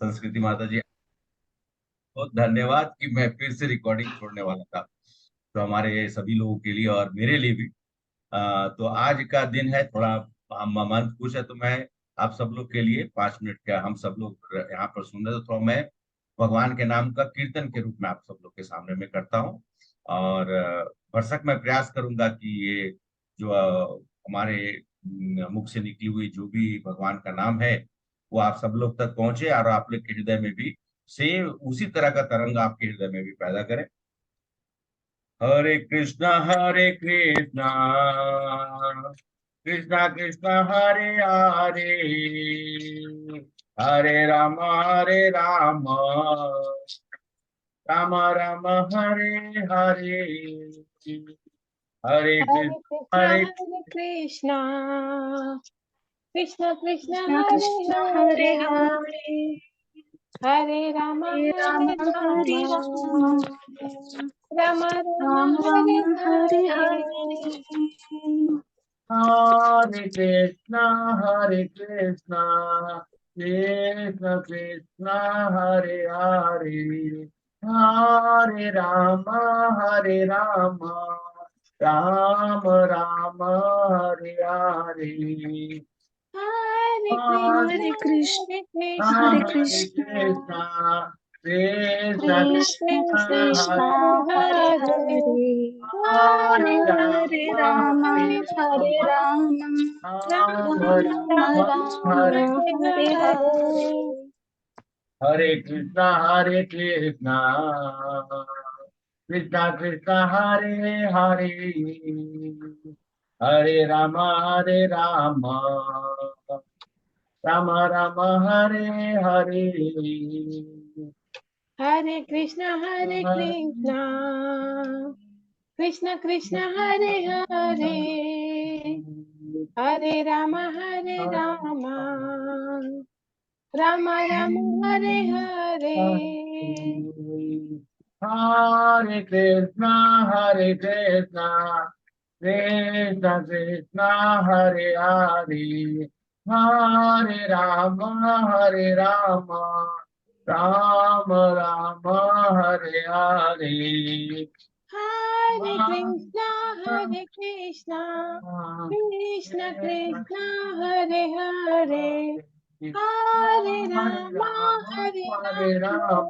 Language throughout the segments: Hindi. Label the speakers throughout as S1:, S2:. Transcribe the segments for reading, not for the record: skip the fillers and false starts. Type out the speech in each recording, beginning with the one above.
S1: संस्कृति माता जी, बहुत धन्यवाद कि मैं फिर से रिकॉर्डिंग छोड़ने वाला था। तो हमारे सभी लोगों के लिए और मेरे लिए भी तो आज का दिन है, थोड़ा हम मंथ खुश है, तो मैं आप सब लोग के लिए 5 मिनट का हम सब लोग यहाँ पर सुन रहे, तो थोड़ा मैं भगवान के नाम का कीर्तन के रूप में आप सब लोग के सामने में करता हूँ। और भरसक मैं प्रयास करूंगा कि ये जो हमारे मुख से निकली हुई जो भी भगवान का नाम है वो आप सब लोग तक पहुंचे, और आप लोग के हृदय में भी सेम उसी तरह का तरंग आपके हृदय में भी पैदा करे। हरे कृष्णा कृष्णा कृष्णा हरे हरे, हरे राम राम राम हरे हरे, हरे
S2: हरे
S1: कृष्ण
S2: कृष्णा
S1: हरे
S2: हरे कृष्णा कृष्ण कृष्ण
S3: कृष्ण
S2: हरे
S3: कृष्ण
S2: हरे,
S3: हरे हरे,
S2: हरे राम
S3: हरे राम
S2: हरे राम,
S3: हरे राम,
S2: राम राम
S3: राम राम
S2: हरे
S3: हरे
S2: हरे।
S3: हरे।
S1: हरे हरे कृष्णा कृष्ण कृष्ण हरे हरे, हरे राम राम राम हरे हरे,
S2: हरे
S3: हरे
S2: कृष्णा
S3: कृष्ण
S2: हरे कृष्णा
S3: हरे
S1: हरे
S3: कृष्ण
S1: कृष्णा कृष्ण
S2: कृष्ण
S3: कृष्ण
S1: कृष्ण
S3: कृष्ण
S2: कृष्ण
S1: हरे
S2: हरे
S3: हरे
S2: हरे,
S3: हरे,
S1: हरे
S3: हरे राम
S1: हरे
S3: हरे
S1: राम
S3: राम,
S2: राम
S1: हरे
S3: राम
S2: राम
S3: राम
S1: हरे
S2: हरे
S3: हरे
S2: हरे।
S3: हरे।
S1: हरे कृष्णा कृष्णा कृष्णा हरे हरे, हरे राम राम राम हरे हरे,
S2: हरे कृष्णा कृष्ण कृष्ण हरे हरे, हरे राम राम राम हरे हरे।
S1: हरे कृष्णा कृष्ण कृष्ण हरे हरे, हरे राम राम राम हरे हरे,
S2: हरे कृष्णा कृष्ण कृष्ण हरे हरे, हरे राम
S1: हरे राम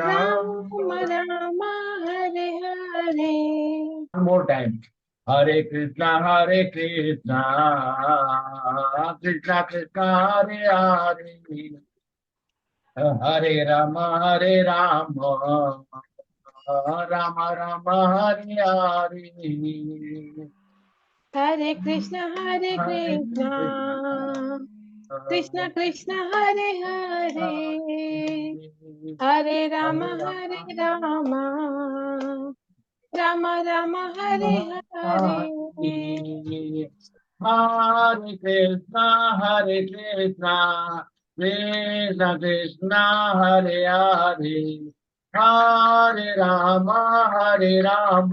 S2: राम राम हरे हरे।
S1: More time. हरे कृष्णा कृष्णा कृष्णा हरे हरे, हरे राम राम राम हरे हरे,
S2: हरे कृष्णा कृष्ण कृष्ण हरे हरे, हरे राम राम राम हरे हरे।
S1: हरे कृष्णा कृष्ण कृष्ण हरे हरे, हरे राम राम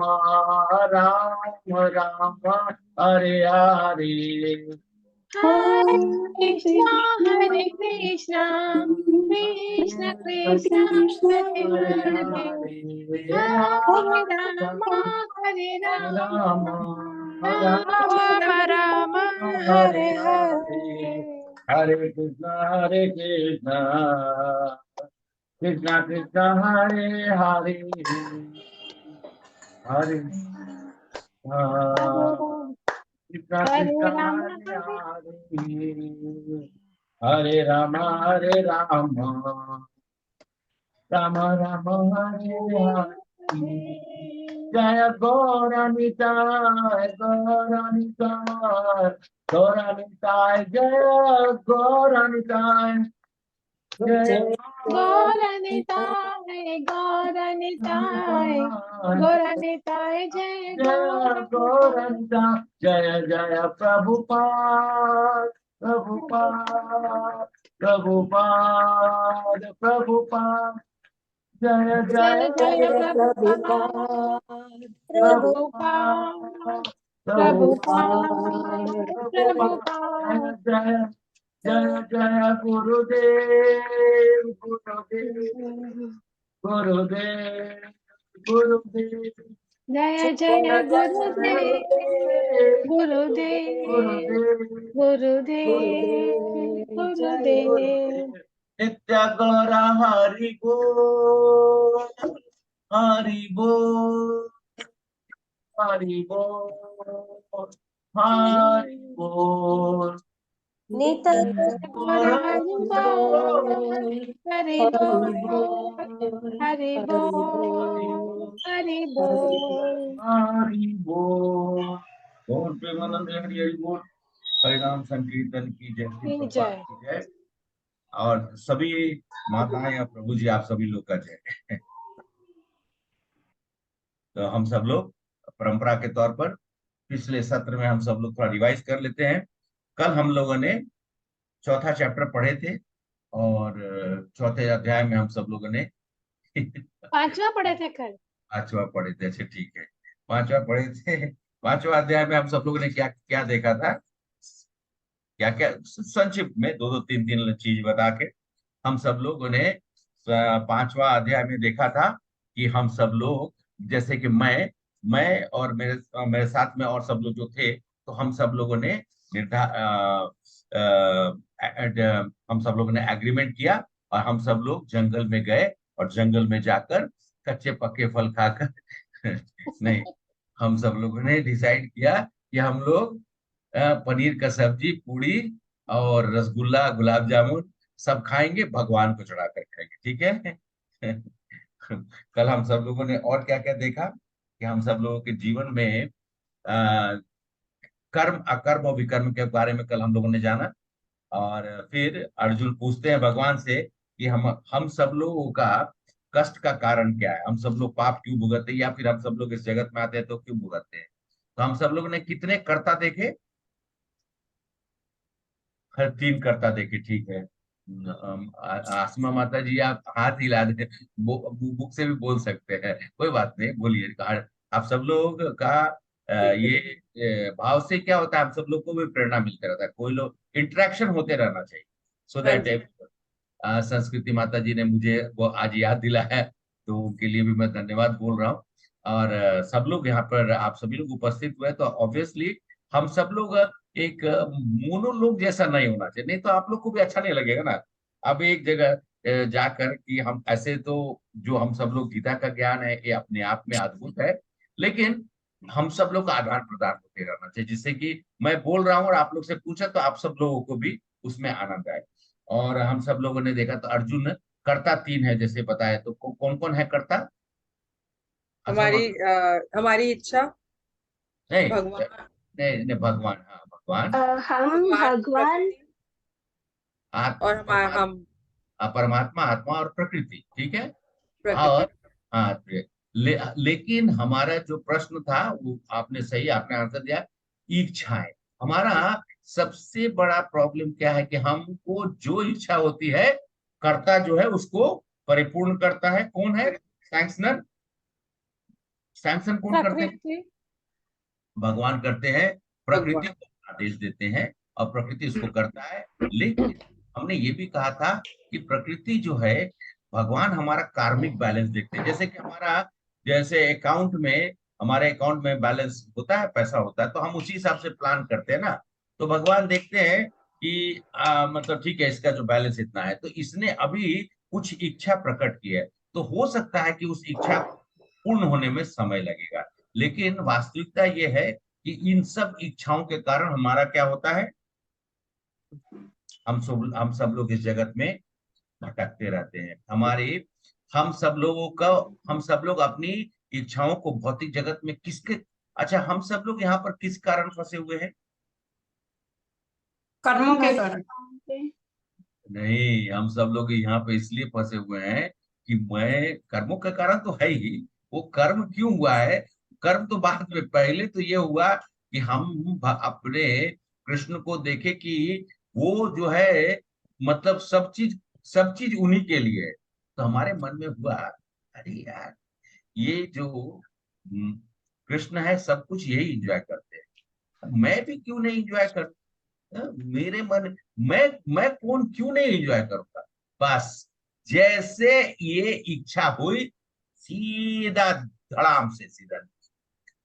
S1: राम हरे हरे,
S2: हरे
S3: हरे
S2: कृष्णा कृष्ण कृष्ण
S3: कृष्ण कृष्ण
S2: हरे
S1: हरे
S2: हरे,
S1: हरे,
S2: हरे राम
S1: राम
S2: राम राम
S1: हरे
S2: हरे
S1: हरे,
S2: हरे।
S1: हरे कृष्णा कृष्णा कृष्णा हरे हरे, हरे
S2: हरे
S1: कृष्णा कृष्णा
S2: राम
S1: हरे
S2: हरे,
S1: हरे, हरे राम राम राम हरे हरे, जय गौरानिताय गौरानिताय जय गौरानिताय, जय
S2: गौरनिताय गौरनिताय जय गौरनिताय।
S1: गौरानिताय, जय जय प्रभुपाद प्रभुपाद प्रभुपाद, जय
S2: जय
S1: जय
S2: जय
S3: जय
S2: प्रभुपाद
S3: प्रभुपाद
S2: प्रभुपाद
S3: प्रभुपाद
S2: प्रभुपाद
S3: प्रभुपाद
S1: जय
S2: प्रभुपाद।
S1: जय जय जय गुरुदेव गुरुदेव गुरुदेव
S2: जय जय गुरुदेव गुरुदेव गुरुदेव गुरुदेव।
S1: नित्य गौरा हरि बोल हरि बोल हरि बोल हरि बोल
S3: नित्य
S2: गौर हरि बोल हरि बोल हरि बोल हरि बोल
S1: हरि बोल। बोल प्रेमानंद हरि हरि बोल। हरिनाम संकीर्तन की जय, श्री
S2: की
S1: प्रभुपाद
S2: जय।
S1: की जय। और सभी माताएं और प्रभु जी आप सभी लोग का जय। तो हम सब लोग परंपरा के तौर पर पिछले सत्र में हम सब लोग थोड़ा रिवाइज कर लेते हैं। कल हम लोगों ने चौथा चैप्टर पढ़े थे और चौथे अध्याय में हम सब लोगों ने
S2: पांचवा पढ़े थे कल।
S1: पांचवा पढ़े थे। अच्छा ठीक है, पांचवा पढ़े थे। पांचवा अध्याय में हम सब लोगों ने क्या क्या देखा था, क्या क्या संक्षिप्त में दो दो तीन तीन चीज बता के हम सब लोगों ने पांचवा अध्याय में देखा था कि हम सब लोग जैसे कि मैं और मेरे साथ में और सब लोग जो थे, तो हम सब लोगों ने निर्धा हम सब लोगों ने एग्रीमेंट किया और हम सब लोग जंगल में गए और जंगल में जाकर कच्चे पक्के फल खाकर नहीं, हम सब लोगों ने डिसाइड किया कि हम लोग पनीर का सब्जी, पूड़ी और रसगुल्ला, गुलाब जामुन सब खाएंगे, भगवान को चढ़ा कर खाएंगे। ठीक है। कल हम सब लोगों ने और क्या क्या देखा कि हम सब लोगों के जीवन में कर्म, अकर्म और विकर्म के बारे में कल हम लोगों ने जाना। और फिर अर्जुन पूछते हैं भगवान से कि हम सब लोगों का कष्ट का कारण क्या है, हम सब लोग पाप क्यों भुगतते हैं, या फिर हम सब लोग इस जगत में आते हैं तो क्यों भुगतते हैं। तो हम सब लोगों ने कितने कर्ता देखे, हर तीन करता देखे। ठीक है। आसमा माता जी आप हाथ हिला दे, बुक से भी बोल सकते हैं, कोई बात नहीं, बोलिए। आप सब लोग का ये भाव से क्या होता है, हम सब लोग को भी प्रेरणा मिलता रहता है, कोई लोग इंटरेक्शन होते रहना चाहिए, सो
S3: हाँ
S1: दैट
S3: जी।
S1: संस्कृति माता जी ने मुझे वो आज याद दिला है, तो उनके लिए भी मैं धन्यवाद बोल रहा हूँ। और सब लोग यहाँ पर आप सभी लोग उपस्थित हुए, तो ऑब्वियसली हम सब लोग एक मोनोलोग जैसा नहीं होना चाहिए, नहीं तो आप लोग को भी अच्छा नहीं लगेगा ना। अब एक जगह जाकर कि हम ऐसे, तो जो हम सब लोग गीता का ज्ञान है ये अपने आप में अद्भुत है, लेकिन हम सब लोग का आदान प्रदान होते रहना चाहिए, जिससे कि मैं बोल रहा हूँ और आप लोग से पूछा तो आप सब लोगों को भी उसमें आनंद आए। और हम सब लोगों ने देखा तो अर्जुन कर्ता तीन है जैसे बताया, तो कौन कौन है कर्ता। आसमा
S3: हमारी
S1: माता।
S3: हमारी इच्छा,
S1: नहीं
S3: भगवान,
S1: नहीं नहीं, भगवान, हाँ भगवान,
S2: हम
S3: भगवान,
S2: भगवान
S3: प्रकृति और हमारा
S1: परमात्मा,
S3: हम,
S1: परमात्मा, आत्मा और प्रकृति। ठीक है।
S3: प्रकृति।
S1: और हाँ लेकिन हमारा जो प्रश्न था वो आपने सही, आपने आंसर दिया, इच्छाएं। हमारा सबसे बड़ा प्रॉब्लम क्या है कि हमको जो इच्छा होती है, कर्ता जो है उसको परिपूर्ण करता है, कौन है सैंक्शनर, सैंक्शन कौन करते हैं,
S2: प्रकृति।
S1: भगवान करते हैं। प्रकृति
S3: भगवान।
S1: को आदेश देते हैं और प्रकृति उसको करता है। लेकिन हमने ये भी कहा था कि प्रकृति जो है, भगवान हमारा कार्मिक बैलेंस देखते हैं, जैसे कि हमारा, जैसे अकाउंट में, हमारे अकाउंट में बैलेंस होता है, पैसा होता है, तो हम उसी हिसाब से प्लान करते हैं ना। तो भगवान देखते हैं कि मतलब ठीक है, इसका जो बैलेंस इतना है, तो इसने अभी कुछ इच्छा प्रकट की है, तो हो सकता है कि उस इच्छा को पूर्ण होने में समय लगेगा। लेकिन वास्तविकता ये है कि इन सब इच्छाओं के कारण हमारा क्या होता है, हम सब लोग इस जगत में भटकते रहते हैं। हम सब लोगों का हम सब लोग अपनी इच्छाओं को भौतिक जगत में किसके, अच्छा हम सब लोग यहाँ पर किस कारण फंसे हुए हैं।
S3: कर्मों के कारण।
S1: नहीं, हम सब लोग यहाँ पे इसलिए फंसे हुए हैं कि मैं, कर्मों का कारण तो है ही, वो कर्म क्यों हुआ है, कर्म तो बाद में, पहले तो ये हुआ कि हम अपने कृष्ण को देखे कि वो जो है, मतलब सब चीज उन्हीं के लिए है। तो हमारे मन में हुआ, अरे यार, ये जो कृष्ण है सब कुछ यही एंजॉय करते हैं, मैं भी क्यों नहीं एंजॉय कर, मेरे मन, मैं कौन क्यों नहीं एंजॉय करूंगा। बस जैसे ये इच्छा हुई, सीधा धड़ाम से सीधा।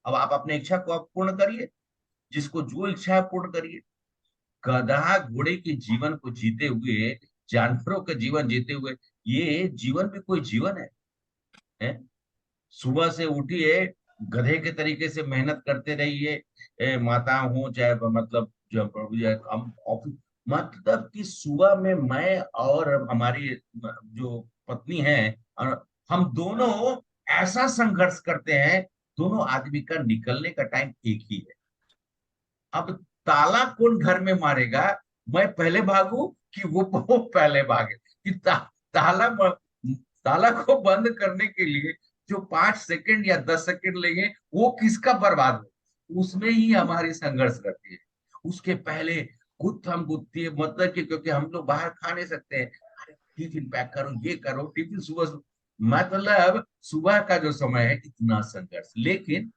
S1: अब आप अपनी इच्छा को आप पूर्ण करिए, जिसको जो इच्छा है पूर्ण करिए। गधा घोड़े के जीवन को जीते हुए, जानवरों का जीवन जीते हुए, ये जीवन भी कोई जीवन है? सुबह से उठिए, गधे के तरीके से मेहनत करते रहिए, माता हो चाहे मतलब जो प्रभु जी हम ऑफिस, मतलब कि सुबह में मैं और हमारी जो पत्नी है, और हम दोनों ऐसा संघर्ष करते हैं। दोनों आदमी का निकलने का टाइम एक ही है। अब ताला कौन घर में मारेगा? मैं पहले भागू कि वो पहले भागे? कि ताला ताला को बंद करने के लिए जो 5 सेकंड या 10 सेकंड लेंगे, वो किसका बर्बाद हो? उसमें ही हमारी संघर्ष रहती है। उसके पहले गुत्थम गुत्थी, मतलब कि क्योंकि हम लोग बाहर खा नहीं सकते हैं, अरे टिफिन पैक करो, ये करो, टिफिन सुबह, मतलब सुबह का जो समय है इतना संघर्ष। लेकिन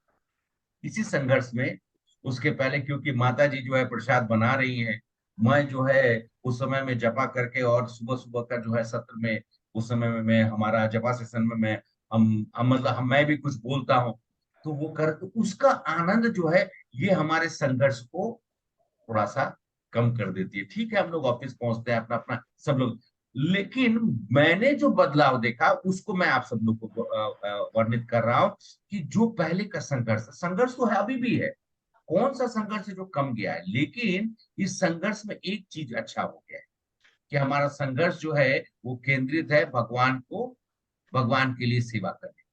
S1: इसी संघर्ष में उसके पहले, क्योंकि माता जी जो है प्रसाद बना रही हैं, मैं जो है उस समय में जपा करके, और सुबह सुबह का जो है सत्र में, उस समय में मैं हमारा जपा सेशन में मैं हम मतलब मैं भी कुछ बोलता हूँ, तो वो कर, तो उसका आनंद जो है ये हमारे संघर्ष को थोड़ा सा कम कर देती है। ठीक है, हम लोग ऑफिस पहुंचते हैं अपना अपना सब लोग, लेकिन मैंने जो बदलाव देखा उसको मैं आप सब लोग को वर्णित कर रहा हूं, कि जो पहले का संघर्ष, संघर्ष तो है, अभी भी है। कौन सा संघर्ष है जो कम गया है? लेकिन इस संघर्ष में एक चीज अच्छा हो गया है, कि हमारा संघर्ष जो है वो केंद्रित है भगवान को, भगवान के लिए सेवा करने।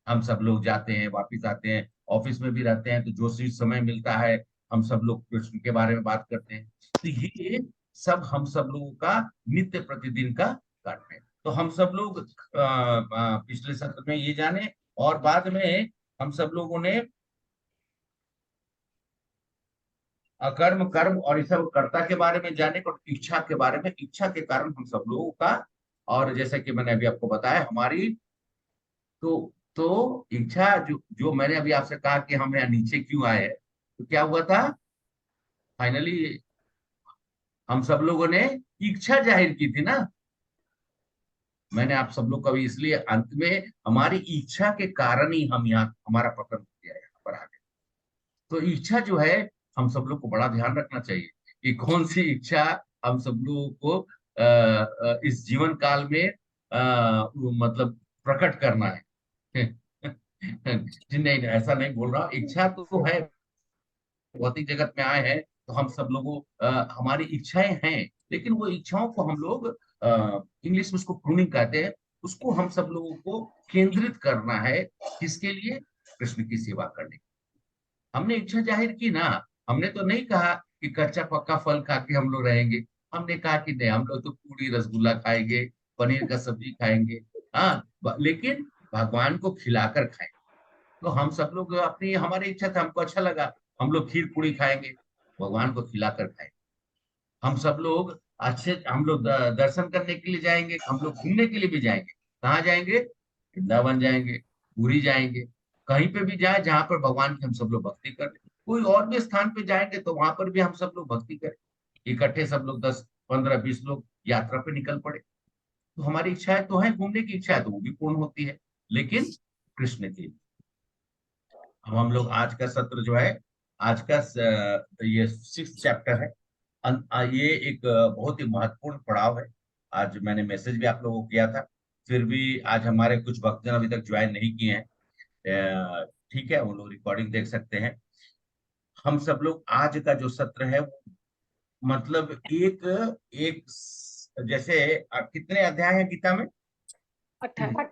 S1: हम सब लोग जाते हैं, वापिस आते हैं, ऑफिस में भी रहते हैं, तो जो सी समय मिलता है हम सब लोग कृष्ण के बारे में बात करते हैं। तो ये सब हम सब लोगों का नित्य प्रतिदिन का कार्य है। तो हम सब लोग पिछले सत्र में ये जाने, और बाद में हम सब लोगों ने अकर्म कर्म और इस सब कर्ता के बारे में जाने, और इच्छा के बारे में, इच्छा के कारण हम सब लोगों का, और जैसे कि मैंने अभी आपको बताया हमारी, तो इच्छा जो जो मैंने अभी आपसे कहा कि हम यहाँ नीचे क्यों आए हैं, तो क्या हुआ था फाइनली? हम सब लोगों ने इच्छा जाहिर की थी ना। मैंने आप सब लोग को भी इसलिए अंत में, हमारी इच्छा के कारण ही हम यहाँ, हमारा पतन हो गया, यहाँ पर आ गए। तो इच्छा जो है, हम सब लोग को बड़ा ध्यान रखना चाहिए कि कौन सी इच्छा हम सब लोगों को इस जीवन काल में मतलब प्रकट करना है। जी नहीं, ऐसा नहीं बोल रहा, इच्छा तो है, भौतिक जगत में आए हैं तो हम सब लोगों हमारी इच्छाएं हैं, लेकिन वो इच्छाओं को हम लोग, इंग्लिश में उसको प्रूनिंग कहते हैं, उसको हम सब लोगों को केंद्रित करना है। किसके लिए? कृष्ण की सेवा करने। हमने इच्छा जाहिर की ना, हमने तो नहीं कहा कि कच्चा पक्का फल खा के हम लोग रहेंगे। हमने कहा कि नहीं, हम लोग तो पूरी रसगुल्ला खाएंगे, पनीर का सब्जी खाएंगे, हाँ, लेकिन भगवान को खिलाकर खाएंगे। तो हम सब लोग अपनी, हमारी इच्छा था, हमको अच्छा लगा, हम लोग खीर पूरी खाएंगे, भगवान को खिलाकर खाएंगे। हम सब लोग अच्छे, हम लोग दर्शन करने के लिए जाएंगे, हम लोग घूमने के लिए भी जाएंगे। कहाँ जाएंगे? वृंदावन जाएंगे, पुरी जाएंगे, कहीं पे भी जाए जहां पर भगवान की हम सब लोग भक्ति करें। कोई और भी स्थान पे जाएंगे तो वहां पर भी हम सब लोग भक्ति करें। इकट्ठे सब लोग 10, 15, 20 लोग यात्रा पे निकल पड़े, तो हमारी इच्छाएं तो है, घूमने की इच्छा है तो वो भी पूर्ण होती है, लेकिन कृष्ण की। अब हम लोग आज का सत्र जो है, आज का ये 6th चैप्टर है। ये एक बहुत ही महत्वपूर्ण पड़ाव है। आज मैंने मैसेज भी आप लोगों को किया था, फिर भी आज हमारे कुछ भक्तजन अभी तक ज्वाइन नहीं किए हैं। ठीक है, वो लोग रिकॉर्डिंग देख सकते हैं। हम सब लोग आज का जो सत्र है वो, मतलब एक एक जैसे कितने अध्याय हैं गीता में?
S2: 18।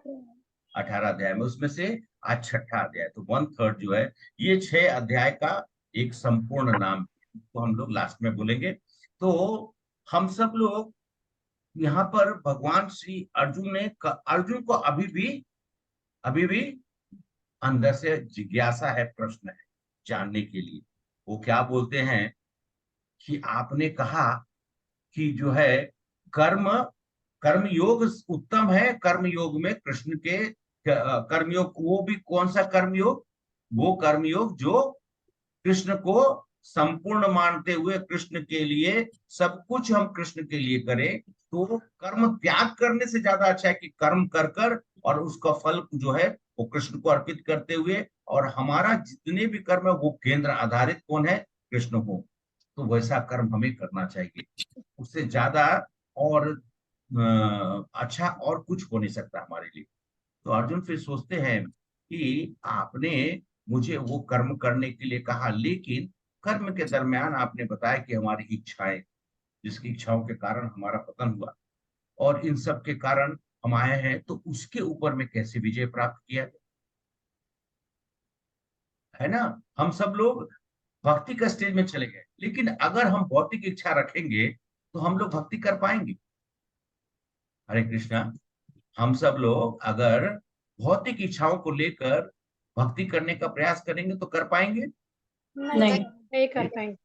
S1: 18 अध्याय में, उसमें से आज छठा अध्याय, तो 1/3 जो है, ये 6 अध्याय का एक संपूर्ण नाम, तो हम लोग लास्ट में बोलेंगे। तो हम सब लोग यहाँ पर भगवान श्री अर्जुन ने, अर्जुन को अभी भी अंदर से जिज्ञासा है, प्रश्न है जानने के लिए। वो क्या बोलते हैं कि आपने कहा कि जो है कर्म, कर्म योग उत्तम है, कर्म योग में कृष्ण के कर्मयोग, वो भी कौन सा कर्मयोग? वो कर्मयोग जो कृष्ण को संपूर्ण मानते हुए कृष्ण के लिए सब कुछ हम कृष्ण के लिए करें, तो कर्म त्याग करने से ज्यादा अच्छा है कि कर्म कर कर और उसका फल जो है वो कृष्ण को अर्पित करते हुए, और हमारा जितने भी कर्म है वो केंद्र आधारित कौन है, कृष्ण हो, तो वैसा कर्म हमें करना चाहिए। उससे ज्यादा और अच्छा और कुछ हो नहीं सकता हमारे लिए। तो अर्जुन फिर सोचते हैं कि आपने मुझे वो कर्म करने के लिए कहा, लेकिन कर्म के दरमियान आपने बताया कि हमारी इच्छाएं, जिसकी इच्छाओं के कारण हमारा पतन हुआ और इन सब के कारण हम आए हैं, तो उसके ऊपर में कैसे विजय प्राप्त किया जाए? है ना? हम सब लोग भक्ति का स्टेज में चले गए, लेकिन अगर हम भौतिक इच्छा रखेंगे तो हम लोग भक्ति कर पाएंगे? हरे कृष्णा। हम सब लोग अगर भौतिक इच्छाओं को लेकर भक्ति करने का प्रयास करेंगे तो कर पाएंगे?
S2: नहीं
S3: नहीं।
S2: नहीं कर पाएंगे।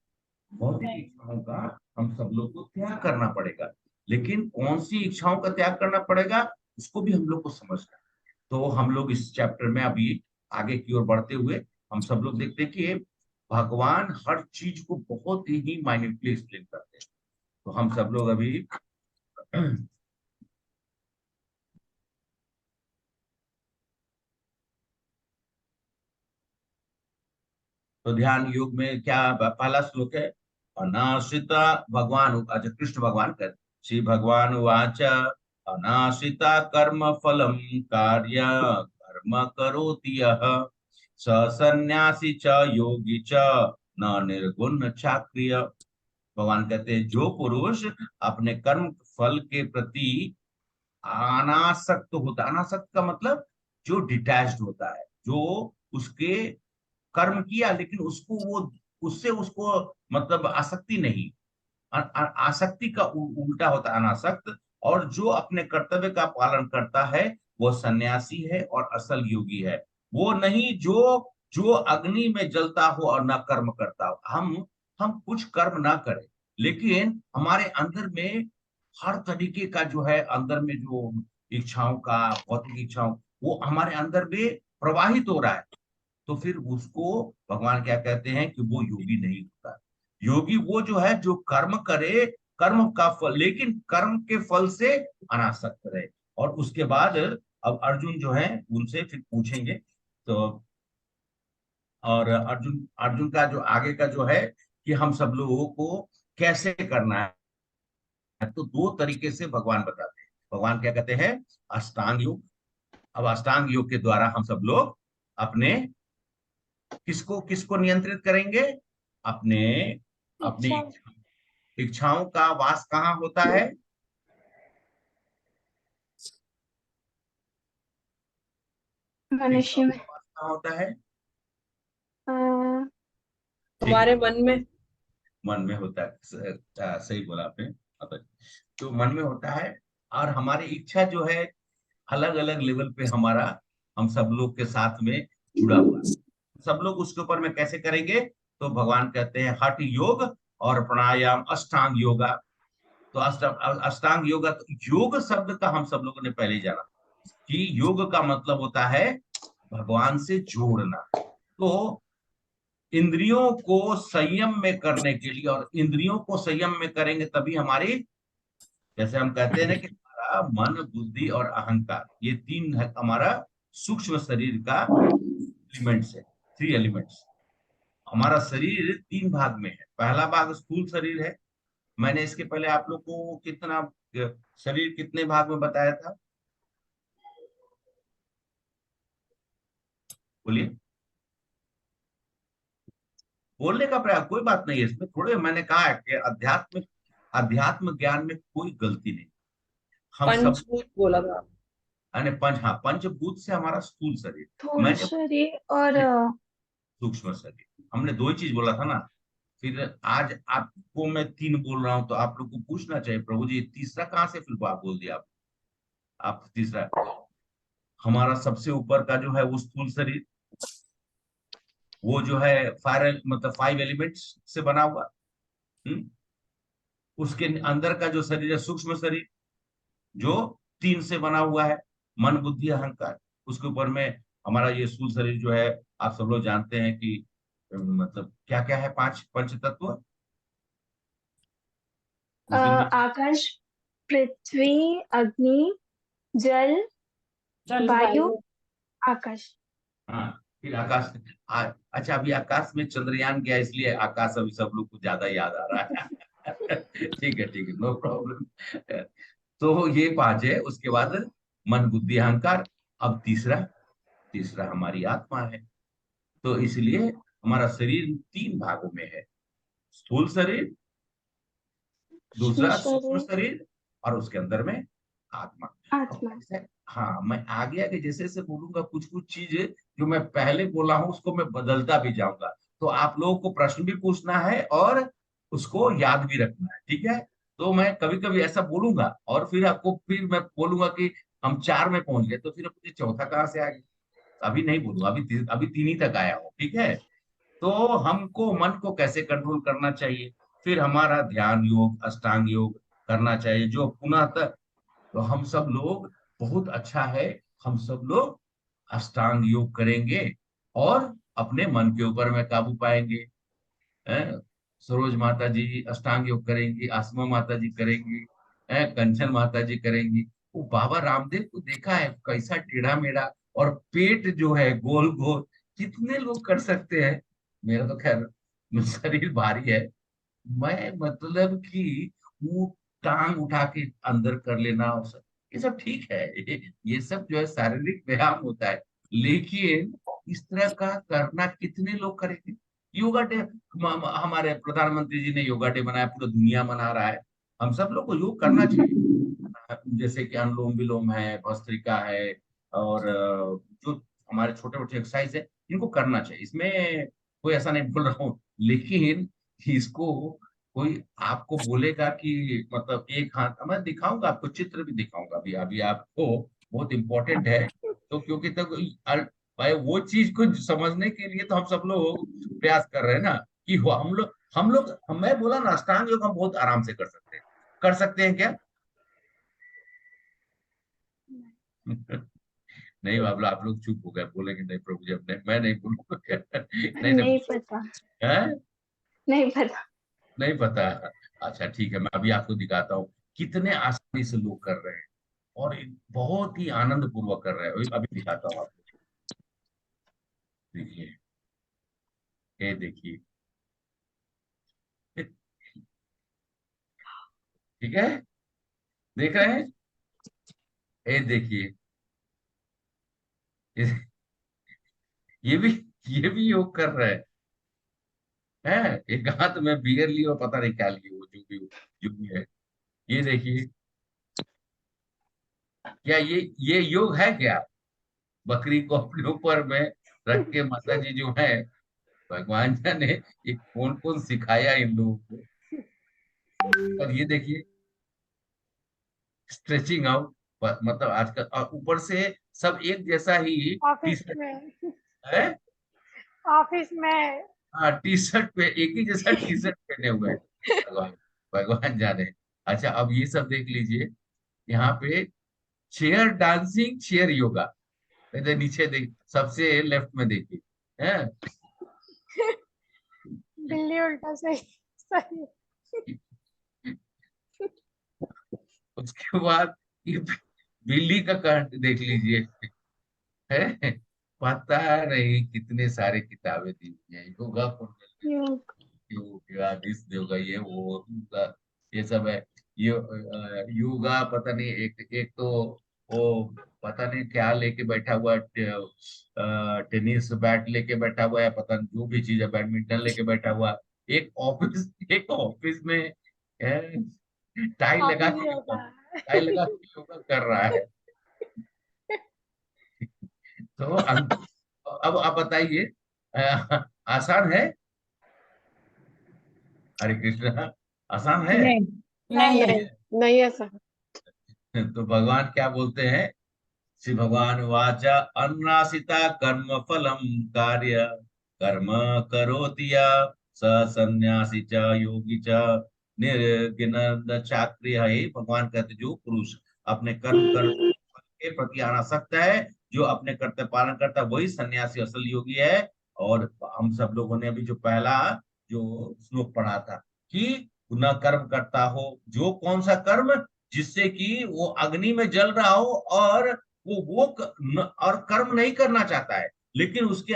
S1: भौतिक इच्छाओं का हम सब लोग को त्याग करना पड़ेगा, लेकिन कौन सी इच्छाओं का त्याग करना पड़ेगा उसको भी हम लोग को समझना है। तो हम लोग इस चैप्टर में अभी आगे की ओर बढ़ते हुए हम सब लोग देखते हैं कि भगवान हर चीज को बहुत ही माइन्यूटली एक्सप्लेन करते हैं। तो हम सब लोग अभी तो ध्यान योग में क्या पहला श्लोक है, अनाश्रिता भगवान, अच्छा कृष्ण भगवान कर, श्री भगवान वाच अनाश्रिता कर्म फलम कार्य कर्म करोति यः स सन्यासी च योगी च न निर्गुण चाक्रिय। भगवान कहते हैं जो पुरुष अपने कर्म फल के प्रति अनासक्त होता, अनासक्त का मतलब जो डिटैच्ड होता है, जो उसके कर्म किया लेकिन उसको वो उससे उसको मतलब आसक्ति नहीं, आसक्ति का उल्टा होता है अनासक्त, और जो अपने कर्तव्य का पालन करता है वो सन्यासी है और असल योगी है। वो नहीं जो जो अग्नि में जलता हो और ना कर्म करता हो। हम कुछ कर्म ना करें, लेकिन हमारे अंदर में हर तरीके का जो है अंदर में जो इच्छाओं का, भौतिक इच्छाओं, वो हमारे अंदर में प्रवाहित हो रहा है, तो फिर उसको भगवान क्या कहते हैं कि वो योगी नहीं होता। योगी वो जो है जो कर्म करे, कर्म का फल, लेकिन कर्म के फल से अनासक्त रहे। और उसके बाद अब अर्जुन जो है उनसे फिर पूछेंगे। तो और अर्जुन अर्जुन का जो आगे का जो है कि हम सब लोगों को कैसे करना है, तो दो तरीके से भगवान बताते हैं। भगवान क्या कहते हैं, अष्टांग योग। अब अष्टांग योग के द्वारा हम सब लोग अपने किसको किसको नियंत्रित करेंगे, अपने अपनी
S2: इच्छा
S1: इच्छाओं का वास कहाँ होता है,
S2: मनुष्य
S1: इच्छाओं
S2: में
S1: का वास कहाँ होता है?
S2: अ,
S1: ठीक है,
S3: हमारे मन में।
S1: मन में होता है। सही बोला आपने। अब तो मन में होता है, और हमारी इच्छा जो है अलग अलग लेवल पे हमारा, हम सब लोग के साथ में जुड़ा हुआ है। सब लोग उसके ऊपर में कैसे करेंगे, तो भगवान कहते हैं हठ योग और प्राणायाम अष्टांग योगा। तो अष्टांग योगा, तो योग शब्द का हम सब लोगों ने पहले जाना कि योग का मतलब होता है भगवान से जोड़ना। तो इंद्रियों को संयम में करने के लिए, और इंद्रियों को संयम में करेंगे तभी हमारी, जैसे हम कहते हैं ना कि हमारा मन बुद्धि और अहंकार, ये तीन है हमारा सूक्ष्म शरीर का एलिमेंट्स है, थ्री एलिमेंट्स। हमारा शरीर तीन भाग में है। पहला भाग स्थूल शरीर है। मैंने इसके पहले आप लोग को कितना शरीर कितने भाग में बताया था, बोलिए। बोलने का प्रयास, कोई बात नहीं है इसमें, थोड़े मैंने कहा है कि अध्यात्म अध्यात्म ज्ञान में कोई गलती नहीं। हम सब
S3: पंचभूत बोला था।
S1: यानी पंच, हाँ पंचभूत से हमारा स्थूल शरीर,
S2: स्थूल
S1: मैंने
S2: शरीर और
S1: सूक्ष्म शरीर, हमने दो ही चीज बोला था ना। फिर आज आपको मैं तीन बोल रहा हूं तो आप लोग को पूछना चाहिए, प्रभु जी तीसरा कहाँ से फिर आप बोल दिया? आप तीसरा, हमारा सबसे ऊपर का जो है वो स्थूल शरीर, वो जो है फायर मतलब फाइव एलिमेंट्स से बना हुआ। हम्म? उसके अंदर का जो शरीर है सूक्ष्म शरीर, जो तीन से बना हुआ है, मन बुद्धि अहंकार। उसके ऊपर में हमारा ये स्थूल शरीर जो है, आप सब लोग जानते हैं कि मतलब क्या क्या है पांच पंच तत्व उस दिन भी?
S2: आकाश, पृथ्वी, अग्नि, जल, वायु,
S3: जलवायु।
S2: आकाश।
S1: हाँ, फिर आकाश। अच्छा, अभी आकाश में चंद्रयान गया इसलिए आकाश अभी सब लोग को ज्यादा याद आ रहा है। ठीक है, नो प्रॉब्लम। तो ये पांच है, उसके बाद मन बुद्धि अहंकार। अब तीसरा, तीसरा हमारी आत्मा है। तो इसलिए हमारा शरीर तीन भागों में है, स्थूल शरीर,
S2: सूक्ष्म
S1: दूसरा सूक्ष्म
S2: शरीर,
S1: शरीर, और उसके अंदर में आत्मा। अब
S2: आत्मा।
S1: ऐसे, हाँ, मैं आगे आगे जैसे जैसे बोलूंगा कुछ कुछ चीजें जो मैं पहले बोला हूँ उसको मैं बदलता भी जाऊंगा। तो आप लोगों को प्रश्न भी पूछना है और उसको याद भी रखना है, ठीक है? तो मैं कभी कभी ऐसा बोलूंगा और फिर आपको फिर मैं बोलूंगा कि हम चार में पहुंच गए, तो फिर मुझे चौथा कहाँ से आ गया? अभी नहीं बोलूंगा, अभी तीन ही तक आया हूँ, ठीक है? तो हमको मन को कैसे कंट्रोल करना चाहिए? फिर हमारा ध्यान योग, अष्टांग योग करना चाहिए, जो पुनः तक। तो हम सब लोग, बहुत अच्छा है, हम सब लोग अष्टांग योग करेंगे और अपने मन के ऊपर में काबू पाएंगे। हैं? सरोज माता जी अष्टांग योग करेंगी, आसमा माता जी करेंगी, कंचन माता जी करेंगी। वो बाबा रामदेव को देखा है कैसा टेढ़ा मेढ़ा, और पेट जो है गोल गोल, कितने लोग कर सकते हैं? मेरा तो खैर शरीर भारी है, मैं मतलब कि वो टांग उठा के अंदर कर लेना और सब, ये सब ठीक है। ये सब जो है शारीरिक व्यायाम होता है, लेकिन इस तरह का करना कितने लोग करेंगे? योगा डे, हमारे प्रधानमंत्री जी ने योगा डे बनाया, पूरा दुनिया मना रहा है। हम सब लोग को योग करना चाहिए, जैसे कि अनुलोम विलोम है, भस्त्रिका है, और जो हमारे छोटे छोटे एक्सरसाइज है, इनको करना चाहिए। इसमें कोई ऐसा नहीं बोल रहा हूँ, लेकिन इसको कोई आपको बोलेगा कि मतलब एक हाथ, मैं दिखाऊंगा आपको, चित्र भी दिखाऊंगा अभी अभी आपको, बहुत इंपॉर्टेंट है। तो क्योंकि तब भाई वो चीज को समझने के लिए तो हम सब लोग प्रयास कर रहे हैं ना, कि मैं बोला ना, अष्टांग योग हम बहुत आराम से कर सकते हैं। कर सकते हैं क्या? नहीं बाबला, आप लोग चुप हो गए, बोलेंगे नहीं प्रभु जी, अब नहीं, मैं नहीं बोलूंगा। नहीं नहीं,
S2: नहीं पता,
S1: है?
S2: नहीं पता।
S1: नहीं पता? अच्छा ठीक है, मैं अभी आपको दिखाता हूँ कितने आसानी से लोग कर रहे हैं, और बहुत ही आनंद पूर्वक कर रहे हैं। अभी दिखाता हूँ आपको, देखिए, ये देखिए। ठीक है, देख रहे हैं? ये देखिए, ये ये भी ये भी योग कर रहे हैं। एक हाथ में बियर लिए और पता नहीं क्या लिए, वो जो भी है। ये देखिए, क्या ये योग है क्या? बकरी को अपने ऊपर में रख के माता जी जो है, भगवान जाने ये कौन कौन सिखाया इन लोगों को। और ये देखिए, स्ट्रेचिंग आउट, मतलब आजकल, और ऊपर से सब एक जैसा ही टी
S2: ऑफिस
S1: शर्ट
S2: में,
S1: है।
S2: ऑफिस में।
S1: हाँ, टी शर्ट पे एक ही जैसा टी शर्ट पहने हुए हैं। भगवान, भगवान जाने। अच्छा, अब ये सब देख लीजिए, यहाँ पे चेयर डांसिंग, चेयर योगा। इधर नीचे देख, सबसे लेफ्ट में देखिए, है।
S2: बिल्ली उल्टा सही, सही।
S1: उसके बाद ये बिल्ली का कंठ देख लीजिए, है। पता नहीं कितने सारे किताबें दी हुई है, योगा कुंडली,
S2: योग।
S1: योगा दिस योगा, ये वो योगा, ये सब है। योगा पता नहीं, एक एक तो वो पता नहीं क्या लेके बैठा हुआ है, टेनिस बैट लेके बैठा हुआ है, पता नहीं जो भी चीज है, बैडमिंटन लेके बैठा हुआ है। एक ऑफिस में टाई लगा
S2: ऑफिस
S1: के योगा,
S2: योगा।
S1: टाई लगा के योगा कर रहा है। तो अब आप बताइए, आसान है? हरे कृष्णा, आसान है?
S3: नहीं,
S2: नहीं,
S3: नहीं।
S2: नहीं, नहीं ऐसा।
S1: तो भगवान क्या बोलते हैं? श्री भगवान वाचा, अन्नासिता कर्म फलम कार्य, कर्म करोति या स सन्यासी च योगी च निर्विघ्न चाक्रिय। हे भगवान कहते, जो पुरुष अपने कर्म कर के प्रति अनासक्त है, जो अपने कर्तव्य पालन करता है, वही सन्यासी असल योगी है। और हम सब लोगों ने अभी जो पहला जो श्लोक पढ़ा था कि न कर्म करता हो, जो कौन सा कर्म जिससे कि वो अग्नि में जल रहा हो और और कर्म नहीं करना चाहता है, लेकिन उसके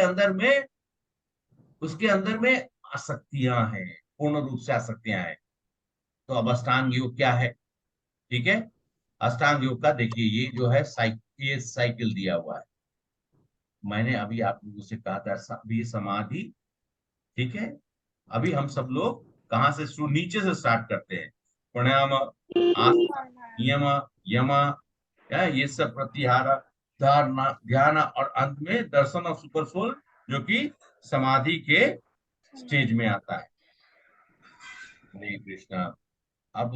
S1: अंदर में आसक्तियां हैं, पूर्ण रूप से आसक्तियां हैं। तो अब अष्टांग योग क्या है? ठीक है, अष्टांग योग का देखिए, ये जो है ये साइकिल दिया हुआ है। मैंने अभी आप लोगों से कहा था अभी समाधि, ठीक है। अभी हम सब लोग कहाँ से शुरू, नीचे से स्टार्ट करते हैं। प्राणायाम, आसन, नियम, यम, ये सब प्रत्याहार, धारणा, ध्यान और अंत में दर्शन और सुपर सोल, जो कि समाधि के स्टेज में आता है। हरे कृष्णा। अब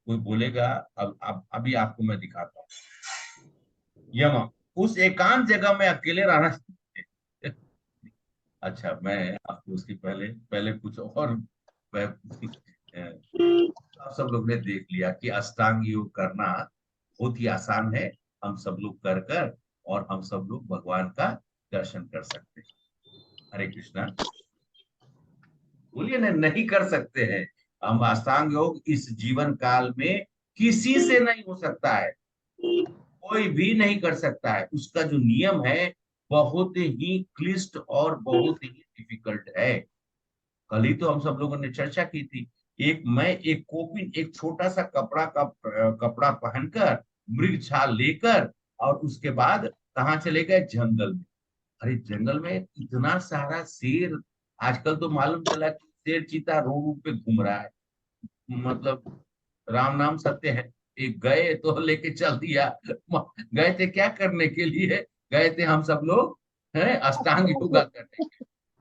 S1: कोई बोलेगा, अब अभी आपको मैं दिखाता हूँ। यम, उस एकांत जगह में अकेले रहना चाहिए। अच्छा, मैं आपको उसकी पहले पहले कुछ और आप सब लोग ने देख लिया कि अष्टांग योग करना बहुत ही आसान है। हम सब लोग कर कर और हम सब लोग भगवान का दर्शन कर सकते हैं। हरे कृष्णा। बोलिए ना, नहीं कर सकते हैं हम? अष्टांग योग इस जीवन काल में किसी से नहीं हो सकता है, कोई भी नहीं कर सकता है। उसका जो नियम है बहुत ही क्लिष्ट और बहुत ही डिफिकल्ट है। कल ही तो हम सब लोगों ने चर्चा की थी। एक कोपिन, एक छोटा सा कपड़ा पहनकर, मृग छाल लेकर, और उसके बाद कहाँ चले गए? जंगल में। अरे जंगल में इतना सारा शेर, आजकल तो मालूम चला कि शेर चीता रोड रोड पे घूम रहा है। मतलब राम नाम सत्य है। एक गए तो लेके चल दिया। गए थे क्या करने के लिए? गए थे हम सब लोग है अष्टांग योगा करने।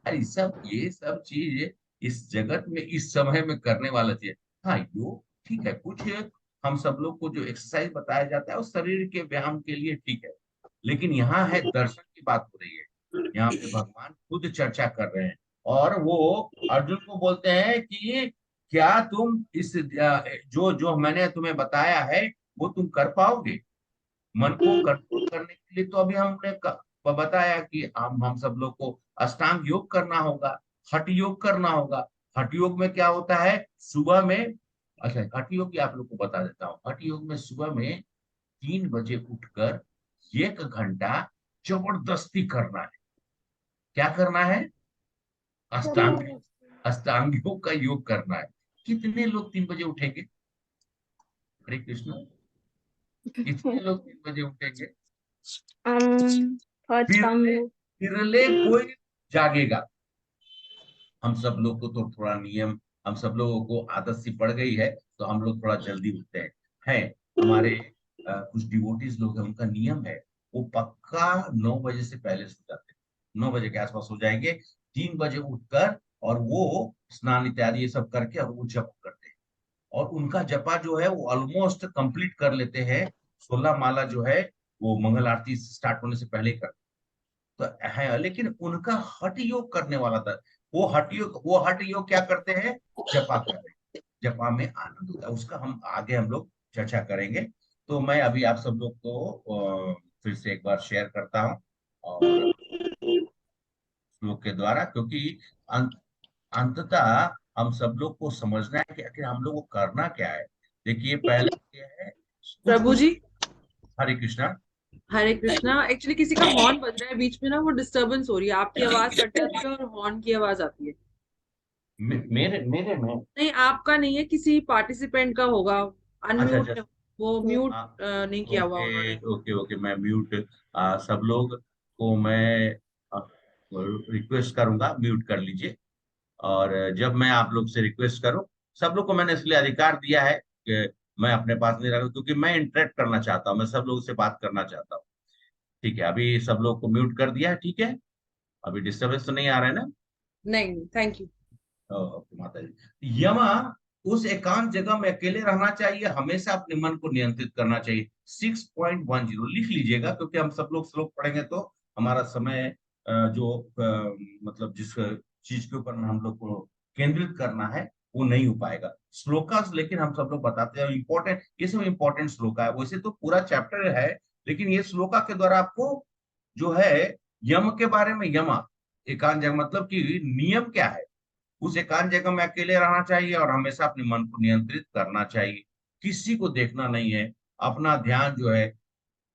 S1: अरे सब ये सब चीज इस जगत में इस समय में करने वाला चीज। हाँ, योग ठीक है, कुछ हम सब लोग को जो एक्सरसाइज बताया जाता है वो शरीर के व्यायाम के लिए ठीक है, लेकिन यहाँ है दर्शन की बात हो रही है। यहाँ पे भगवान खुद चर्चा कर रहे हैं और वो अर्जुन को बोलते हैं कि क्या तुम इस जो जो मैंने तुम्हें बताया है वो तुम कर पाओगे? मन को कंट्रोल करने के लिए तो अभी हमने बताया कि हम सब लोग को अष्टांग योग करना होगा, हठ योग करना होगा। हठ योग में क्या होता है? सुबह में, अच्छा हठ योग की आप लोग को बता देता हूँ। हठ योग में सुबह में 3 बजे उठकर 1 घंटा जबरदस्ती करना है। क्या करना है? अष्टांग अष्टांग योग का योग करना है। कितने लोग 3 बजे उठेंगे? हरे कृष्ण। कितने लोग 3 बजे उठेंगे?
S2: फर्स्ट कम
S1: बिरले बिरले कोई जागेगा। हम सब लोग को तो थोड़ा नियम, हम सब लोगों को आदत सी पड़ गई है, तो हम लोग थोड़ा जल्दी उठते हैं। हमारे कुछ डिवोटीज लोग हैं, उनका नियम है, वो पक्का 9 बजे से पहले सो जाते हैं। 9 बजे के आसपास सो जाएंगे, 3 बजे उठकर और वो स्नान इत्यादि ये सब करके और वो जप करते हैं। और उनका जपा जो है वो ऑलमोस्ट कंप्लीट कर लेते हैं। 16 माला जो है वो मंगल आरती स्टार्ट होने से पहले ही कर, तो है। लेकिन उनका हठ योग करने वाला था, वो हठ योग क्या करते हैं? जपा कर रहे हैं। जपा में आनंद होता है, उसका हम आगे हम लोग चर्चा करेंगे। तो मैं अभी आप सब लोग को फिर से एक बार शेयर करता हूँ और श्लोक के द्वारा, क्योंकि अंततः हम सब लोग को समझना है कि आखिर हम लोग को करना क्या है। देखिए पहले ये है कुछ
S3: प्रभु
S1: कुछ।
S3: जी,
S1: हरे कृष्णा।
S3: हरे कृष्णा। एक्चुअली किसी का हॉर्न बज रहा है बीच में ना, वो डिस्टरबेंस हो रही है, आपकी आवाज कट जाती है और हॉर्न की आवाज आती है।
S1: मेरे मेरे में।
S3: नहीं, आपका नहीं है, किसी पार्टिसिपेंट का होगा।
S1: अच्छा अच्छा।
S3: अनम्यूट, वो म्यूट
S1: हाँ,
S3: नहीं किया हुआ
S1: ओके
S3: उन्होंने।
S1: ओके ओके, मैं म्यूट, सब लोग को मैं रिक्वेस्ट करूंगा म्यूट कर लीजिए। और जब मैं आप लोग से रिक्वेस्ट करूं, सब लोग को मैंने इसलिए अधिकार दिया है कि मैं अपने पास नहीं रखूं, क्योंकि मैं इंटरेक्ट करना चाहता हूं, मैं सब लोगों से बात करना चाहता हूं। ठीक है, अभी सब लोग को म्यूट कर दिया है, ठीक है। अभी डिस्टर्बेंस तो नहीं आ रहा है ना?
S3: नहीं, थैंक यू।
S1: ओके माता जी। यमा, उस एकांत जगह में अकेले रहना चाहिए, हमेशा अपने मन को नियंत्रित करना चाहिए। 6.10 लिख लीजिएगा, क्योंकि हम सब लोग श्लोक पढ़ेंगे तो हमारा समय मतलब जिस चीज के ऊपर हम लोग को केंद्रित करना है वो नहीं हो पाएगा। श्लोकास लेकिन हम सब लोग बताते हैं इंपॉर्टेंट, ये सब इंपॉर्टेंट श्लोका है। वैसे तो पूरा चैप्टर है, लेकिन ये श्लोका के द्वारा आपको जो है यम के बारे में, यमा एकांत जगह मतलब कि नियम क्या है, उस एकांत जगह में अकेले रहना चाहिए और हमेशा अपने मन को नियंत्रित करना चाहिए, किसी को देखना नहीं है, अपना ध्यान जो है।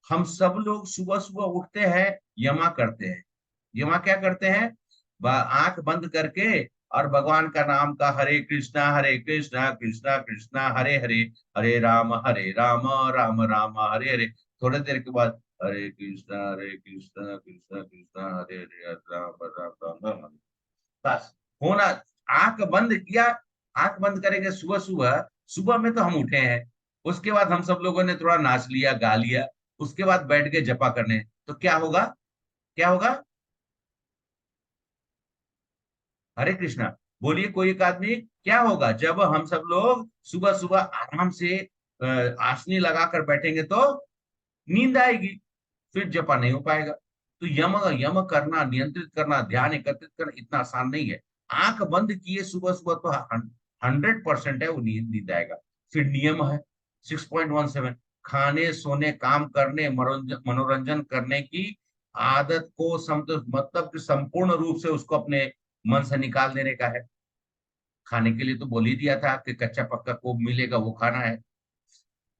S1: हम सब लोग सुबह सुबह उठते हैं, यमा करते हैं। यमा क्या करते हैं? आंख बंद करके और भगवान का नाम का हरे कृष्णा कृष्णा कृष्णा हरे हरे, हरे राम राम राम हरे हरे। थोड़ी देर के बाद हरे कृष्णा कृष्णा कृष्णा हरे हरे, हरे राम राम राम राम हरे। बस होना। आंख बंद किया, आंख बंद करेंगे सुबह सुबह। सुबह में तो हम उठे हैं, उसके बाद हम सब लोगों ने थोड़ा नाच लिया, गा लिया, उसके बाद बैठ के जपा करने, तो क्या होगा? क्या होगा? हरे कृष्णा बोलिए कोई एक आदमी। क्या होगा जब हम सब लोग सुबह सुबह आराम से आसनी लगाकर बैठेंगे? तो नींद आएगी, फिर जपा नहीं हो पाएगा। तो यम यम करना, नियंत्रित करना, ध्यान एकत्रित करना इतना आसान नहीं है। आंख बंद किए सुबह सुबह तो 100% है वो नींद नींद आएगा। फिर नियम है 6.17, खाने सोने काम करने मनोरंजन मनोरंजन करने की आदत को मतलब कि संपूर्ण रूप से उसको अपने मन से निकाल देने का है। खाने के लिए तो बोल ही दिया था कि कच्चा पक्का को मिलेगा वो खाना है।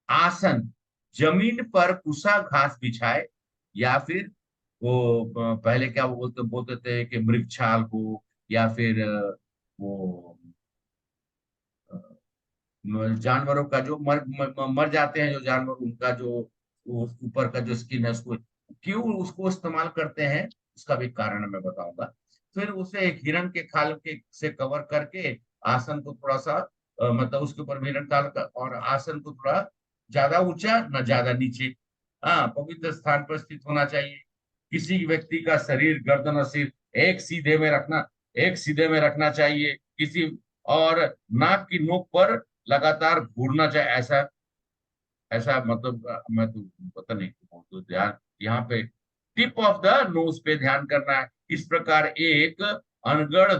S1: आसन, जमीन पर कुसा घास बिछाए, या फिर वो पहले क्या वो बोलते बोलते थे कि मृगछाल हो, या फिर वो जानवरों का जो मर जाते हैं जो जानवर, उनका जो वो ऊपर का जो स्किन है उसको क्यों उसको इस्तेमाल करते हैं, उसका भी कारण मैं बताऊंगा। फिर उसे एक हिरण के खाल के से कवर करके आसन को थोड़ा सा मतलब उसके ऊपर भी हिरण खाल और आसन को थोड़ा ज्यादा ऊंचा न ज्यादा नीचे, हाँ पवित्र स्थान पर स्थित होना चाहिए। किसी व्यक्ति का शरीर, गर्दन और सिर एक सीधे में रखना, एक सीधे में रखना चाहिए किसी, और नाक की नोक पर लगातार घूरना चाहिए। ऐसा ऐसा मतलब मैं तो पता नहीं तो ध्यान यहाँ पे टिप ऑफ द नोज पे ध्यान करना है। इस प्रकार एक अनगढ़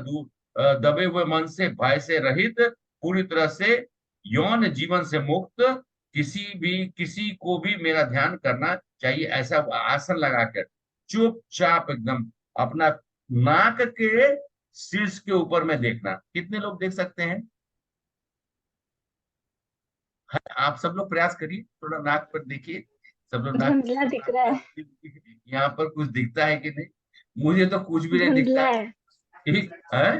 S1: दबे हुए मन से, भय से रहित, पूरी तरह से यौन जीवन से मुक्त किसी को भी मेरा ध्यान करना चाहिए। ऐसा आसन लगाकर चुपचाप एकदम अपना नाक के शीर्ष के ऊपर में देखना। कितने लोग देख सकते हैं? आप सब लोग प्रयास करिए, थोड़ा नाक पर देखिए। सब लोग नाक
S2: धुंधला दिख रहा है।
S1: यहाँ पर कुछ दिखता है कि नहीं? मुझे तो कुछ भी नहीं दिखता
S2: धुंधला
S1: है।
S2: है।
S1: ठीक है,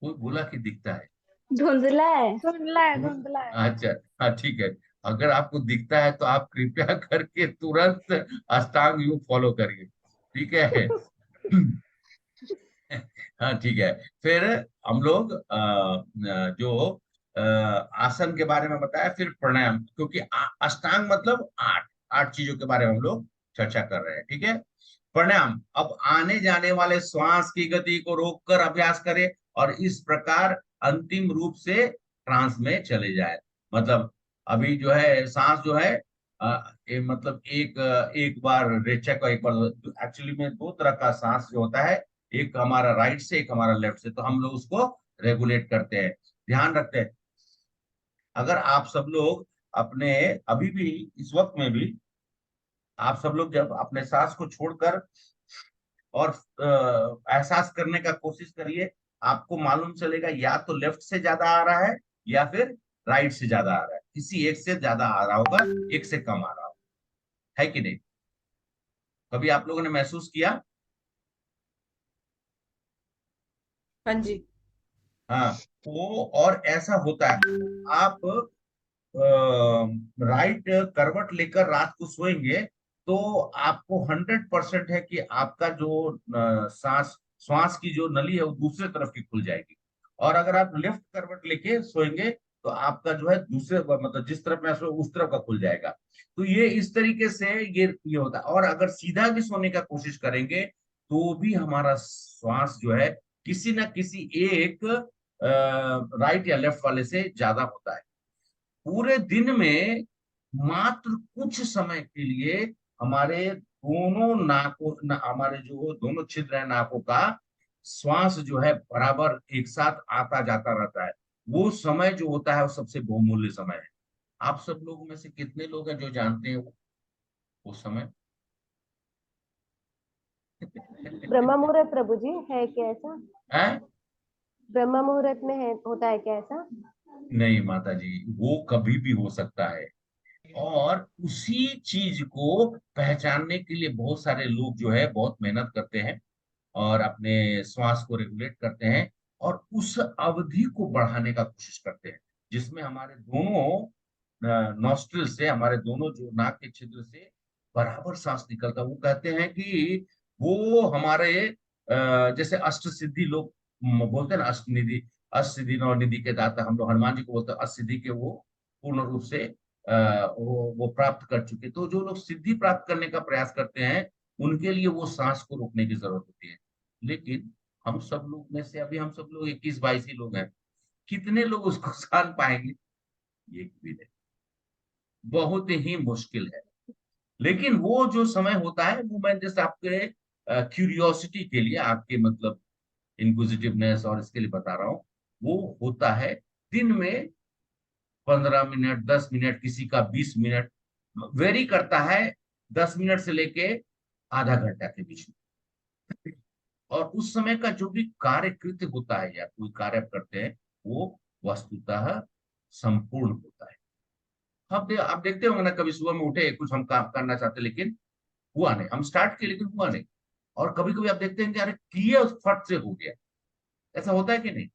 S1: कोई बोला कि दिखता है?
S2: धुंधला है। धुंधला है। धुंधला है।
S1: अच्छा, हाँ ठीक है। अगर आपको दिखता है तो आप कृपया करके तुरंत अष्टांग योग फॉलो करिए, ठीक है? हाँ ठीक है। फिर हम लोग जो आसन के बारे में बताया, फिर प्राणायाम, क्योंकि अष्टांग मतलब आठ आठ चीजों के बारे में हम लोग चर्चा कर रहे हैं, ठीक है? प्राणायाम, अब आने जाने वाले श्वास की गति को रोककर अभ्यास करें और इस प्रकार अंतिम रूप से ट्रांस में चले जाए। मतलब अभी जो है सांस जो है मतलब एक बार रेचक और एक बार, एक्चुअली में दो तरह का सांस जो होता है, एक हमारा राइट से, एक हमारा लेफ्ट से, तो हम लोग उसको रेगुलेट करते हैं, ध्यान रखते हैं। अगर आप सब लोग अपने अभी भी इस वक्त में भी आप सब लोग जब अपने सांस को छोड़कर और एहसास करने का कोशिश करिए, आपको मालूम चलेगा या तो लेफ्ट से ज्यादा आ रहा है या फिर राइट से ज्यादा आ रहा है। किसी एक से ज्यादा आ रहा होगा, एक से कम आ रहा होगा, है कि नहीं? कभी आप लोगों ने महसूस किया?
S3: हाँ जी।
S1: हाँ। वो और ऐसा होता है, आप राइट करवट लेकर रात को सोएंगे तो आपको 100% है कि आपका जो सांस श्वास की जो नली है वो दूसरे तरफ की खुल जाएगी। और अगर आप लेफ्ट करवट लेके सोएंगे तो आपका जो है दूसरे मतलब जिस तरफ में सो उस तरफ का खुल जाएगा। तो ये इस तरीके से ये होता है। और अगर सीधा भी सोने का कोशिश करेंगे तो भी हमारा श्वास जो है किसी ना किसी एक राइट या लेफ्ट वाले से ज्यादा होता है। पूरे दिन में मात्र कुछ समय के लिए हमारे दोनों हमारे जो दोनों छिद्र है नाकों का श्वास जो है बराबर एक साथ आता जाता रहता है। वो समय जो होता है वो सबसे बहुमूल्य समय है। आप सब लोगों में से कितने लोग हैं जो जानते हैं वो समय?
S2: ब्रह्म मुहूर्त प्रभु जी है क्या ऐसा?
S1: हैं?
S2: ब्रह्म मुहूर्त में है, होता है क्या ऐसा?
S1: नहीं माता जी, वो कभी भी हो सकता है। और उसी चीज को पहचानने के लिए बहुत सारे लोग जो है बहुत मेहनत करते हैं और अपने श्वास को रेगुलेट करते हैं और उस अवधि को बढ़ाने का कोशिश करते हैं, जिसमें हमारे दोनों नॉस्ट्रिल से, हमारे दोनों जो नाक के छिद्र से बराबर सांस निकलता है। वो कहते हैं कि वो हमारे जैसे अष्ट सिद्धि लोग बोलते हैं ना, अष्ट निधि, अष्ट सिद्धि नौ निधि के दाता, हम लोग हनुमान जी को बोलते हैं अष्ट सिद्धि के, वो पूर्ण रूप से वो प्राप्त कर चुके। तो जो लोग सिद्धि प्राप्त करने का प्रयास करते हैं उनके लिए वो सांस को रोकने की जरूरत होती है। लेकिन हम सब लोग में से अभी हम सब लोग 21-22 ही लोग हैं, कितने लोग उसको जान पाएंगे? ये भी नहीं, बहुत ही मुश्किल है। लेकिन वो जो समय होता है वो मैं जैसे आपके क्यूरियोसिटी के लिए, आपके मतलब इंक्विजिटिवनेस और इसके लिए बता रहा हूँ। वो होता है दिन में 15 मिनट, 10 मिनट, किसी का 20 मिनट, वेरी करता है 10 मिनट से लेके आधा घंटा के बीच में। और उस समय का जो भी कार्य कृत्य होता है या कोई कार्य आप करते हैं वो वस्तुतः संपूर्ण होता है। आप देखते होंगे ना, कभी सुबह में उठे कुछ हम काम करना चाहते लेकिन हुआ नहीं, हम स्टार्ट किए लेकिन हुआ नहीं। और कभी कभी आप देखते हैं कि अरे किए उस फट से हो गया। ऐसा होता है कि नहीं?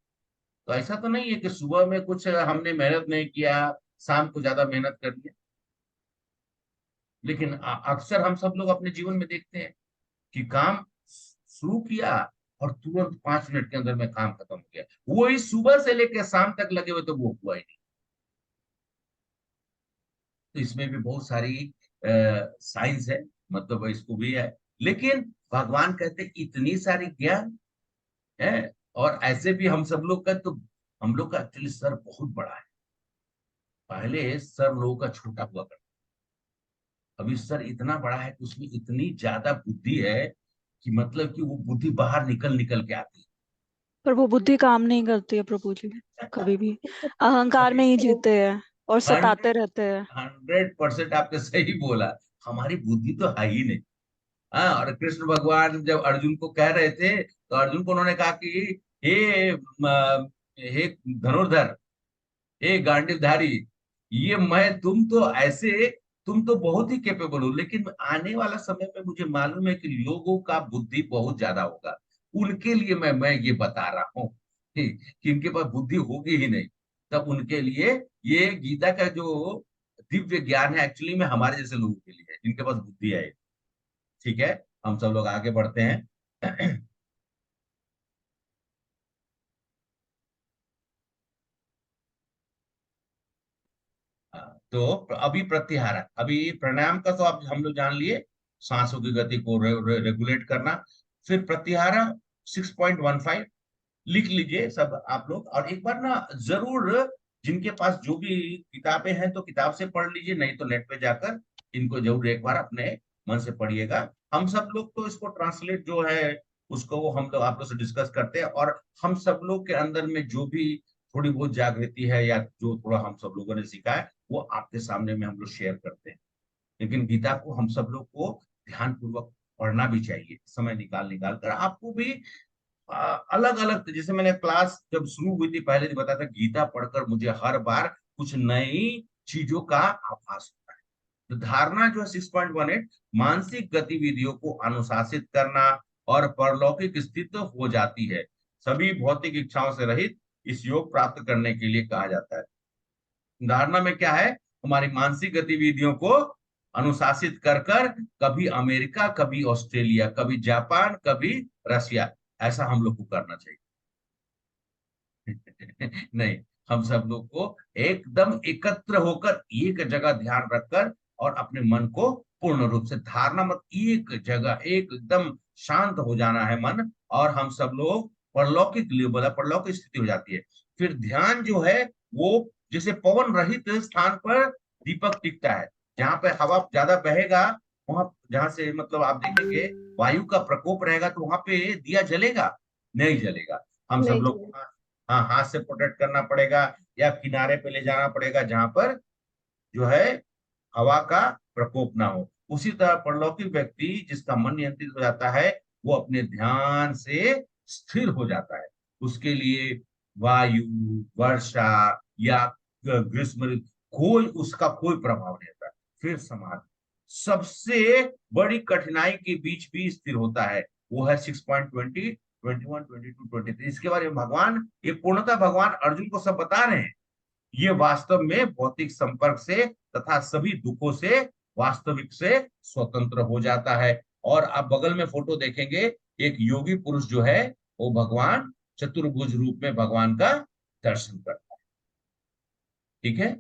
S1: तो ऐसा तो नहीं है कि सुबह में कुछ हमने मेहनत नहीं किया, शाम को ज्यादा मेहनत कर लिया। लेकिन अक्सर हम सब लोग अपने जीवन में देखते हैं कि काम शुरू किया और तुरंत 5 मिनट के अंदर में काम खत्म हो गया। वही सुबह से लेकर शाम तक लगे हुए तो वो हुआ ही नहीं। तो इसमें भी बहुत सारी साइंस है, मतलब इसको भी है। लेकिन भगवान कहते इतनी सारी ज्ञान है। और ऐसे भी हम सब लोग का तो, हम लोग का एक्चुअली सर बहुत बड़ा है। पहले सर लोगों का छोटा हुआ करता, अभी सर इतना बड़ा है कि उसमें इतनी ज्यादा बुद्धि है कि मतलब कि वो बुद्धि बाहर निकल निकल के आती
S4: पर वो बुद्धि काम नहीं करती है प्रभु जी,
S1: है।
S4: कभी भी अहंकार में ही जीते हैं और सताते
S1: 100
S4: रहते हैं।
S1: 100% आपने सही बोला। हमारी बुद्धि तो है ही नहीं। हाँ, और कृष्ण भगवान जब अर्जुन को कह रहे थे तो अर्जुन को उन्होंने कहा कि हे धनुर्धर, हे गांडीवधारी, ये मैं, तुम तो बहुत ही केपेबल हो, लेकिन आने वाला समय में मुझे मालूम है कि लोगों का बुद्धि बहुत ज्यादा होगा। उनके लिए मैं ये बता रहा हूँ कि इनके पास बुद्धि होगी ही नहीं। तब उनके लिए ये गीता का जो दिव्य ज्ञान है एक्चुअली में हमारे जैसे लोगों के लिए है जिनके पास बुद्धि है। ठीक है, हम सब लोग आगे बढ़ते हैं। तो अभी प्रत्याहार, अभी प्राणायाम का तो आप हम लोग जान लिए, सांसों की गति को रेगुलेट करना। फिर प्रत्याहार 6.15 लिख लीजिए सब आप लोग, और एक बार ना जरूर, जिनके पास जो भी किताबें हैं तो किताब से पढ़ लीजिए, नहीं तो नेट पे जाकर इनको जरूर एक बार अपने मन से पढ़िएगा। हम सब लोग तो इसको ट्रांसलेट जो है उसको वो हम लोग आप लोग से डिस्कस करते हैं, और हम सब लोग के अंदर में जो भी थोड़ी बहुत जागृति है या जो थोड़ा हम सब लोगों ने सीखा है वो आपके सामने में हम लोग शेयर करते हैं। लेकिन गीता को हम सब लोग को ध्यान पूर्वक पढ़ना भी चाहिए, समय निकाल निकाल कर। आपको भी अलग अलग, जैसे मैंने क्लास जब शुरू हुई थी पहले दिन बताया था, गीता पढ़कर मुझे हर बार कुछ नई चीजों का आभास होता है। तो धारणा जो है 6.18, मानसिक गतिविधियों को अनुशासित करना और परलौकिक स्थिति हो जाती है, सभी भौतिक इच्छाओं से रहित इस योग प्राप्त करने के लिए कहा जाता है। धारणा में क्या है? हमारी मानसिक गतिविधियों को अनुशासित कर कर, कभी अमेरिका, कभी ऑस्ट्रेलिया, कभी जापान, कभी रशिया, ऐसा हम लोग को करना चाहिए। नहीं, हम सब लोग को एकदम एकत्र होकर एक जगह ध्यान रखकर और अपने मन को पूर्ण रूप से धारणा, मत एक जगह एकदम शांत हो जाना है मन, और हम सब लोग परलौकिक लेवल, परलौकिक स्थिति हो जाती है। फिर ध्यान जो है वो जैसे पवन रहित स्थान पर दीपक टिकता है, जहां पे हवा ज्यादा बहेगा, वहां जहां से मतलब आप देखेंगे वायु का प्रकोप रहेगा तो वहां पे दिया जलेगा? नहीं जलेगा। हम सब
S2: नहीं
S1: लोग
S2: चलेगा।
S1: हाँ, हाथ से प्रोटेक्ट करना पड़ेगा या किनारे पे ले जाना पड़ेगा जहां पर जो है हवा का प्रकोप ना हो। उसी तरह परलौकिक व्यक्ति जिसका मन नियंत्रित हो जाता है वो अपने ध्यान से स्थिर हो जाता है। उसके लिए वायु, वर्षा या ग्रीष्म ऋतु, कोई उसका कोई प्रभाव नहीं होता। फिर समाधि सबसे बड़ी कठिनाई के बीच भी स्थिर होता है, वो है 6.20, 21, 22, 23। इसके बारे में भगवान, ये पूर्णतः भगवान अर्जुन को सब बता रहे हैं। ये वास्तव में भौतिक संपर्क से तथा सभी दुखों से वास्तविक से स्वतंत्र हो जाता है। और आप बगल में फोटो देखेंगे, एक योगी पुरुष जो है वो भगवान चतुर्भुज रूप में भगवान का दर्शन करता है। ठीक है,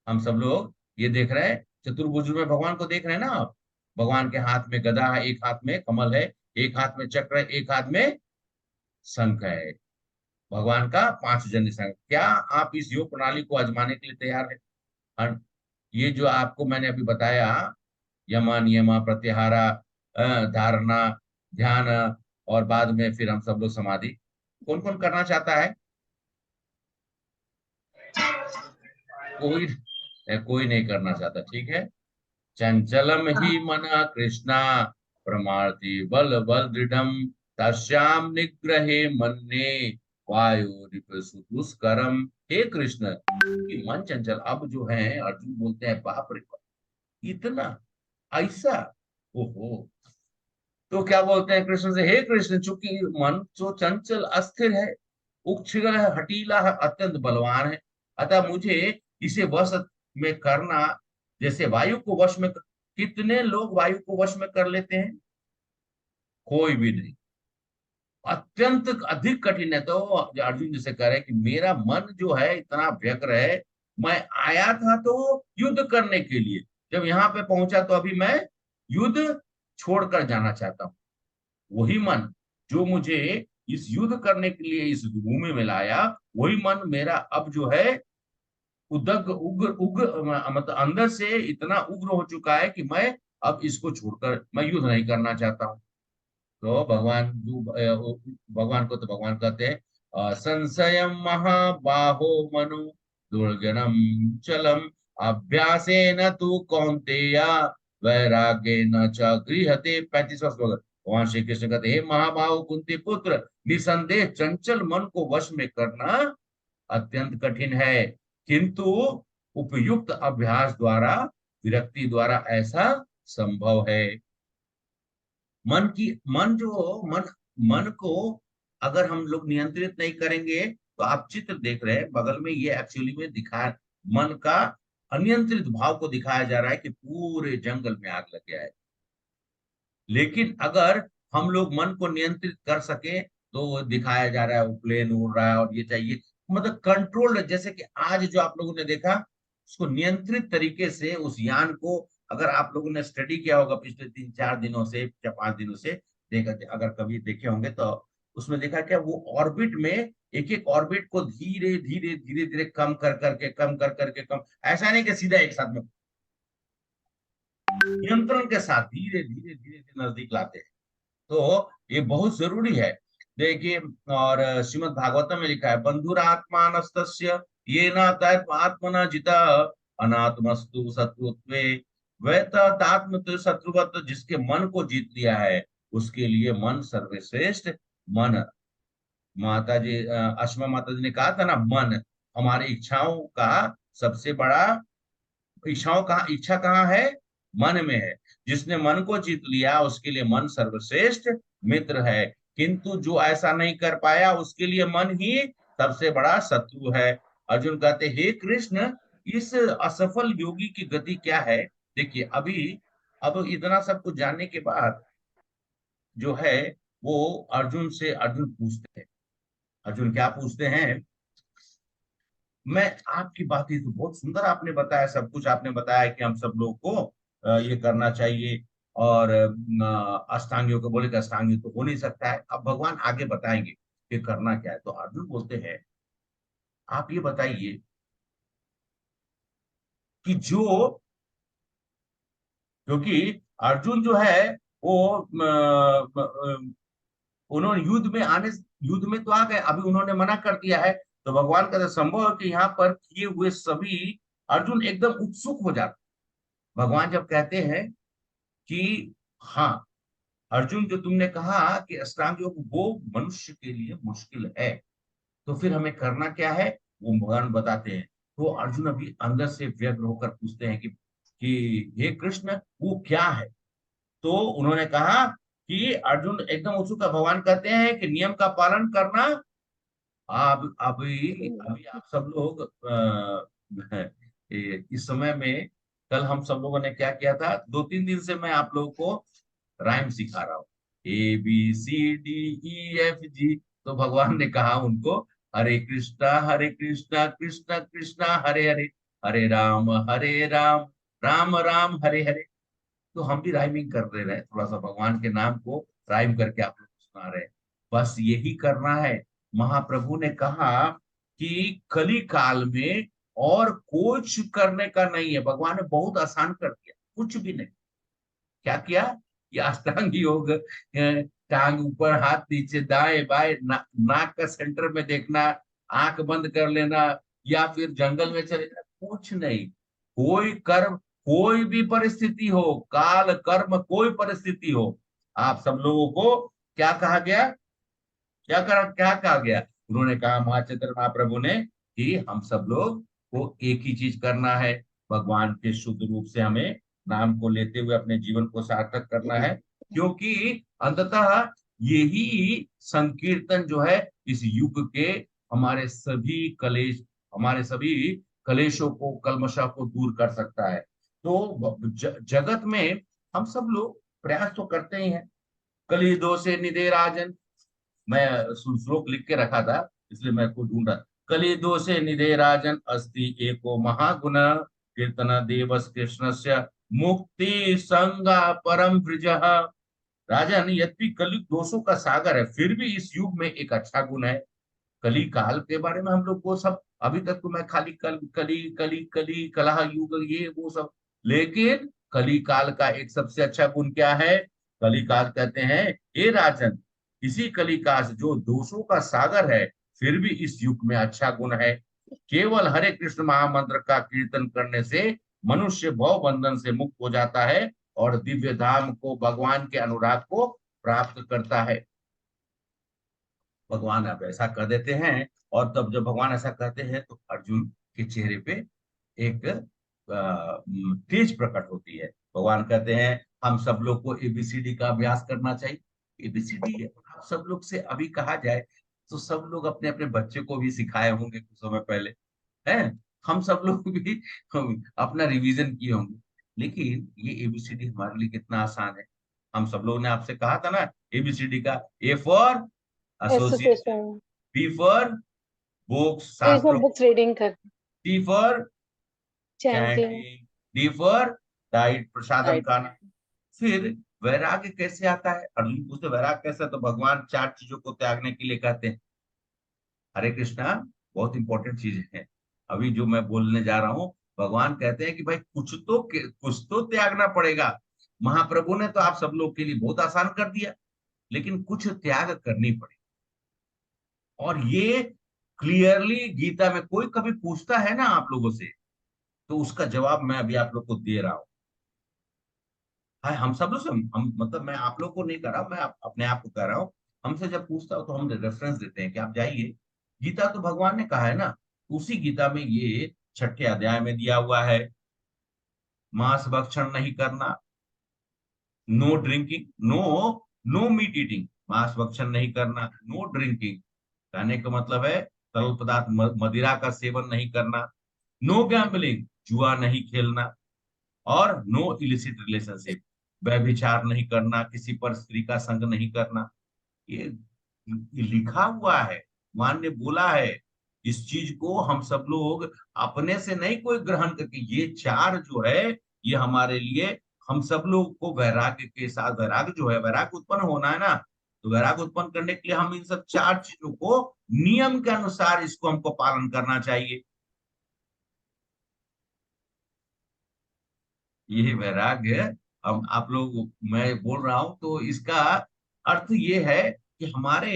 S1: हम सब लोग ये देख रहे हैं, चतुर्भुज में भगवान को देख रहे हैं ना आप। भगवान के हाथ में गदा है, एक हाथ में कमल है, एक हाथ में चक्र है, एक हाथ में शंख है। भगवान का 5 जन्य संघ। क्या आप इस योग प्रणाली को आजमाने के लिए तैयार है? और ये जो आपको मैंने अभी बताया, यमा नियमा प्रत्याहारा, धारणा, ध्यान, और बाद में फिर हम सब लोग समाधि, कौन कौन करना चाहता है? कोई कोई नहीं करना चाहता। ठीक है, चंचलम ही मना कृष्णा प्रमार्थी बल बल दृढ़ तस्याम निग्रहे मन्ने वायुरिपुष्करम। हे कृष्ण, कि मन चंचल। अब जो है अर्जुन बोलते हैं बाप रे बाप, इतना ऐसा, ओहो। तो क्या बोलते हैं कृष्ण से, हे कृष्ण, चूंकि मन जो चंचल अस्थिर है, उच्छृंखल है, हठीला है, अत्यंत बलवान है, अतः मुझे इसे वश में करना, जैसे वायु को वश में, कितने लोग वायु को वश में कर लेते हैं? कोई भी नहीं। अत्यंत अधिक कठिन है। तो अर्जुन जैसे कह रहे हैं कि मेरा मन जो है इतना व्यग्र है, मैं आया था तो युद्ध करने के लिए, जब यहाँ पे पहुंचा तो अभी मैं युद्ध छोड़कर जाना चाहता हूँ। वही मन जो मुझे इस युद्ध करने के लिए इस भूमि में लाया, वही मन मेरा अब जो है उदग उग्र उग्र, मतलब अंदर से इतना उग्र हो चुका है कि मैं अब इसको छोड़कर मैं युद्ध नहीं करना चाहता हूँ। तो भगवान को तो भगवान कहते हैं, संशयम महाबाहो मनु दुर्गणम चलम अभ्यासेन तु कौन्तेया वैराग्येन च गृह्यते। 35वां श्लोक। भगवान श्री कृष्ण कहते हैं, हे महाबाहो कुंती पुत्र, निसंदेह चंचल मन को वश में करना अत्यंत कठिन है, किंतु उपयुक्त अभ्यास द्वारा, विरक्ति द्वारा ऐसा संभव है। मन की मन जो मन मन को अगर हम लोग नियंत्रित नहीं करेंगे, तो आप चित्र देख रहे हैं बगल में, ये एक्चुअली में दिखा, मन का अनियंत्रित भाव को दिखाया जा रहा है कि पूरे जंगल में आग लग गया है। लेकिन अगर हम लोग मन को नियंत्रित कर सके, तो वो दिखाया जा रहा है वो प्लेन उड़ रहा है और ये चाहिए, मतलब कंट्रोल। जैसे कि आज जो आप लोगों ने देखा, उसको नियंत्रित तरीके से उस यान को, अगर आप लोगों ने स्टडी किया होगा पिछले 3-4 दिनों से या 5 दिनों से, देखा, अगर कभी देखे होंगे तो उसमें देखा क्या, वो ऑर्बिट में एक एक ऑर्बिट को धीरे धीरे धीरे धीरे कम कर करके कम, ऐसा नहीं कि सीधा एक साथ में, नियंत्रण के साथ धीरे धीरे धीरे धीरे नजदीक लाते हैं। तो ये बहुत जरूरी है। देखिए, और श्रीमद् भागवतम में लिखा है, बंधुरात्मानस्तस्य येन आत्मना जिता अनात्मस्तु शत्रुत्वे वैतात्म शत्रुवत। जिसके मन को जीत लिया है, उसके लिए मन सर्वश्रेष्ठ। मन, माता जी अश्मा माता जी ने कहा था ना, मन हमारी इच्छाओं का सबसे बड़ा, इच्छा कहाँ है? मन में है। जिसने मन को जीत लिया, उसके लिए मन सर्वश्रेष्ठ मित्र है, किंतु जो ऐसा नहीं कर पाया, उसके लिए मन ही सबसे बड़ा शत्रु है। अर्जुन कहते, हे कृष्ण, इस असफल योगी की गति क्या है? देखिए, अब इतना सब कुछ जानने के बाद जो है, वो अर्जुन पूछते हैं। अर्जुन क्या पूछते हैं? मैं आपकी बात ही तो बहुत सुंदर आपने बताया, सब कुछ आपने बताया कि हम सब लोग को ये करना चाहिए, और अष्टांगियों को बोले कि अष्टांगी तो हो नहीं सकता है। अब भगवान आगे बताएंगे कि करना क्या है। तो अर्जुन बोलते हैं, आप ये बताइए कि क्योंकि अर्जुन जो है वो उन्होंने युद्ध में तो आ गए, अभी उन्होंने मना कर दिया है। तो भगवान का संभव है कि यहाँ पर किए हुए सभी, अर्जुन एकदम उत्सुक हो जाते। भगवान जब कहते हैं कि हाँ, अर्जुन जो तुमने कहा कि अष्टांग योग वो मनुष्य के लिए मुश्किल है, तो फिर हमें करना क्या है, वो भगवान बताते हैं। तो अर्जुन अभी अंदर से व्यग्र होकर पूछते हैं कि हे कृष्ण वो क्या है। तो उन्होंने कहा कि अर्जुन एकदम उत्सुक है। भगवान कहते हैं कि नियम का पालन करना। अब अभी अभी आप सब लोग इस समय में, कल हम सब लोगों ने क्या किया था, 2-3 दिन से मैं आप लोगों को राइम सिखा रहा हूँ, ABCDEFG। तो भगवान ने कहा उनको, हरे कृष्णा कृष्णा कृष्णा हरे हरे, हरे राम राम हरे हरे। तो हम भी राइमिंग कर दे रहे हैं, थोड़ा सा भगवान के नाम को राइम करके आप लोग को सुना रहे हैं। बस यही करना है। महाप्रभु ने कहा कि कली काल में और कुछ करने का नहीं है। भगवान ने बहुत आसान कर दिया, कुछ भी नहीं। क्या किया, ये अष्टांग योग, टांग ऊपर हाथ नीचे दाएं बाएं, नाक का सेंटर में देखना, आंख बंद कर लेना, या फिर जंगल में चले जाना, कुछ नहीं। कोई कर्म, कोई भी परिस्थिति हो, काल कर्म कोई परिस्थिति हो, आप सब लोगों को क्या कहा गया, क्या कहा गया। उन्होंने कहा, महाचैतन्य महाप्रभु ने, कि हम सब लोग को एक ही चीज करना है, भगवान के शुद्ध रूप से हमें नाम को लेते हुए अपने जीवन को सार्थक करना है। क्योंकि अंततः यही संकीर्तन जो है इस युग के हमारे सभी कलेश, हमारे सभी कलेशों को, कल्मशा को दूर कर सकता है। तो जगत में हम सब लोग प्रयास तो करते ही हैं। कली दोषे निधे राजन, मैं श्लोक लिख के रखा था इसलिए मैं को ढूंढ रहा। कली दोषे निधे राजन अस्ति एको महागुण, कीर्तन देवस कृष्णस्य मुक्ति संगा परम ब्रिज। राजन, यद्यपि कली दोषों का सागर है, फिर भी इस युग में एक अच्छा गुण है। कली काल के बारे में हम लोग को सब, अभी तक तो मैं खाली कली कली कली कलह युग ये वो सब, लेकिन कली काल का एक सबसे अच्छा गुण क्या है। कली काल कहते हैं, हे राजन, इसी कली काल जो दोषों का सागर है, फिर भी इस युग में अच्छा गुण है। केवल हरे कृष्ण महामंत्र का कीर्तन करने से मनुष्य भव बंधन से मुक्त हो जाता है और दिव्य धाम को, भगवान के अनुराग को प्राप्त करता है। भगवान अब ऐसा कर देते हैं, और तब जब भगवान ऐसा कहते हैं तो अर्जुन के चेहरे पे एक तेज प्रकट होती है। भगवान कहते हैं, हम सब लोग को ABCD का अभ्यास करना चाहिए। ABCD आप सब लोग से अभी कहा जाए तो सब लोग अपने अपने बच्चे को भी सिखाए होंगे कुछ समय पहले, हैं। हम सब लोग भी अपना रिवीजन किए होंगे। लेकिन ये ABCD हमारे लिए कितना आसान है। हम सब लोगों ने आपसे कहा था ना ABCD का, A for association,
S2: association.
S1: B for books,
S2: तो इसमें
S1: शास्त्रों,
S2: बुक्स रीडिंग कर,
S1: C for
S2: chanting,
S1: chanting, D for diet, prasadam
S2: right.
S1: खाना। फिर वैराग्य कैसे आता है, अर्जुन पूछते वैराग्य कैसे, तो भगवान 4 चीजों को त्यागने के लिए कहते हैं। हरे कृष्णा, बहुत इंपॉर्टेंट चीज है अभी जो मैं बोलने जा रहा हूँ। भगवान कहते हैं कि भाई कुछ तो त्यागना पड़ेगा। महाप्रभु ने तो आप सब लोग के लिए बहुत आसान कर दिया, लेकिन कुछ त्याग करनी पड़ेगी। और ये क्लियरली गीता में, कोई कभी पूछता है ना आप लोगों से, तो उसका जवाब मैं अभी आप लोग को दे रहा हूँ। हाँ, हम सब लोग से, हम मतलब मैं आप लोग को नहीं कर रहा हूँ, मैं अपने आप को कह रहा हूँ। हमसे जब पूछता हो तो हम रेफरेंस देते हैं कि आप जाइए, गीता तो भगवान ने कहा है ना। उसी गीता में ये 6 अध्याय में दिया हुआ है, मांस भक्षण नहीं करना, no drinking, no no meat eating, मांस भक्षण नहीं करना, नो ड्रिंकिंग, कहने का मतलब है तरल पदार्थ मदिरा का सेवन नहीं करना, नो गैम्बलिंग, जुआ नहीं खेलना, और नो इलिसिट रिलेशनशिप, व्यभिचार नहीं करना, किसी पर स्त्री का संग नहीं करना। ये लिखा हुआ है, मान ने बोला है। इस चीज को हम सब लोग अपने से नहीं कोई ग्रहण करके, ये 4 जो है ये हमारे लिए, हम सब लोग को वैराग्य के साथ, वैराग्य जो है, वैराग्य उत्पन्न होना है ना, तो वैराग्य उत्पन्न करने के लिए हम इन सब 4 चीजों को नियम के अनुसार इसको हमको पालन करना चाहिए। ये वैराग्य हम आप लोग, मैं बोल रहा हूं तो इसका अर्थ ये है कि हमारे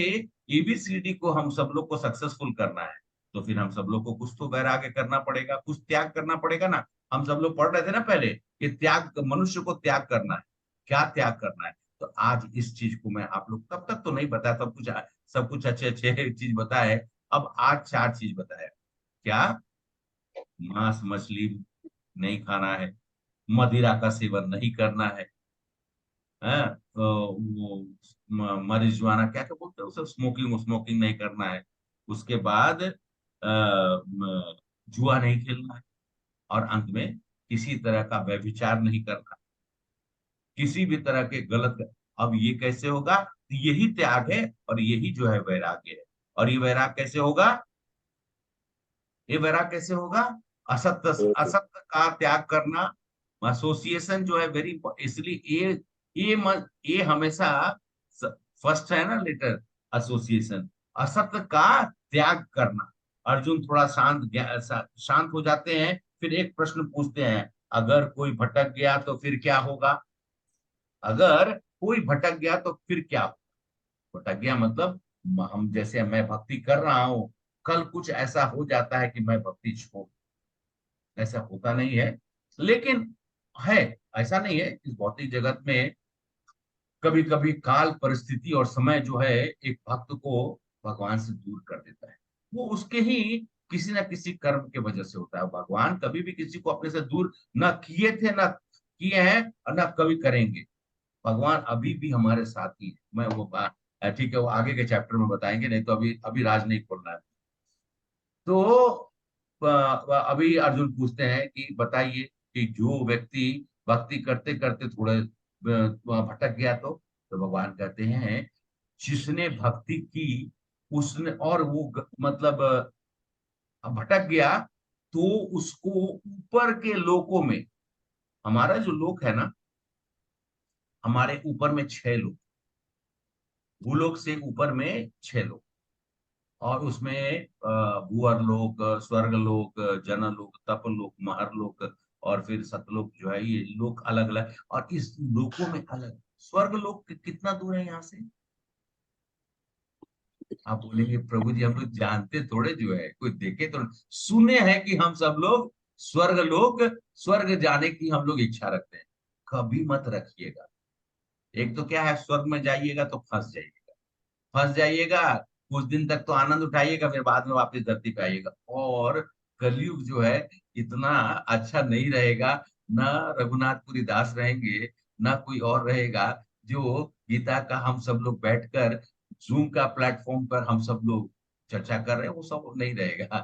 S1: ABCD को हम सब लोग को सक्सेसफुल करना है, तो फिर हम सब लोग को कुछ तो वैराग्य करना पड़ेगा, कुछ त्याग करना पड़ेगा ना। हम सब लोग पढ़ रहे थे ना पहले कि त्याग, मनुष्य को त्याग करना है। क्या त्याग करना है, तो आज इस चीज को मैं आप लोग तब तक तो नहीं बताया, सब कुछ अच्छे अच्छे चीज बताए। अब आज 4 चीज बताया। क्या? मांस मछली नहीं खाना है, मदिरा का सेवन नहीं करना है, हाँ, तो वो marijuana क्या क्या बोलते हैं उसे, स्मोकिंग स्मोकिंग नहीं करना है। उसके बाद जुआ नहीं खेलना है, और अंत में किसी तरह का व्यभिचार नहीं करना, किसी भी तरह के गलत। अब ये कैसे होगा? यही त्याग है, और यही जो है वैराग्य है। और ये वैराग कैसे होगा? ये वैराग कैसे होगा? असत्य असत्य का त्याग करना। एसोसिएशन जो है वेरी, इसलिए ये हमेशा फर्स्ट है ना लेटर, एसोसिएशन। असत्य का त्याग करना। अर्जुन थोड़ा शांत हो जाते हैं, फिर एक प्रश्न पूछते हैं, अगर कोई भटक गया तो फिर क्या होगा? अगर कोई भटक गया तो फिर क्या होगा? भटक गया मतलब हम जैसे मैं भक्ति कर रहा हूं, कल कुछ ऐसा हो जाता है कि मैं भक्ति छोड़, ऐसा होता नहीं है। लेकिन है, ऐसा नहीं है, इस भौतिक जगत में कभी कभी काल परिस्थिति और समय जो है एक भक्त को भगवान से दूर कर देता है। वो उसके ही किसी न किसी कर्म के वजह से होता है। भगवान कभी भी किसी को अपने से दूर न किए थे, न किए हैं, और न कभी करेंगे। भगवान अभी भी हमारे साथ ही है। मैं वो ठीक है, वो आगे के चैप्टर में बताएंगे, नहीं तो अभी अभी राज नहीं खोलना है। तो अभी अर्जुन पूछते हैं कि बताइए कि जो व्यक्ति भक्ति करते करते थोड़े भटक गया तो भगवान कहते हैं, जिसने भक्ति की उसने, और वो मतलब भटक गया, तो उसको ऊपर के लोकों में, हमारा जो लोक है ना, हमारे ऊपर में 6 लोग, भूलोक से ऊपर में 6 लोग, और उसमें भूअर लोक, स्वर्ग लोक, जनलोक, तपलोक, महरलोक, और फिर सतलोक जो है, ये लोक अलग अलग। और इस लोकों में अलग, स्वर्ग लोक कितना दूर है यहाँ से? आप बोलेंगे प्रभु जी हम लोग जानते थोड़े जो है, कोई देखे तो सुने हैं कि हम सब लोग स्वर्ग लोक, स्वर्ग जाने की हम लोग इच्छा रखते हैं। कभी मत रखिएगा। एक तो क्या है, स्वर्ग में जाइएगा तो फंस जाइएगा, फंस जाइएगा। कुछ दिन तक तो आनंद उठाइएगा, फिर बाद में वापस धरती पे आइएगा। और कलयुग जो है इतना अच्छा नहीं रहेगा। ना रघुनाथपुरी दास रहेंगे, ना कोई और रहेगा, जो गीता का हम सब लोग बैठकर जूम का प्लेटफॉर्म पर हम सब लोग चर्चा कर रहे हैं, वो सब नहीं रहेगा।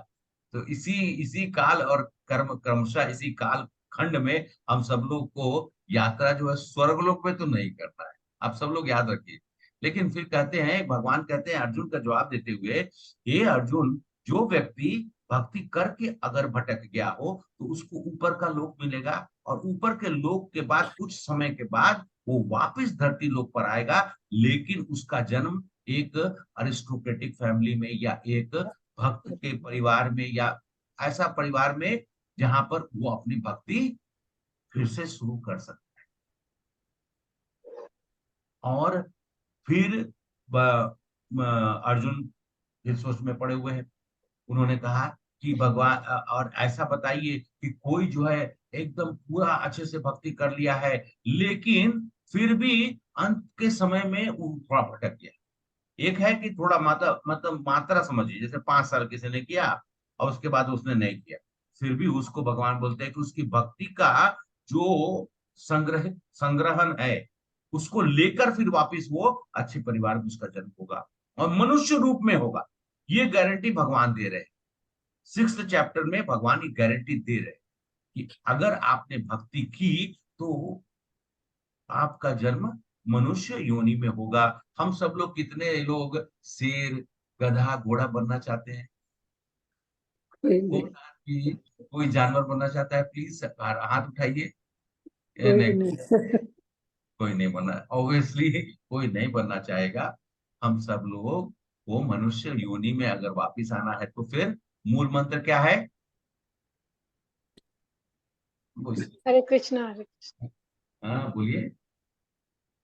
S1: तो इसी इसी काल और क्रमशः इसी काल खंड में हम सब लोग को यात्रा जो है स्वर्गलोक में तो नहीं करना है। आप सब लोग याद रखिए। लेकिन फिर कहते हैं, भगवान कहते हैं अर्जुन का जवाब देते हुए, हे अर्जुन, जो व्यक्ति भक्ति करके अगर भटक गया हो तो उसको ऊपर का लोक मिलेगा, और ऊपर के लोक के बाद कुछ समय के बाद वो वापस धरती लोक पर आएगा। लेकिन उसका जन्म एक अरिस्टोक्रेटिक फैमिली में, या एक भक्त के परिवार में, या ऐसा परिवार में जहां पर वो अपनी भक्ति फिर से शुरू कर सकता है। और फिर अर्जुन फिर सोच में पड़े हुए हैं। उन्होंने कहा कि भगवान और ऐसा बताइए कि कोई जो है एकदम पूरा अच्छे से भक्ति कर लिया है, लेकिन फिर भी अंत के समय में वो थोड़ा भटक गया। एक है कि थोड़ा मतलब मात्रा समझिए, जैसे 5 साल किसी ने किया और उसके बाद उसने नहीं किया, फिर भी उसको भगवान बोलते हैं कि उसकी भक्ति का जो संग्रहण है, उसको लेकर फिर वापस वो अच्छे परिवार में उसका जन्म होगा और मनुष्य रूप में होगा। ये गारंटी भगवान दे रहे हैं। 6th चैप्टर में भगवान की गारंटी दे रहे हैं कि अगर आपने भक्ति की तो आपका जन्म मनुष्य योनि में होगा। हम सब लोग, कितने लोग शेर, गधा, घोड़ा बनना चाहते हैं? कोई जानवर बनना चाहता है? प्लीज हाथ उठाइए। नहीं, कोई नहीं बनना, ऑब्वियसली कोई नहीं बनना चाहेगा। हम सब लोग वो मनुष्य योनि में अगर वापिस आना है तो फिर मूल मंत्र क्या है?
S2: हरे कृष्णा हरे कृष्णा।
S1: हाँ बोलिए।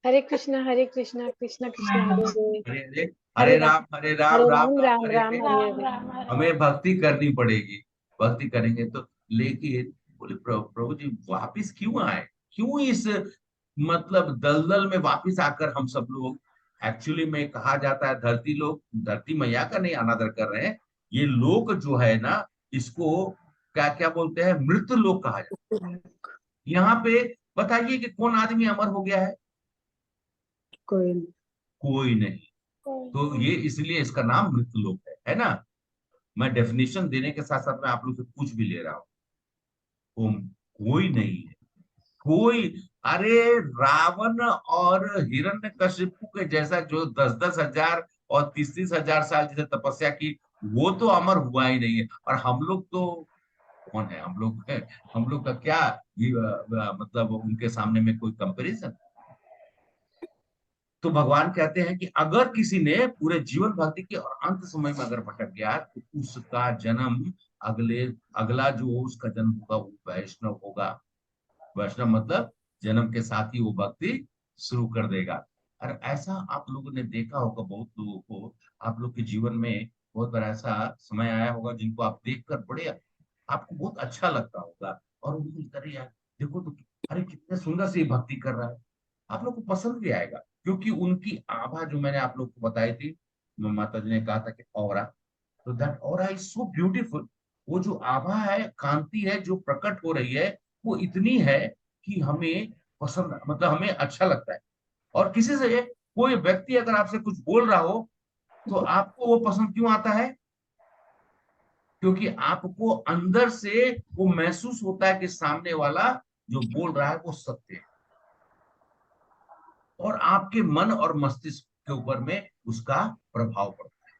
S2: हरे कृष्णा कृष्णा कृष्णा हरे हरे।
S1: हरे हरे,
S2: हरे
S1: हरे राम हरे राम,
S2: हरे
S1: राम
S2: राम
S1: राम
S2: राम
S1: हरे
S2: राम
S1: हरे।
S2: हरे हरे।
S1: हमें भक्ति करनी पड़ेगी, भक्ति करेंगे तो। लेकिन बोले प्रभु जी वापिस क्यों आए, क्यों इस मतलब दलदल में वापिस आकर हम सब लोग, एक्चुअली में कहा जाता है धरती लोग, धरती मैया का नहीं अनादर कर रहे हैं, ये लोक जो है ना, इसको क्या क्या बोलते हैं, मृत लोक कहा जाता है। यहाँ पे बताइए कि कौन आदमी अमर हो गया है?
S2: कोई
S1: कोई नहीं। तो ये इसलिए इसका नाम मृत लोक है ना। मैं डेफिनेशन देने के साथ साथ मैं आप लोग से पूछ भी ले रहा हूँ। कोई नहीं है, कोई। अरे रावण और हिरण्यकशिपु के जैसा जो 10-10 हजार और 30-30 हजार साल जिसे तपस्या की, वो तो अमर हुआ ही नहीं है। और हम लोग तो कौन है? हम लोग का क्या मतलब उनके सामने में कोई कंपैरिजन? तो भगवान कहते हैं कि अगर किसी ने पूरे जीवन भक्ति के और अंत समय में अगर भटक गया तो उसका जन्म अगले अगला जो उसका जन्म होगा वो वैष्णव होगा। वैष्णव मतलब जन्म के साथ ही वो भक्ति शुरू कर देगा। और ऐसा आप लोगों ने देखा होगा, बहुत लोगों को आप लोग के जीवन में बहुत बार ऐसा समय आया होगा जिनको आप देखकर बड़े आपको बहुत अच्छा लगता होगा, और उनको अरे यार देखो तो, अरे कितने सुंदर से ये भक्ति कर रहा है, आप लोग को पसंद भी आएगा। क्योंकि उनकी आभा जो मैंने आप लोग को बताई थी, माता जी ने कहा था कि ऑरा, तो that aura is so beautiful. वो जो आभा है, कांति है जो प्रकट हो रही है, वो इतनी है कि हमें पसंद, मतलब हमें अच्छा लगता है। और किसी से कोई व्यक्ति अगर आपसे कुछ बोल रहा हो तो आपको वो पसंद क्यों आता है? क्योंकि आपको अंदर से वो महसूस होता है कि सामने वाला जो बोल रहा है वो सत्य है, और आपके मन और मस्तिष्क के ऊपर में उसका प्रभाव पड़ता है।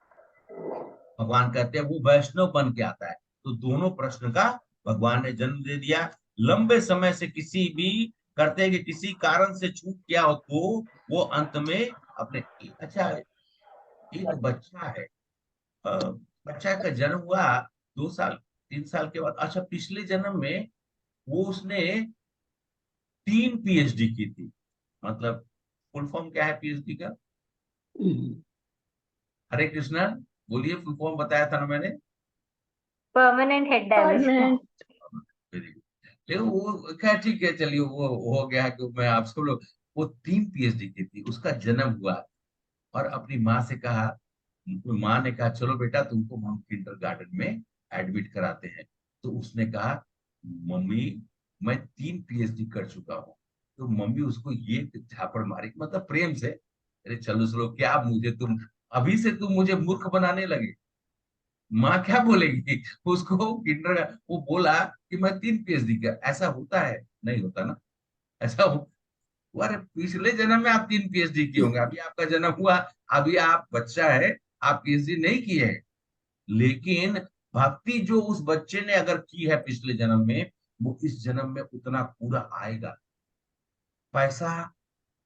S1: भगवान कहते हैं वो वैष्णव बन के आता है। तो दोनों प्रश्न का भगवान ने जन्म दे दिया। लंबे समय से किसी भी करते हैं कि किसी कारण से छूट गया हो तो वो अंत में अपने, अच्छा, एक बच्चा है, बच्चा का जन्म हुआ 2 साल 3 साल के बाद, अच्छा पिछले जन्म में वो उसने 3 PhD की थी। मतलब फुल फॉर्म क्या है PhD का? हरे कृष्णा, बोलिए, फुल फॉर्म बताया था ना मैंने।
S5: Permanent head damage.
S2: Permanent.
S1: Very good. लेकिन वो क्या, ठीक है, चलिए वो हो गया कि मैं आप सब लोग, वो 3 PhD की थी, उसका जन्म हुआ और अपनी माँ से कहा, माँ ने कहा चलो बेटा तुमको हम किंडरगार्टन में एडमिट कराते हैं। तो उसने कहा मम्मी मैं 3 PhD कर चुका हूँ। तो मम्मी उसको ये झापड़ मारी, मतलब प्रेम से, अरे चलो चलो क्या मुझे तुम, अभी से तुम मुझे मूर्ख बनाने लगे। माँ क्या बोलेगी उसको? किंडर वो बोला कि मैं 3 PhD का, ऐसा होता है? नहीं होता ना। ऐसा हो, अरे पिछले जन्म में आप 3 PhD किए होंगे, अभी आपका जन्म हुआ, अभी आप बच्चा है, आप PhD नहीं किए हैं। लेकिन भक्ति जो उस बच्चे ने अगर की है पिछले जन्म में, वो इस जन्म में उतना पूरा आएगा। पैसा,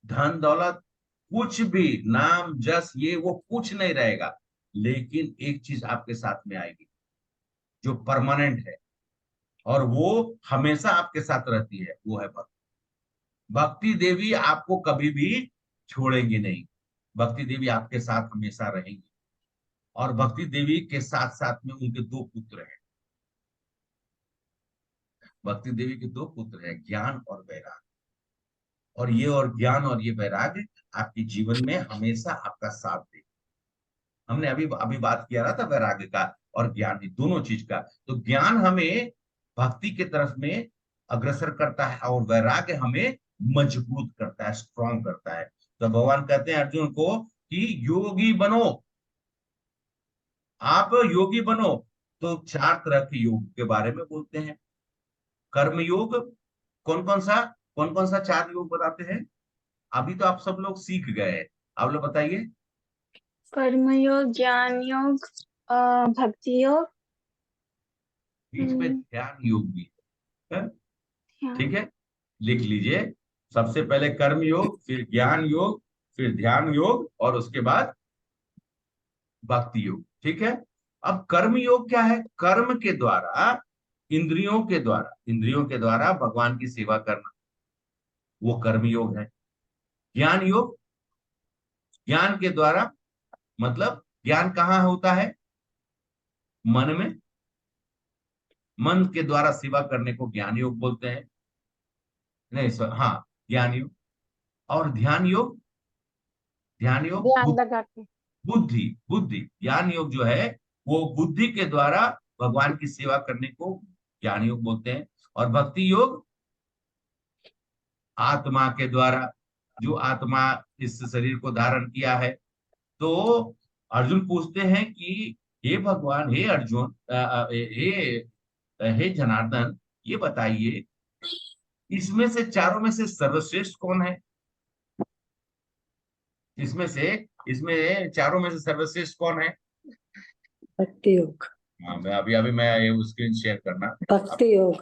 S1: धन दौलत, कुछ भी, नाम जस ये वो कुछ नहीं रहेगा, लेकिन एक चीज आपके साथ में आएगी जो परमानेंट है, और वो हमेशा आपके साथ रहती है, वो है भक्ति। भक्ति देवी आपको कभी भी छोड़ेंगी नहीं। भक्ति देवी आपके साथ हमेशा रहेंगी। और भक्ति देवी के साथ साथ में उनके 2 पुत्र हैं। भक्ति देवी के 2 पुत्र हैं, ज्ञान और वैराग। और ये, और ज्ञान और ये वैराग आपके जीवन में हमेशा आपका साथ दे। हमने अभी अभी बात किया था वैराग्य का और ज्ञान की, दोनों चीज का। तो ज्ञान हमें भक्ति के तरफ में अग्रसर करता है, और वैराग्य हमें मजबूत करता है, स्ट्रांग करता है। तो भगवान कहते हैं अर्जुन को कि योगी बनो, आप योगी बनो। तो 4 तरह के योग के बारे में बोलते हैं। कर्म योग, कौन कौन सा 4 योग बताते हैं? अभी तो आप सब लोग सीख गए हैं, आप लोग बताइए।
S2: कर्मयोग, ज्ञान योग, भक्ति योग,
S1: बीच में ध्यान योग भी है। ठीक
S2: ध्यान।
S1: है, लिख लीजिए। सबसे पहले कर्म योग, फिर ज्ञान योग, फिर ध्यान योग, और उसके बाद भक्ति योग। ठीक है। अब कर्म योग क्या है? कर्म के द्वारा, इंद्रियों के द्वारा भगवान की सेवा करना, वो कर्म योग है। ज्ञान योग, ज्ञान के द्वारा, मतलब ज्ञान कहाँ होता है? मन में। मन के द्वारा सेवा करने को ज्ञान योग बोलते हैं। नहीं सर, हाँ, ज्ञान योग। और ध्यान योग, ध्यान योग
S2: ध्यान लगा के।
S1: बुद्धि, बुद्धि ज्ञान योग जो है वो बुद्धि के द्वारा भगवान की सेवा करने को ज्ञान योग बोलते हैं। और भक्ति योग आत्मा के द्वारा, जो आत्मा इस शरीर को धारण किया है। तो अर्जुन पूछते हैं कि हे भगवान, हे अर्जुन, हे जनार्दन, ये बताइए इसमें से चारों में से सर्वश्रेष्ठ कौन है? इसमें चारों में से सर्वश्रेष्ठ कौन है?
S6: भक्ति योग।
S1: हाँ, मैं अभी मैं ये स्क्रीन शेयर करना।
S6: भक्ति योग।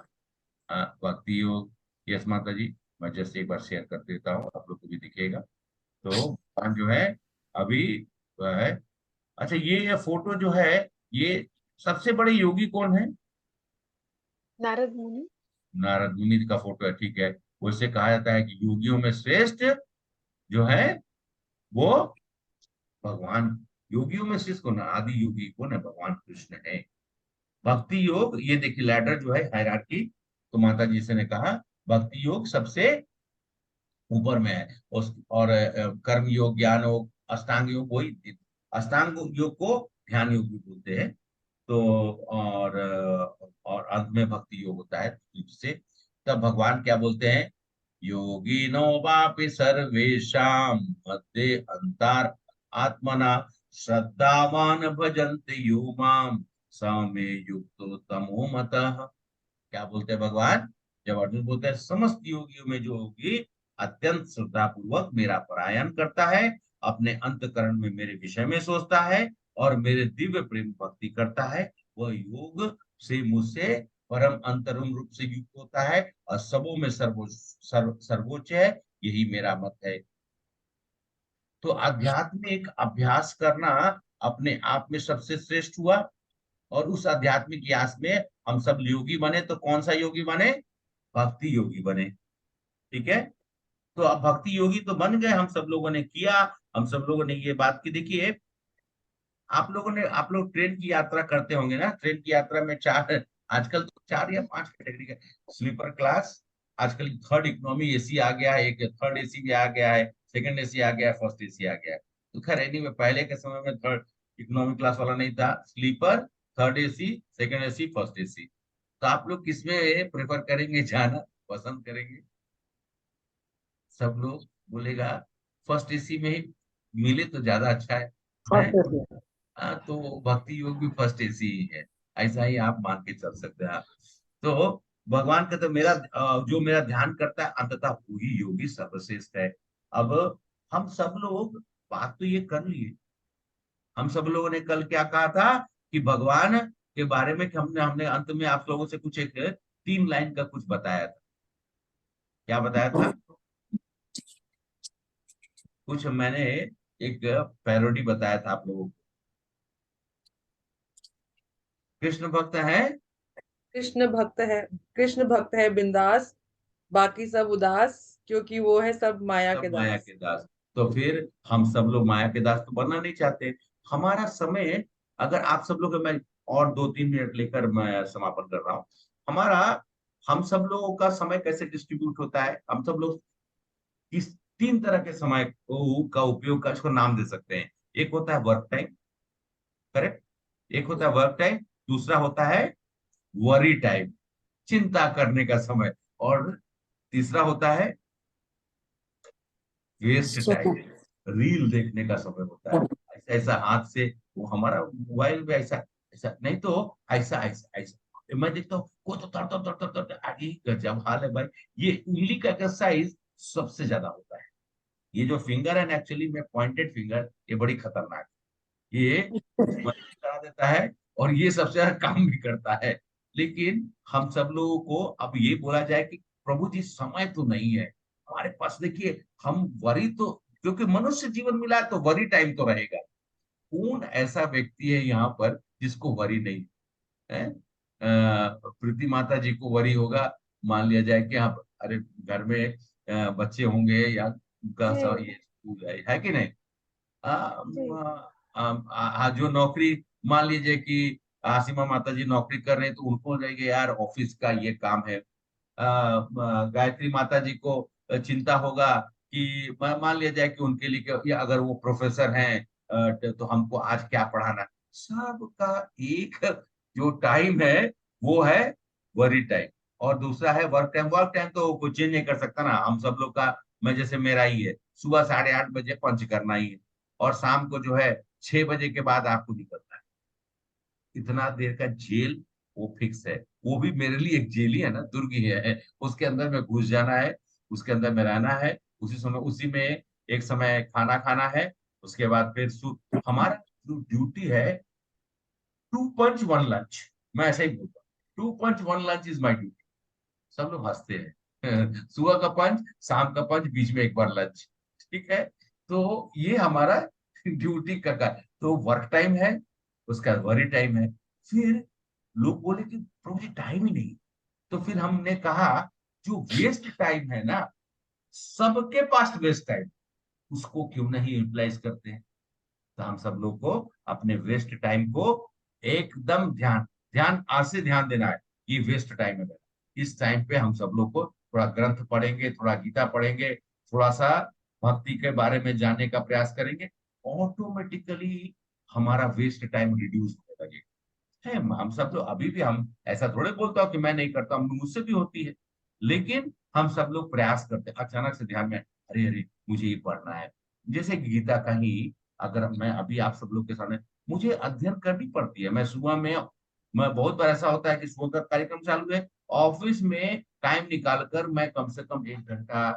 S1: हाँ, भक्ति योग। यस माता जी, मैं जस्ट एक बार शेयर कर देता हूँ, आप लोग को भी दिखेगा। तो भगवान जो है अभी वह है। अच्छा, ये फोटो जो है, ये सबसे बड़े योगी कौन है?
S2: नारद मुनि।
S1: नारद मुनि का फोटो है, ठीक है। उससे कहा जाता है कि योगियों में श्रेष्ठ जो है वो भगवान, योगियों में श्रेष्ठ कौन है? आदि योगी कौन है? भगवान कृष्ण है। भक्ति योग, ये देखिए लैडर जो है, हायरार्की, तो माता जी से ने कहा भक्ति योग सबसे ऊपर में है। और कर्म योग, ज्ञान योग, अष्टांग योग, वही अष्टांग योग को ध्यान योग भी बोलते हैं। तो और अंत में भक्ति योग होता है जिससे तब भगवान क्या बोलते हैं? योगिनो वापि सर्वेषां मध्ये अंतर आत्मना श्रद्धावान भजन्ते यो मां स मे युक्तो तमो मतः। क्या बोलते हैं भगवान? जब अर्जुन बोलते हैं समस्त योगियों में जो योगी अत्यंत श्रद्धा पूर्वक मेरा परायण करता है, अपने अंतकरण में मेरे विषय में सोचता है और मेरे दिव्य प्रेम भक्ति करता है, वह योग से मुझसे परम अंतरम रूप से युक्त होता है और सबों में सर्वोच्च है। यही मेरा मत है। तो आध्यात्मिक अभ्यास करना अपने आप में सबसे श्रेष्ठ हुआ। और उस आध्यात्मिक यास में हम सब योगी बने, तो कौन सा योगी बने? भक्ति योगी बने। ठीक है, तो अब भक्ति योगी तो बन गए, हम सब लोगों ने किया, हम सब लोगों ने ये बात की। देखिए आप लोग ट्रेन की यात्रा करते होंगे ना। ट्रेन की यात्रा में आजकल तो 4 या 5 कैटेगरी का स्लीपर क्लास, आजकल थर्ड इकोनॉमी एसी आ गया है, एक थर्ड एसी भी आ गया है, सेकंड एसी आ गया है, फर्स्ट एसी आ गया है। तो खैर एनीवे, पहले के समय में थर्ड इकोनॉमी क्लास वाला नहीं था, sleeper, third AC, second AC, first AC. तो आप लोग किसमें प्रेफर करेंगे जाना, पसंद करेंगे? सब लोग बोलेगा फर्स्ट एसी में ही मिले तो ज्यादा अच्छा है। हाँ, तो भक्ति योग भी फर्स्ट एसी ही है, ऐसा ही आप मान के चल सकते हैं आप। तो भगवान का तो जो मेरा ध्यान करता है अंततः वही योगी सर्वश्रेष्ठ है। अब हम सब लोग बात तो ये कर लिए, हम सब लोगों ने कल क्या कहा था कि भगवान के बारे में कि हमने हमने अंत में आप लोगों से कुछ एक 3 लाइन का कुछ बताया था। क्या बताया था? कुछ मैंने एक पैरोडी बताया था आप लोगों को। कृष्ण भक्त है,
S3: कृष्ण भक्त है बिंदास, बाकी सब उदास, क्योंकि वो है सब माया के
S1: सब माया
S3: दास।
S1: के दास। तो फिर हम सब लोग माया के दास तो बनना नहीं चाहते। हमारा समय, अगर आप सब लोग, मैं और 2-3 मिनट लेकर मैं समापन कर रहा हूँ। हमारा, हम सब लोगों का समय कैसे डिस्ट्रीब्यूट होता है? हम सब लोग इस 3 तरह के समय का उपयोग का इसको नाम दे सकते हैं। एक होता है वर्क टाइम, करेक्ट? एक होता है वर्क टाइम, दूसरा होता है वरी टाइम, चिंता करने का समय, और तीसरा होता है वेस्ट टाइम, रील देखने का समय होता है। ऐसा ऐसा हाथ से वो हमारा मोबाइल में ऐसा ऐसा नहीं तो ऐसा ऐसा ऐसा मैं देखता हूँ, वो तो तर तर तर तर तर आगे ही गजब हाल है भाई। ये उंगली का एक्सरसाइज सबसे ज्यादा होता है। ये जो फिंगर है ना, एक्चुअली में पॉइंटेड फिंगर, ये बड़ी खतरनाक है। ये मदद करा देता है और ये सबसे ज्यादा काम भी करता है। लेकिन हम सब लोगों को अब ये बोला जाए कि प्रभु जी समय तो नहीं है हमारे पास, देखिए हम वरी तो, क्योंकि मनुष्य जीवन मिला है तो वरी टाइम तो रहेगा। कौन ऐसा व्यक्ति है यहाँ पर जिसको वरी नहीं है? प्रीति माता जी को वरी होगा, मान लिया जाए कि आप, अरे घर में बच्चे होंगे या उनका
S2: जी
S1: ये स्कूल है कि नहीं?
S2: जी
S1: जो नौकरी, मान लीजिए कि आसिमा माता जी नौकरी कर रहे हैं तो उनको रहेगा यार ऑफिस का ये काम है। गायत्री माता जी को चिंता होगा कि मान लिया जाए कि उनके लिए या अगर वो प्रोफेसर हैं तो हमको आज क्या पढ़ाना है। सबका एक जो टाइम है वो है वरी टाइम, और दूसरा है वर्क टाइम। वर्क टाइम तो कोई चेंज नहीं कर सकता ना, हम सब लोग का। मैं जैसे मेरा ही है, सुबह 8:30 बजे पंच करना ही है, और शाम को जो है 6 बजे के बाद आपको निकलना है। इतना देर का जेल वो फिक्स है। वो भी मेरे लिए एक जेल ही है ना, दुर्ग ही है। उसके अंदर में घुस जाना है, उसके अंदर में रहना है, उसी समय उसी में एक समय खाना खाना है। उसके बाद फिर हमारा जो ड्यूटी है 2 पंच 1 लंच। मैं ऐसा ही बोलता हूँ, 2 पंच 1 लंच इज माई ड्यूटी। सब लोग हंसते हैं। सुबह का पंच, शाम का पंच, बीच में एक बार लंच। ठीक है, तो ये हमारा ड्यूटी का तो वर्क टाइम है, उसका वरी टाइम है। फिर लोग बोले कि प्रभु जी टाइम ही नहीं। तो फिर हमने कहा जो वेस्ट टाइम है ना, सबके पास वेस्ट टाइम, उसको क्यों नहीं यूटिलाइज करते हैं। तो हम सब लोग को अपने वेस्ट टाइम को एकदम ध्यान ध्यान आज से ध्यान देना है। ये वेस्ट टाइम है मेरा, इस टाइम पे हम सब लोग को थोड़ा ग्रंथ पढ़ेंगे, थोड़ा गीता पढ़ेंगे, थोड़ा सा भक्ति के बारे में जानने का प्रयास करेंगे। ऑटोमेटिकली हमारा वेस्ट टाइम रिड्यूस होने लगेगा। है हम सब लोग अभी भी, हम ऐसा थोड़े बोलता हूँ कि मैं नहीं करता हूँ, मुझसे भी होती है। लेकिन हम सब लोग प्रयास करते हैं। अचानक से ध्यान में, अरे अरे मुझे ये पढ़ना है। जैसे गीता का ही, अगर मैं अभी आप सब लोग के सामने, मुझे अध्ययन करनी पड़ती है। मैं सुबह में, मैं बहुत बार ऐसा होता है कि सुबह का कार्यक्रम चालू है, ऑफिस में टाइम निकाल कर मैं कम से कम 1 घंटा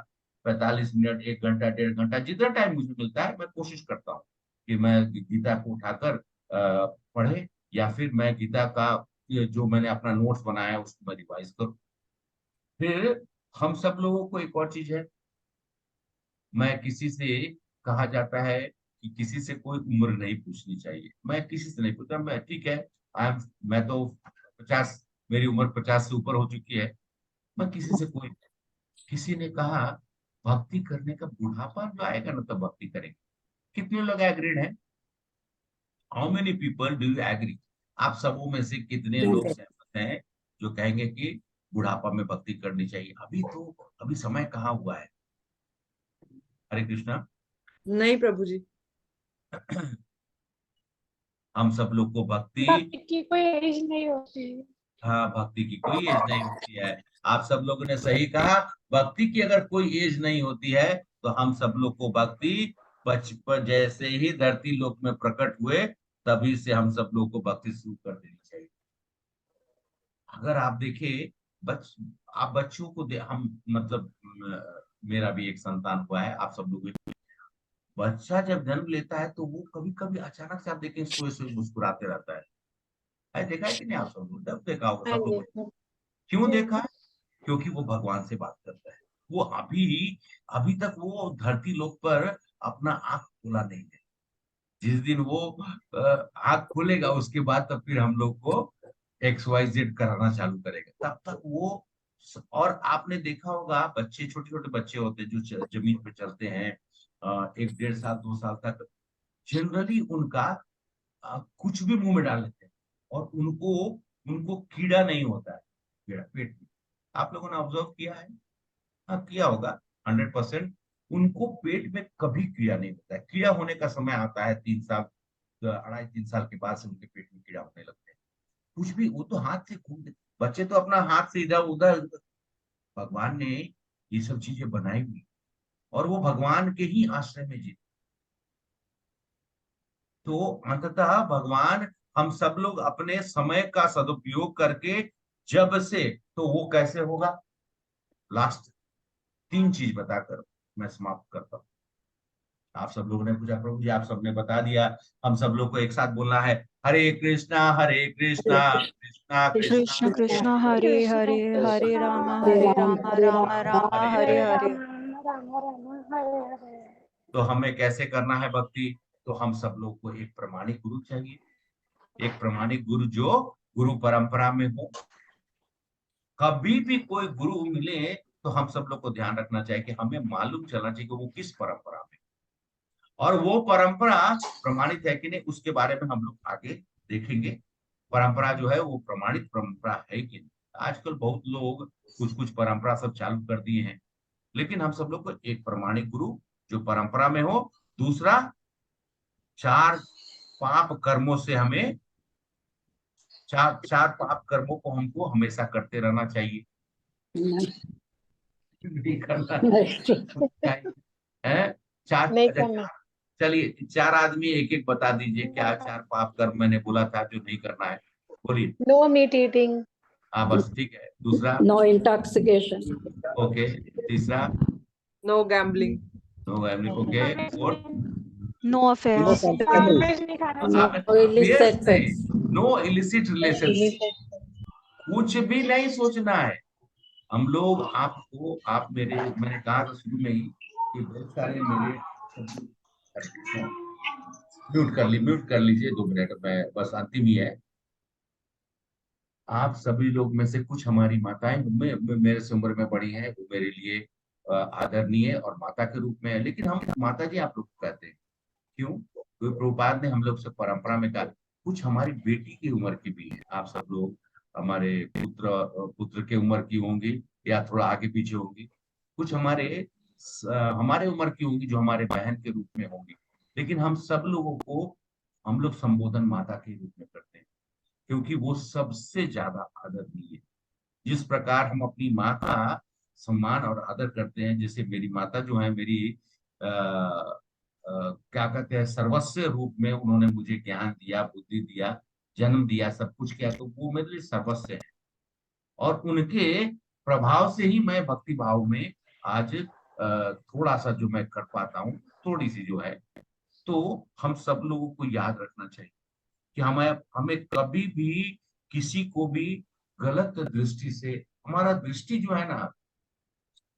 S1: 45 मिनट, 1 घंटा 1.5 घंटा, जितना टाइम मुझे मिलता है मैं कोशिश करता हूँ कि मैं गीता को उठाकर पढ़े, या फिर मैं गीता का ये जो मैंने अपना नोट्स बनाया है उसको मैं रिवाइज करूं। फिर हम सब लोगों को एक और चीज है, मैं किसी से, कहा जाता है कि किसी से कोई उम्र नहीं पूछनी चाहिए। मैं किसी से नहीं पूछता, मैं ठीक है, मैं तो 50, मेरी उम्र 50 से ऊपर हो चुकी है। मैं किसी से कोई, किसी ने कहा भक्ति करने का बुढ़ापा जो आएगा ना तब भक्ति करेंगे। कितने लोग एग्रीड हैं? How many people do you agree? आप सबों में से कितने लोग सहमत हैं जो कहेंगे कि बुढ़ापा में भक्ति करनी चाहिए? अभी तो, अभी समय कहाँ हुआ है। हरे कृष्णा।
S3: नहीं प्रभु जी।
S1: हम सब लोग को भक्ति,
S2: भक्ति की कोई एज नहीं होती।
S1: हाँ, भक्ति की कोई एज नहीं होती है। आप सब लोगों ने सही कहा, भक्ति की अगर कोई एज नहीं होती है तो हम सब लोग को भक्ति बचपन जैसे ही धरती लोक में प्रकट हुए तभी से हम सब लोग को भक्ति शुरू कर देनी चाहिए। अगर आप देखें, आप बच्चों को हम मतलब मेरा भी एक संतान हुआ है, आप सब लोग, बच्चा जब जन्म लेता है तो वो कभी कभी अचानक से आप देखें सोए सोए मुस्कुराते रहता है देखा है कि नहीं? आप सब लोग जब देखा होगा,
S2: हाँ
S1: सब
S2: जी।
S1: लोग क्यों देखा है? क्योंकि वो भगवान से बात करता है। वो अभी अभी तक वो धरती लोक पर अपना आंख खोला नहीं है। जिस दिन वो आंख खोलेगा उसके बाद तब फिर हम लोग को XYZ कराना चालू करेगा, तब तक वो। और आपने देखा होगा बच्चे, छोटे छोटे बच्चे होते हैं जो जमीन पे चलते हैं 1 1.5 साल 2 साल तक, जनरली उनका कुछ भी मुंह में डाल लेते हैं और उनको उनको कीड़ा नहीं होता है, कीड़ा पेट में। आप लोगों ने ऑब्जर्व किया है? हाँ, किया होगा 100%। उनको पेट में कभी कीड़ा नहीं होता है। कीड़ा होने का समय आता है 3 साल, 2.5 3 साल के बाद से उनके पेट में कीड़ा होने लगते हैं। कुछ भी, वो तो हाथ से खून, बच्चे तो अपना हाथ से इधर उधर, भगवान ने ये सब चीजें बनाई हुई, और वो भगवान के ही आश्रय में जीते। तो अंततः भगवान, हम सब लोग अपने समय का सदुपयोग करके, जब से, तो वो कैसे होगा, लास्ट 3 चीज बताकर मैं समाप्त करता हूँ। आप सब लोगों ने पूछा प्रभु जी, आप सबने बता दिया। हम सब लोग को एक साथ बोलना है, हरे कृष्णा कृष्णा कृष्णा
S4: कृष्ण
S1: हरे
S4: कृष्ण
S1: हरे।
S4: हरे हरे हरे राम राम राम हरे हरे।
S2: राम राम हरे हरे।
S1: तो हमें कैसे करना है भक्ति? तो हम सब लोग को एक प्रमाणिक गुरु चाहिए, एक प्रमाणिक गुरु जो गुरु परंपरा में हो। कभी भी कोई गुरु मिले तो हम सब लोग को ध्यान रखना चाहिए कि हमें मालूम चलना चाहिए कि वो किस परंपरा में, और वो परंपरा प्रमाणित है कि नहीं, उसके बारे में हम लोग आगे देखेंगे। परंपरा जो है वो प्रमाणित परंपरा है कि नहीं। आजकल बहुत लोग कुछ कुछ परंपरा सब चालू कर दिए हैं, लेकिन हम सब लोग को एक प्रमाणिक गुरु जो परंपरा में हो, दूसरा 4 पाप कर्मों से हमें, चार पाप कर्मों को हमको हमेशा करते रहना चाहिए,
S6: नहीं
S1: नहीं करना
S6: नहीं
S1: चाहिए है। चार,
S2: नहीं
S1: अच्छा
S2: करना।
S1: चलिए 4 आदमी एक एक बता दीजिए क्या 4 पाप कर्म मैंने बोला था जो नहीं करना है, बोलिए।
S2: No meat eating.
S1: हाँ बस ठीक है। दूसरा,
S6: नो इंटॉक्सिकेशन
S1: ओके। तीसरा,
S3: no gambling.
S1: No gambling, okay. Fourth,
S4: no
S6: no
S4: affairs.
S2: Non veg नहीं खाना
S6: नो
S2: चाहिए।
S6: इलिसिट
S1: नहीं,
S6: सेक्स
S1: नो इलिसिट रिलेशनशिप, कुछ भी नहीं सोचना है। हम लोग आपको, आप मेरे, मैंने कहा था शुरू में ही कि बहुत सारे मेरे, म्यूट कर लीजिए 2 मिनट में, बस अंतिम ही है। आप सभी लोग में से कुछ हमारी माताएं मेरे से उम्र में बड़ी हैं, वो मेरे लिए आदरणीय और माता के रूप में है, लेकिन हम माता जी आप लोग को कहते हैं। क्यों? क्योंकि प्रभुपाद ने हम लोग से परंपरा में कहा कुछ हमारी बेटी की उम्र की भी है, आप सब लोग हमारे पुत्र के उम्र की होंगी या थोड़ा आगे पीछे होंगी, कुछ हमारे उम्र की होंगी जो हमारे बहन के रूप में होंगी, लेकिन हम सब लोगों को हम लोग संबोधन माता के रूप में करते हैं, क्योंकि वो सबसे ज्यादा आदरणीय है। जिस प्रकार हम अपनी माँ का सम्मान और आदर करते हैं, जैसे मेरी माता जो है मेरी क्या कहते हैं, सर्वस्व रूप में उन्होंने मुझे ज्ञान दिया, बुद्धि दिया, जन्म दिया, सब कुछ किया, तो वो मेरे लिए सर्वस्व है। और उनके प्रभाव से ही मैं भक्ति भाव में आज थोड़ा सा जो मैं कर पाता हूँ, थोड़ी सी जो है। तो हम सब लोगों को याद रखना चाहिए कि हमें हमें कभी भी किसी को भी गलत दृष्टि से, हमारा दृष्टि जो है ना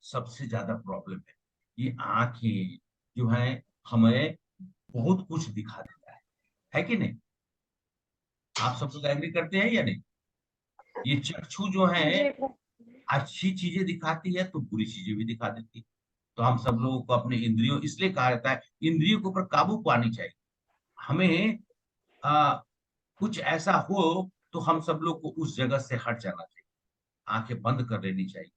S1: सबसे ज्यादा प्रॉब्लम है। ये आंखें जो है हमें बहुत कुछ दिखा देता है कि नहीं? आप सब लोग एग्री करते हैं या नहीं? ये चक्षु जो है अच्छी चीजें दिखाती है तो बुरी चीजें भी दिखा देती है। तो हम सब लोगों को अपने इंद्रियों, इसलिए कहा जाता है इंद्रियों के ऊपर काबू पानी चाहिए। हमें आ, कुछ ऐसा हो तो हम सब लोग को उस जगह से हट जाना चाहिए, आंखें बंद कर लेनी चाहिए।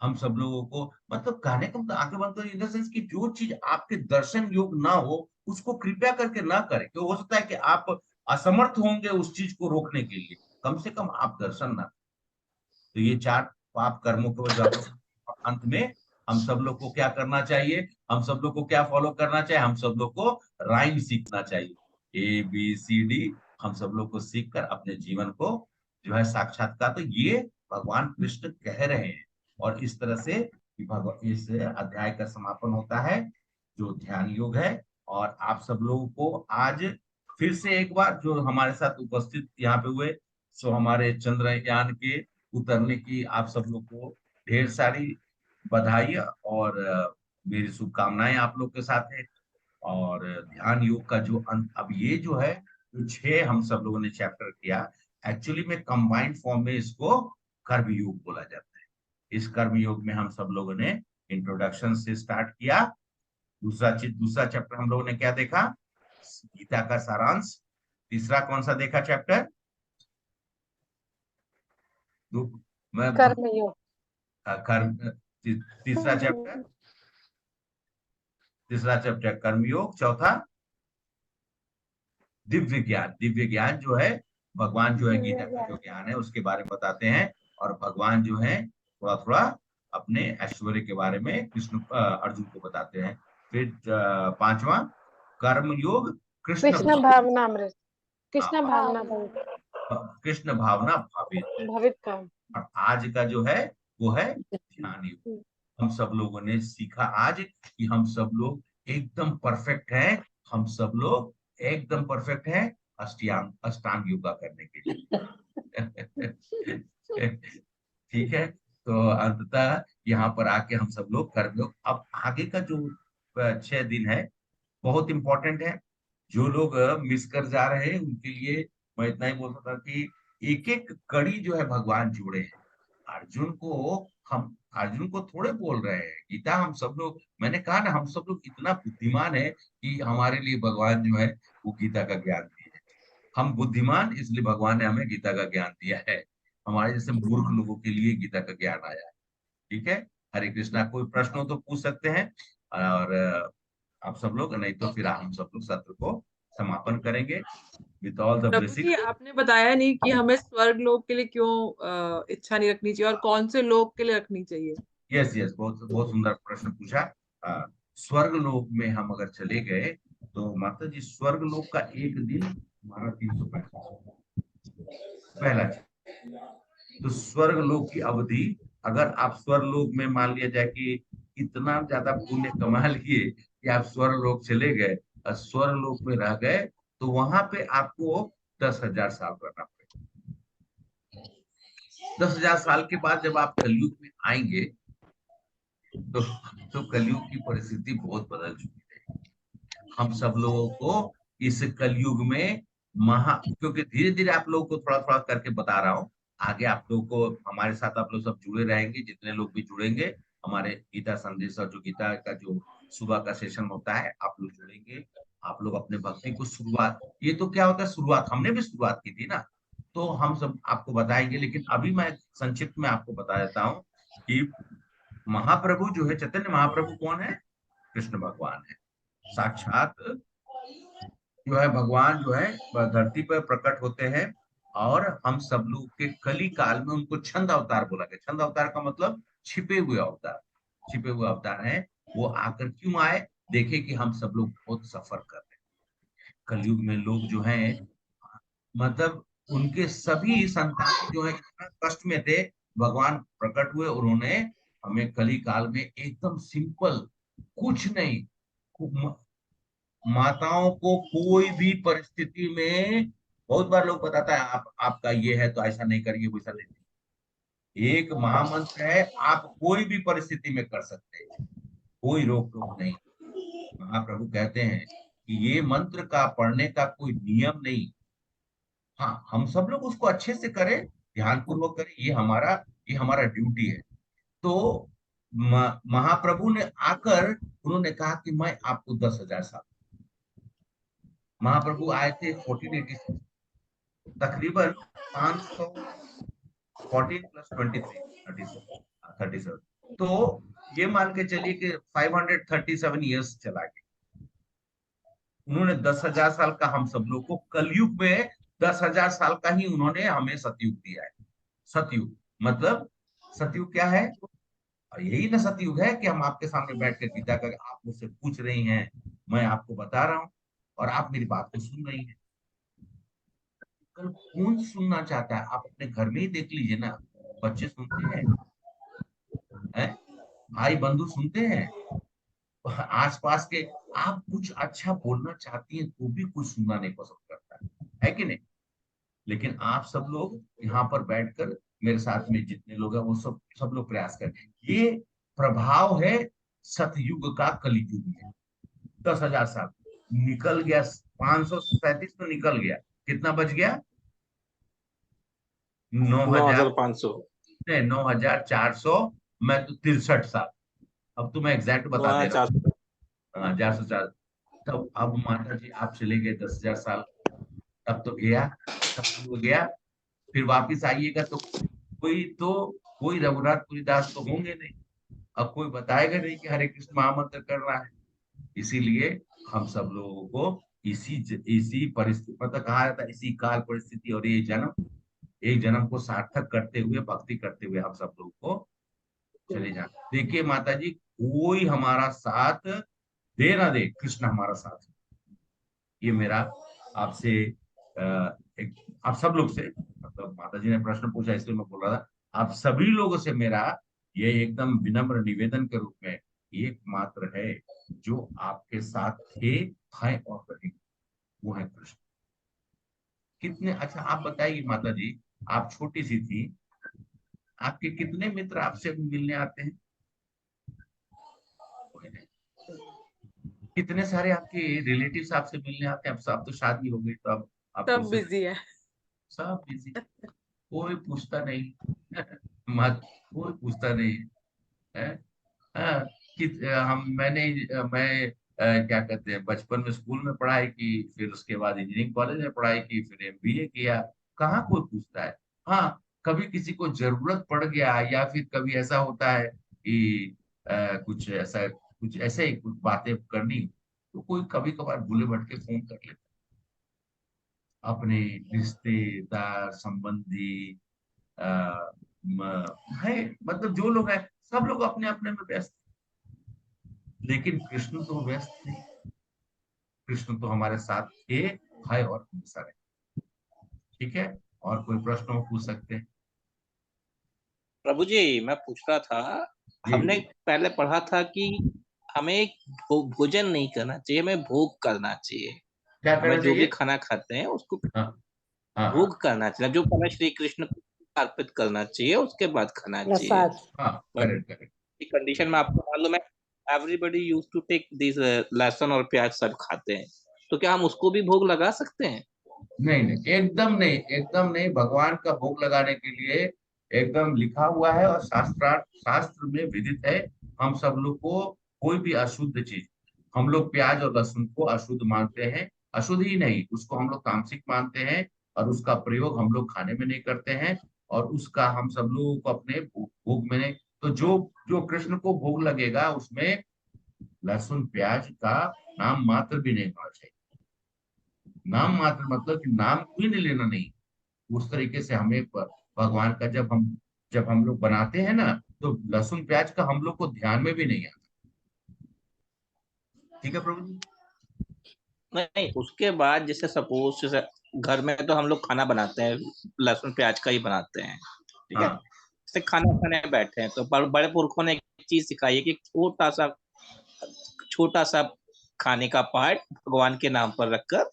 S1: हम सब लोगों को, मतलब कहने का मतलब आंखें बंद कर इन द सेंस कि जो चीज आपके दर्शन योग ना हो उसको कृपया करके ना करें, क्योंकि हो सकता है कि आप असमर्थ होंगे उस चीज को रोकने के लिए, कम से कम आप दर्शन ना। तो ये 4 पाप कर्मों को जो आप लोग, अंत में हम सब लोग को क्या करना चाहिए, हम सब लोग को क्या फॉलो करना चाहिए, हम सब लोग को राइम सीखना चाहिए, ABCD, हम सब लोग को सीख कर अपने जीवन को जो है साक्षात्कार, तो ये भगवान कृष्ण कह रहे हैं। और इस तरह से इस अध्याय का समापन होता है जो ध्यान योग है। और आप सब लोगों को आज फिर से एक बार जो हमारे साथ उपस्थित यहाँ पे हुए, सो हमारे चंद्रयान के उतरने की आप सब लोग को ढेर सारी बधाई और मेरी शुभकामनाएं आप लोग के साथ है। और ध्यान योग का जो अंत, अब ये जो है जो 6 हम सब लोगों ने चैप्टर किया, एक्चुअली में कंबाइंड फॉर्म में इसको कर्म योग बोला जाता है। इस कर्म योग में हम सब लोगों ने इंट्रोडक्शन से स्टार्ट किया। दूसरा चैप्टर हम लोगों ने क्या देखा, गीता का सारांश। तीसरा कौन सा देखा चैप्टर? मैं
S2: कर्म योग।
S1: कर्म, तीसरा चैप्टर, कर्मयोग। चौथा दिव्य ज्ञान। दिव्य ज्ञान जो है भगवान जो है गीता का जो ज्ञान है उसके बारे में बताते हैं, और भगवान जो है थोड़ा थोड़ा अपने ऐश्वर्य के बारे में अर्जुन को बताते हैं। फिर 5वां कर्म योग
S2: कृष्ण भावनामृत। कृष्ण भावना
S1: कृष्ण भावना भावित।
S2: भवित का।
S1: और आज का जो है वो है ध्यान योग। हम सब लोगों ने सीखा आज कि हम सब लोग एकदम परफेक्ट हैं, हम सब लोग एकदम परफेक्ट हैं अष्टांग योगा करने के लिए। ठीक है, तो अंततः यहाँ पर आके हम सब लोग कर्म योग, अब आगे का जो 6 दिन है बहुत इंपॉर्टेंट है। जो लोग मिस कर जा रहे हैं उनके लिए मैं इतना ही बोल सकता हूँ कि एक एक कड़ी जो है भगवान जोड़े हैं। अर्जुन को हम अर्जुन को थोड़े बोल रहे हैं, गीता हम सब लोग, मैंने कहा ना हम सब लोग इतना बुद्धिमान है कि हमारे लिए भगवान जो है वो गीता का ज्ञान दिए है। हम बुद्धिमान इसलिए भगवान ने हमें गीता का ज्ञान दिया है, हमारे जैसे मूर्ख लोगों के लिए गीता का ज्ञान आया है। ठीक है, हरे कृष्णा। कोई प्रश्न हो तो पूछ सकते हैं, और आप सब लोग, नहीं तो फिर हम सब लोग सत्र को समापन करेंगे with all the
S3: prabhu
S1: blessing.
S3: जी, आपने बताया नहीं कि हमें स्वर्ग लोक के लिए क्यों इच्छा नहीं रखनी चाहिए और कौन से लोक के लिए रखनी चाहिए।
S1: यस यस, बहुत बहुत सुंदर प्रश्न पूछा। स्वर्ग लोक में हम अगर चले गए तो माता जी, स्वर्ग लोक का एक दिन हमारा 365 पहला चीज। तो स्वर्ग लोक की अवधि, अगर आप स्वर्ग लोक में मान लिया जाए कि इतना ज्यादा पुण्य कमा लिए कि आप स्वर्ग लोक चले गए और स्वर्ग लोक में रह गए, तो वहां पे आपको 10,000 साल रहना पड़ेगा। 10,000 साल के बाद जब आप कलयुग में आएंगे तो कलयुग की परिस्थिति बहुत बदल चुकी है। हम सब लोगों को इस कलयुग में क्योंकि धीरे धीरे आप लोगों को थोड़ा थोड़ा करके बता रहा हूँ, आगे आप लोगों को हमारे साथ आप लोग सब जुड़े रहेंगे, जितने लोग भी जुड़ेंगे हमारे गीता संदेश और जो गीता का जो सुबह का सेशन होता है, आप लोग जुड़ेंगे। आप लोग अपने भक्ति को शुरुआत, ये तो क्या होता है शुरुआत, हमने भी शुरुआत की थी ना, तो हम सब आपको बताएंगे। लेकिन अभी मैं संक्षिप्त में आपको बता देता हूँ कि महाप्रभु जो है, चैतन्य महाप्रभु कौन है? कृष्ण भगवान है। साक्षात जो है भगवान जो है वह धरती पर प्रकट होते हैं, और हम सब लोग के कली काल में उनको छंद अवतार बोला गया। छंद अवतार का मतलब छिपे हुए अवतार, छिपे हुए अवतार हैं। वो आकर क्यों आए? देखे कि हम सब लोग बहुत सफर कर रहे हैं कलयुग में। लोग जो हैं, मतलब उनके सभी संतान जो है इतना कष्ट में थे, भगवान प्रकट हुए, उन्होंने हमें कली काल में एकदम सिंपल, कुछ नहीं, माताओं को कोई भी परिस्थिति में, बहुत बार लोग बताता है आप आपका ये है तो ऐसा नहीं करिए, वैसा नहीं। एक महामंत्र है, आप कोई भी परिस्थिति में कर सकते हैं, कोई रोक टोक नहीं। महाप्रभु कहते हैं कि ये मंत्र का पढ़ने का कोई नियम नहीं। हाँ, हम सब लोग उसको अच्छे से करें, ध्यान पूर्वक करें, ये हमारा ड्यूटी है। तो महाप्रभु ने आकर उन्होंने कहा कि मैं आपको 10,000 साल, महाप्रभु आए थे 1486, तकरीबन 500, 14 प्लस 23, 37, तो ये मान के चलिए कि 537 ईयर्स चला गया। उन्होंने 10,000 साल का हम सब लोग को कलयुग में 10,000 साल का ही उन्होंने हमें सतयुग दिया है। सतयुग मतलब, सतयुग क्या है? और यही ना सतयुग है कि हम आपके सामने बैठ कर गीता का आप मुझसे पूछ रही हैं, मैं आपको बता रहा हूँ और आप मेरी बात को सुन रही हैं। कल कौन सुनना चाहता है? आप अपने घर में ही देख लीजिए ना, बच्चे सुनते हैं, भाई बंधु सुनते हैं, आसपास के। आप कुछ अच्छा बोलना चाहती हैं तो भी कुछ सुनना नहीं पसंद करता है कि नहीं? लेकिन आप सब लोग यहाँ पर बैठकर मेरे साथ में जितने लोग हैं वो सब लोग प्रयास करें। ये प्रभाव है सतयुग का कलयुग में। 10,000 साल निकल गया, 537 तो निकल गया, कितना बच गया? 9,000,
S7: 9,500।
S1: 9,400, मैं तो 63 साल। अब तो मैं एग्जैक्ट बता दे रहा
S7: 9,400।
S1: हूँ। हाँ, 404। तब अब माता जी आप चले गए 10,000 साल, तब तो गया, तब तो गया। फिर वापिस आइएगा तो कोई रघुनाथपुरी दास तो होंगे नहीं, अब कोई बताएगा नहीं कि हरे कृष्ण महामंत्र कर रहा है। इसीलिए हम सब लोगों को इसी परिस्थिति, मतलब कहा जाता है इसी काल परिस्थिति और ये जन्म, एक जन्म को सार्थक करते हुए, भक्ति करते हुए हम सब लोगों को चले जाना। देखिए माता जी, कोई हमारा साथ दे ना दे, कृष्ण हमारा साथ। ये मेरा आपसे एक, आप सब लोग से, मतलब माता जी ने प्रश्न पूछा इसलिए मैं बोल रहा था, आप सभी लोगों से मेरा ये एकदम विनम्र निवेदन के रूप में एकमात्र है जो आपके साथ थे, हैं और रहेंगे, वो है कृष्ण। कितने अच्छा, आप बताइए माता जी, आप छोटी सी थी, आपके कितने मित्र आपसे मिलने आते हैं? कितने सारे आपके रिलेटिव्स आपसे मिलने आते हैं? अब तो शादी हो गई, तो अब आप
S3: सब
S1: फुर्सत,
S3: बिजी है।
S1: सब बिजी, कोई पूछता नहीं मत, कोई पूछता नहीं है। हाँ, मैं क्या कहते हैं, बचपन में स्कूल में पढ़ाई की, फिर उसके बाद इंजीनियरिंग कॉलेज में पढ़ाई की, फिर एमबीए किया, कहाँ कोई पूछता है। हाँ, कभी किसी को जरूरत पड़ गया या फिर कभी ऐसा होता है कि कुछ ऐसे ही कुछ बातें करनी, तो कोई कभी कभार भूले भटके फोन कर लेता अपने रिश्तेदार संबंधी, आ, है, मतलब जो लोग हैं सब लोग अपने अपने में व्यस्त, लेकिन कृष्ण तो व्यस्त नहीं। कृष्ण तो हमारे साथ थे, है और हमेशा रहे। ठीक है, और कोई प्रश्न हो पूछ सकते हैं।
S7: प्रभु जी मैं पूछ रहा था,
S1: जी
S7: हमने पहले पढ़ा था कि हमें भोजन नहीं करना चाहिए, हमें भोग करना चाहिए।
S1: क्या
S7: हमें
S1: करना
S7: जो भी
S1: चाहिए?
S7: खाना खाते हैं उसको
S1: हाँ हाँ हाँ
S7: भोग करना चाहिए, जो पहले श्री कृष्ण को अर्पित करना चाहिए उसके बाद खाना चाहिए।
S6: प्रसाद।
S1: हाँ,
S7: बट
S1: करेक्ट करेक्ट।
S7: कंडीशन में आपको मालूम है everybody use to take this लहसुन और प्याज सब खाते हैं, तो क्या हम उसको भी भोग लगा सकते हैं?
S1: नहीं नहीं, एकदम नहीं, एकदम नहीं। भगवान का भोग लगाने के लिए एकदम लिखा हुआ है और शास्त्र में विदित है। हम सब लोग को कोई भी अशुद्ध चीज, हम लोग प्याज और लहसुन को अशुद्ध मानते हैं। अशुद्ध ही नहीं, उसको हम लोग तामसिक मानते हैं, और उसका प्रयोग हम लोग खाने में नहीं करते हैं, और उसका हम सब लोगों को अपने भोग में नहीं। तो जो जो कृष्ण को भोग लगेगा उसमें लहसुन प्याज का नाम मात्र भी नहीं होना चाहिए। नाम मात्र मतलब कि नाम कोई नहीं लेना, नहीं। उस तरीके से हमें भगवान का जब हम लोग बनाते हैं ना, तो लहसुन प्याज का हम लोग को ध्यान में भी नहीं आता। ठीक है प्रभु जी।
S7: नहीं, उसके बाद जैसे सपोज जैसे घर में तो हम लोग खाना बनाते हैं लहसुन प्याज का ही बनाते हैं, ठीक है।
S1: हाँ
S7: जैसे खाना खाने बैठे हैं तो बड़े पुरखों ने एक चीज सिखाई है कि छोटा सा खाने का पार्ट भगवान के नाम पर रखकर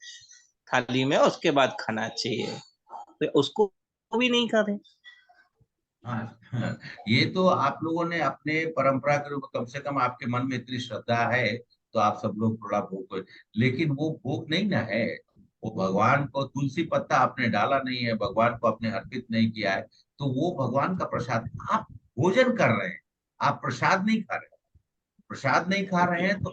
S7: थाली में उसके बाद खाना चाहिए, तो उसको भी नहीं कर रहे।
S1: हाँ ये तो आप लोगों ने अपने परंपरा के रूप में, कम से कम आपके मन में इतनी श्रद्धा है, तो आप सब लोग थोड़ा भोग, लेकिन वो भोग नहीं ना है। वो भगवान को तुलसी पत्ता आपने डाला नहीं है, भगवान को आपने अर्पित नहीं किया है, तो वो भगवान का प्रसाद आप भोजन कर रहे हैं। आप प्रसाद नहीं खा रहे हैं। प्रसाद नहीं खा रहे हैं तो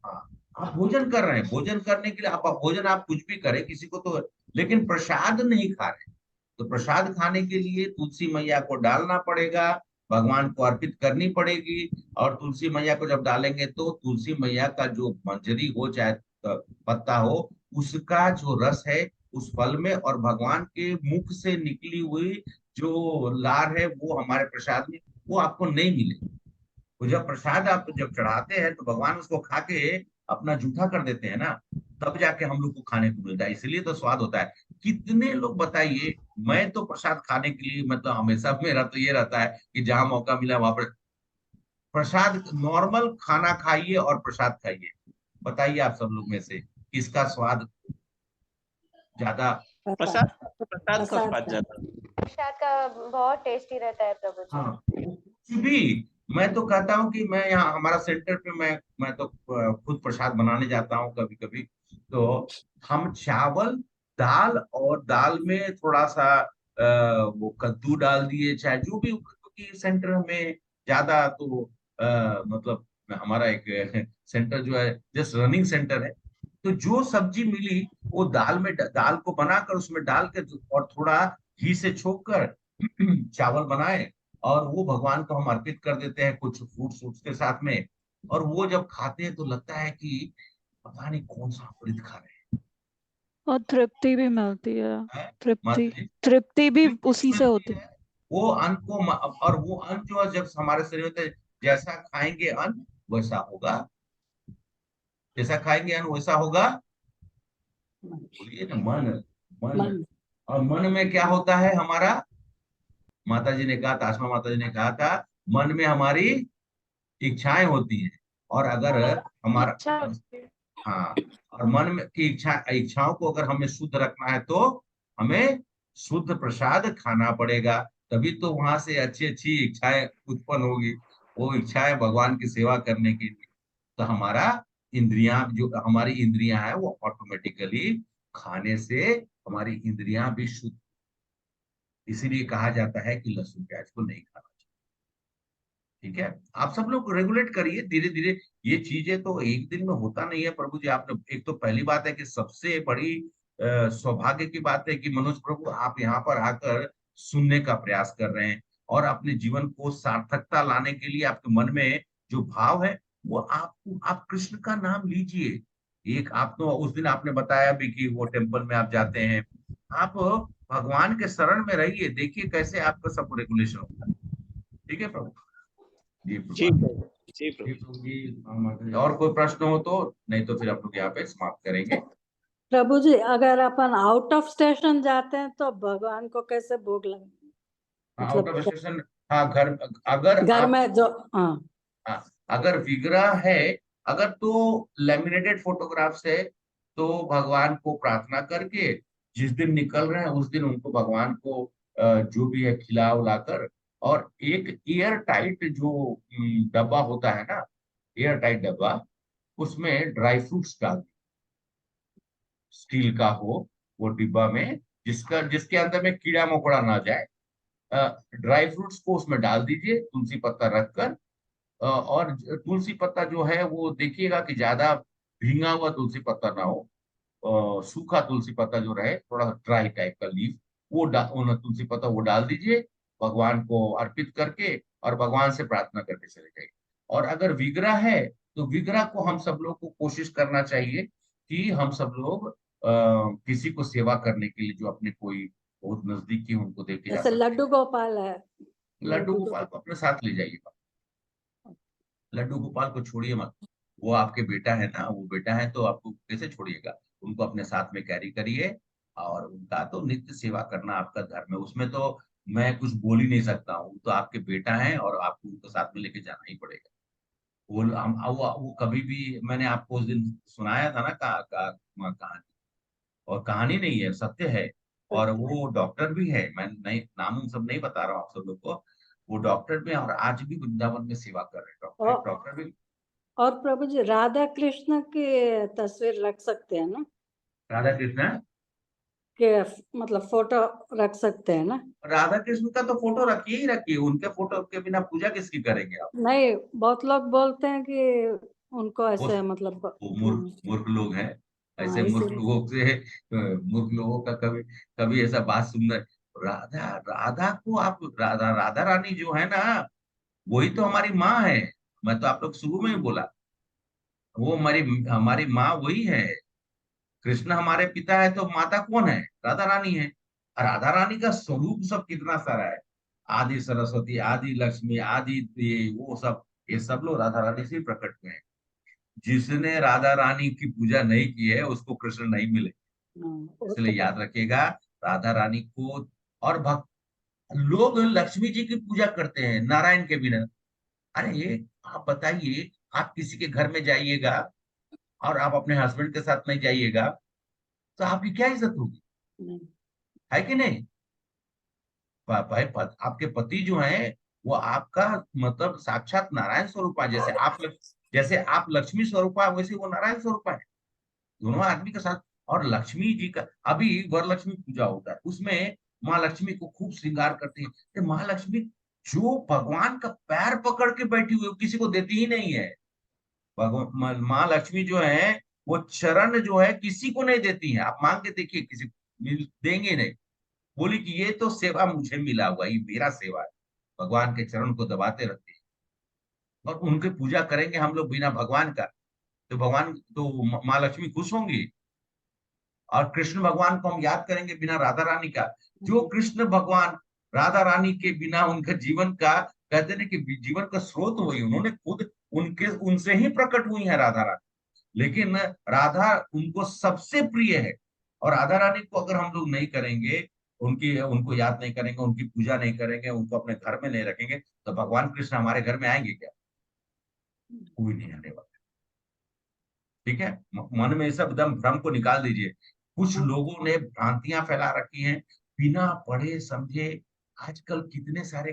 S1: हाँ, आप भोजन कर रहे हैं। भोजन करने के लिए आप भोजन आप कुछ भी करें किसी को तो, लेकिन प्रसाद नहीं खा रहे हैं। तो प्रसाद खाने के लिए तुलसी मैया को डालना पड़ेगा, भगवान को अर्पित करनी पड़ेगी। और तुलसी मैया को जब डालेंगे तो तुलसी मैया का जो मंजरी हो चाहे पत्ता हो, उसका जो रस है उस फल में, और भगवान के मुख से निकली हुई जो लार है वो हमारे प्रसाद में, वो आपको नहीं मिलेगी। तो जब प्रसाद आप जब चढ़ाते हैं तो भगवान उसको खा के अपना जूठा कर देते हैं ना, तब जाके हम लोग को खाने को मिलता है, इसलिए तो स्वाद होता है। कितने लोग बताइए, मैं तो प्रसाद खाने के लिए मतलब हमेशा मेरा तो ये रहता है कि जहां मौका मिला वहां पर प्रसाद, नॉर्मल खाना खाइए और प्रसाद खाइए। बताइए आप सब लोग में से किसका स्वाद ज्यादा?
S7: प्रसाद प्रसाद का
S6: प्रसाद
S7: स्वाद
S6: का।
S7: ज्यादा।
S5: प्रसाद का बहुत टेस्टी रहता है प्रभु जी।
S1: हाँ, कुछ भी। मैं तो कहता हूँ कि मैं यहाँ हमारा सेंटर पे मैं तो खुद प्रसाद बनाने जाता हूँ कभी कभी। तो हम चावल, दाल, और दाल में थोड़ा सा वो कद्दू डाल दिए, चाहे जो भी, क्योंकि सेंटर में ज्यादा तो मतलब हमारा एक सेंटर जो है जस्ट रनिंग सेंटर है। तो जो सब्जी मिली वो दाल में, दाल को बनाकर उसमें डाल के और थोड़ा घी से छोक कर चावल बनाए, और वो भगवान को हम अर्पित कर देते हैं कुछ फ्रूट्स उसके साथ में। और वो जब खाते हैं तो लगता है कि पता नहीं कौन सा अमृत खा रहे
S4: और तृप्ति भी मिलती है।
S1: हैं।
S4: तृप्ति
S1: मतलब
S4: तृप्ति भी उसी से
S1: मिलती
S4: होती
S1: है। वो अन्न को और वो अन्न जो है जब हमारे शरीर में जैसा खाएंगे अन्न वैसा होगा, जैसा खाएंगे अन्न वैसा होगा। बोलिए ना, मन। मन।
S6: मन।
S1: और मन में क्या होता है हमारा? माता जी ने कहा था, आसमा माता जी ने कहा था, मन में हमारी इच्छाएं होती हैं। और अगर हमारा,
S2: इच्छा होती है।
S1: हाँ, और मन में की इच्छाओं को अगर हमें शुद्ध रखना है तो हमें शुद्ध प्रसाद खाना पड़ेगा। तभी तो वहां से अच्छी अच्छी इच्छाएं उत्पन्न होगी, वो इच्छाएं भगवान की सेवा करने के लिए। तो हमारा इंद्रियां, जो हमारी इंद्रियां हैं वो ऑटोमेटिकली खाने से हमारी इंद्रियां भी शुद्ध। इसीलिए कहा जाता है कि लहसुन प्याज को नहीं खाना चाहिए। ठीक है, आप सब लोग रेगुलेट करिए धीरे धीरे। ये चीजें तो एक दिन में होता नहीं है प्रभु जी। आपने, एक तो पहली बात है कि सबसे बड़ी सौभाग्य की बात है कि मनोज प्रभु आप यहाँ पर आकर सुनने का प्रयास कर रहे हैं। और अपने जीवन को सार्थकता लाने के लिए आपके मन में जो भाव है वो आप कृष्ण का नाम लीजिए। एक आप तो उस दिन आपने बताया भी कि वो टेम्पल में आप जाते हैं, आप भगवान के शरण में रहिए, देखिए कैसे आपका सब रेगुलेशन होता है। ठीक है प्रभु जी,
S7: जी
S1: प्रभु
S7: प्रभु, जी
S1: जी
S7: प्रभु।
S1: प्रभु जी। और कोई प्रश्न हो तो, नहीं तो फिर हम लोग यहाँ पे समाप्त करेंगे।
S6: प्रभु जी, अगर अपन आउट ऑफ स्टेशन जाते हैं तो भगवान को कैसे भोग लगाएंगे?
S1: आउट ऑफ
S6: मतलब
S1: स्टेशन, हाँ घर, अगर
S6: घर
S1: आप,
S6: में जो, हाँ,
S1: हाँ, अगर विग्रह है, अगर तो लेमिनेटेड फोटोग्राफ्स है, तो भगवान को प्रार्थना करके जिस दिन निकल रहे हैं उस दिन उनको भगवान को जो भी है खिला उला कर, और एक एयर टाइट जो डब्बा होता है ना, एयर टाइट डब्बा, उसमें ड्राई फ्रूट्स डाल दिए, स्टील का हो वो डिब्बा में, जिसके अंदर में कीड़ा मकोड़ा ना जाए। ड्राई फ्रूट्स को उसमें डाल दीजिए, तुलसी पत्ता रखकर, और तुलसी पत्ता जो है वो देखिएगा कि ज्यादा भींगा हुआ तुलसी पत्ता ना हो, सूखा तुलसी पत्ता जो रहे, थोड़ा ड्राई टाइप का लीफ, वो तुलसी पत्ता वो डाल दीजिए, भगवान को अर्पित करके और भगवान से प्रार्थना करके चले जाइए। और अगर विग्रह है तो विग्रह को हम सब लोग को कोशिश करना चाहिए कि हम सब लोग किसी को सेवा करने के लिए, जो अपने कोई बहुत नजदीकी उनको देके जा
S6: जैसे
S1: सकते
S6: लड्डू
S1: हैं।
S6: गोपाल है,
S1: लड्डू गोपाल को अपने साथ ले जाइएगा, लड्डू गोपाल को छोड़िए मत, वो आपके बेटा है ना, वो बेटा है तो आपको कैसे छोड़िएगा, उनको अपने साथ में कैरी करिए। और उनका तो नित्य सेवा करना आपका धर्म है, उसमें तो मैं कुछ बोल ही नहीं सकता हूँ, तो आपके बेटा है और आपको उनको साथ में लेके जाना ही पड़ेगा। वो कभी भी, मैंने आपको उस दिन सुनाया था ना कहानी, और कहानी नहीं है, सत्य है। और वो डॉक्टर भी है, मैं नहीं नाम उन सब नहीं बता रहा हूँ आप सब लोग को, वो डॉक्टर भी हैं और आज भी वृंदावन में सेवा कर रहे हैं,
S6: और
S1: डॉक्टर भी।
S6: और प्रभु जी, राधा कृष्ण की तस्वीर रख सकते हैं ना?
S1: राधा कृष्ण,
S6: के मतलब फोटो रख सकते हैं ना?
S1: राधा कृष्ण का तो फोटो रखिए ही रखिए, उनके फोटो के बिना पूजा किसकी करेंगे आप।
S6: नहीं, बहुत लोग बोलते हैं कि उनको
S1: वो
S6: ऐसे मतलब,
S1: वो मूर्ख मूर्ख लोग हैं,
S6: हाँ,
S1: ऐसे मूर्ख
S6: इसीलिए।
S1: लोगों से मूर्ख लोगों का कभी कभी ऐसा बात सुनना। राधा राधा को आप, राधा राधा रानी जो है ना, वही तो हमारी माँ है। मैं तो आप लोग शुरू में ही बोला, वो हमारी हमारी माँ वही है। कृष्ण हमारे पिता है तो माता कौन है, राधा रानी है। और राधा रानी का स्वरूप सब कितना सारा है, आदि सरस्वती, आदि लक्ष्मी, आदि वो सब, ये सब लोग राधा रानी से ही प्रकट हुए हैं। जिसने राधा रानी की पूजा नहीं की है उसको कृष्ण नहीं मिले,
S6: हाँ, वो
S1: इसलिए
S6: तो
S1: याद रखिएगा राधा रानी को। और भक्त लोग लक्ष्मी जी की पूजा करते हैं नारायण के बिना। अरे ये आप बताइए, आप किसी के घर में जाइएगा और आप अपने हस्बैंड के साथ नहीं जाइएगा, तो आपकी क्या इज्जत होगी,
S6: नहीं।
S1: है कि नहीं। भाई आपके पति जो हैं वो आपका मतलब साक्षात नारायण स्वरूप है, जैसे आप लक्ष्मी स्वरूप है, वैसे वो नारायण स्वरूप है, दोनों आदमी के साथ। और लक्ष्मी जी का अभी वरलक्ष्मी पूजा होता है, उसमें माँ लक्ष्मी को खूब श्रृंगार करती है, तो माँ लक्ष्मी जो भगवान का पैर पकड़ के बैठी हुई है, वो किसी को देती ही नहीं है। भगवान माँ लक्ष्मी जो है वो चरण जो है किसी को नहीं देती है, आप मांग के देखिए, किसी देंगे नहीं। बोली कि ये तो सेवा मुझे मिला हुआ, ये मेरा सेवा है, भगवान के चरण को दबाते रहते हैं। और उनकी पूजा करेंगे हम लोग बिना भगवान का, तो भगवान तो माँ लक्ष्मी खुश होंगी। और कृष्ण भगवान को हम याद करेंगे बिना राधा रानी का, जो कृष्ण भगवान राधा रानी के बिना उनका जीवन का, कहते हैं कि जीवन का स्रोत वही, उन्होंने खुद उनके उनसे ही प्रकट हुई है राधा रानी। लेकिन राधा उनको सबसे प्रिय है, और राधा रानी को अगर हम लोग नहीं करेंगे, उनकी उनको याद नहीं करेंगे, उनकी पूजा नहीं करेंगे, उनको अपने घर में नहीं रखेंगे, तो भगवान कृष्ण हमारे घर में आएंगे क्या, कोई नहीं आने वाला। ठीक है, मन में सब एकदम भ्रम को निकाल दीजिए। कुछ लोगों ने भ्रांतियां फैला रखी हैं बिना पढ़े समझे। आजकल कितने सारे,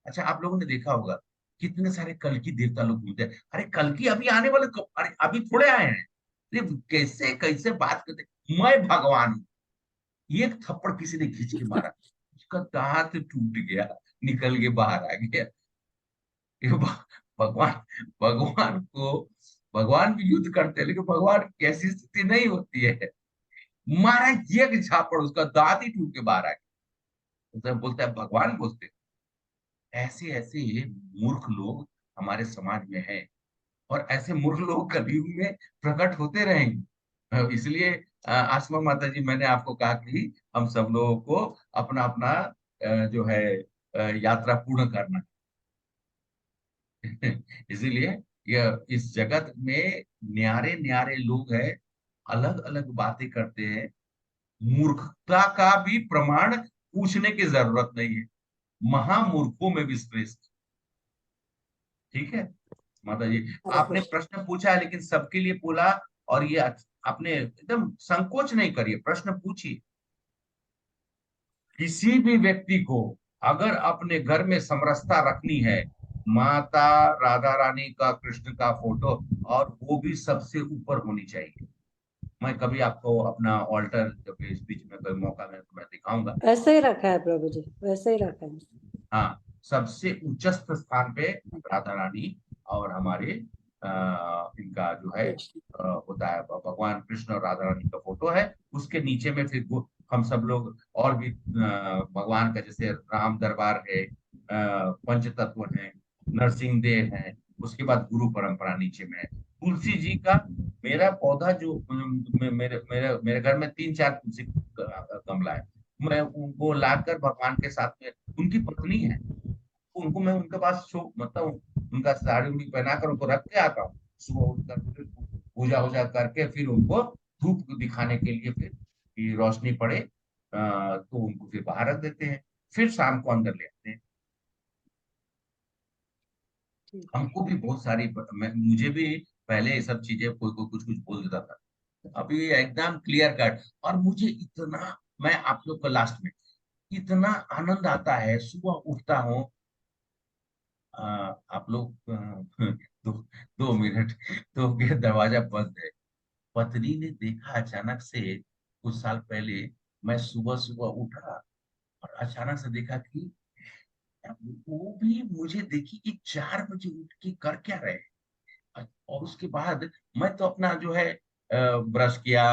S1: अच्छा आप लोगों ने देखा होगा कितने सारे कल की देवता लोग मिलते हैं, अरे कल की अभी आने वाले अरे अभी थोड़े आए हैं, अरे कैसे कैसे बात करते, मैं भगवान हूँ। एक थप्पड़ किसी ने खींच के मारा, उसका दांत टूट गया, निकल के बाहर आ गया। ये भगवान भगवान को, भगवान भी युद्ध करते हैं, लेकिन भगवान की ऐसी स्थिति नहीं होती है। मारा एक झापड़, उसका दांत ही टूट के बाहर आ गया, उसे बोलता है भगवान बोलते हैं। ऐसे ऐसे मूर्ख लोग हमारे समाज में हैं, और ऐसे मूर्ख लोग कलयुग में प्रकट होते रहेंगे। इसलिए आसमा माता जी, मैंने आपको कहा कि हम सब लोगों को अपना अपना जो है यात्रा पूर्ण करना है। इसीलिए यह इस जगत में न्यारे न्यारे लोग हैं, अलग अलग बातें करते हैं। मूर्खता का भी प्रमाण पूछने की जरूरत नहीं है, महामूर्खों में भी श्रेष्ठ। ठीक है माता जी,
S6: हरे
S1: आपने
S6: कृष्ण।
S1: प्रश्न पूछा है लेकिन सबके लिए बोला, और ये आपने एकदम संकोच नहीं करिए, प्रश्न पूछिए। किसी भी व्यक्ति को अगर अपने घर में समरसता रखनी है, माता राधा रानी का, कृष्ण का फोटो, और वो भी सबसे ऊपर होनी चाहिए। मैं कभी आपको अपना ऑल्टर जब इस बीच में कोई मौका मिले तो मैं दिखाऊंगा।
S6: वैसे ही रखा है प्रभु जी, वैसे ही रखा है।
S1: हाँ, सबसे उच्चस्थ स्थान पे राधा रानी और हमारे इनका जो है
S6: कृष्ण।
S1: होता है, भगवान कृष्ण और राधा रानी का फोटो है। उसके नीचे में फिर हम सब लोग और भी भगवान का, जैसे राम दरबार है, पंच तत्व है, नरसिंह देव है, उसके बाद गुरु परंपरा नीचे में है, तुलसी जी का। मेरा पौधा जो मेरे मेरे मेरे घर में 3-4 तुलसी गमला है, मैं उनको लाकर भगवान के साथ में, उनकी पत्नी है, उनको मैं उनके पास शो मतलब उनका साड़ी उड़ी पहना कर उनको रख के आता हूँ। सुबह उठकर फिर पूजा वूजा करके फिर उनको धूप दिखाने के लिए, फिर कि रोशनी पड़े, तो उनको फिर बाहर रख देते हैं, फिर शाम को अंदर ले आते हैं। हमको भी बहुत सारी मुझे भी पहले ये सब चीजें कोई कोई कुछ कुछ बोल देता था, अभी एकदम क्लियर कट। और मुझे इतना, मैं आप लोग को लास्ट में, इतना आनंद आता है, सुबह उठता हूँ। आप लोग 2 मिनट, तो के दरवाजा बंद है। पत्नी ने देखा अचानक से, कुछ साल पहले मैं सुबह सुबह उठा और अचानक से देखा कि वो भी मुझे देखी कि 4 बजे उठ के कर क्या रहे हैं। और उसके बाद मैं तो अपना जो है ब्रश किया,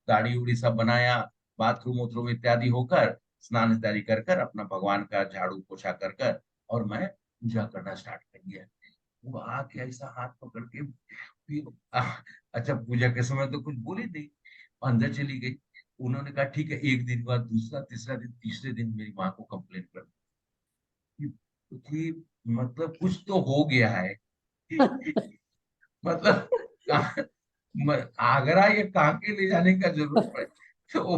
S1: दाढ़ी उड़ी सब बनाया, बाथरूम वथरूम इत्यादि होकर, स्नान इत्यादि कर कर, अपना भगवान का झाड़ू पोछा कर कर, और मैं पूजा करना स्टार्ट कर दिया। वो आके ऐसा हाथ पकड़ के फिर अच्छा, पूजा के समय तो कुछ बोली नहीं, अंदर चली गई। उन्होंने कहा ठीक है, एक दिन बाद दूसरा, तीसरा दिन, तीसरे दिन मेरी माँ को कंप्लेन कर दी कि मतलब कुछ तो हो गया है। मतलब आगरा ये कांके ले जाने का जरूरत पड़े तो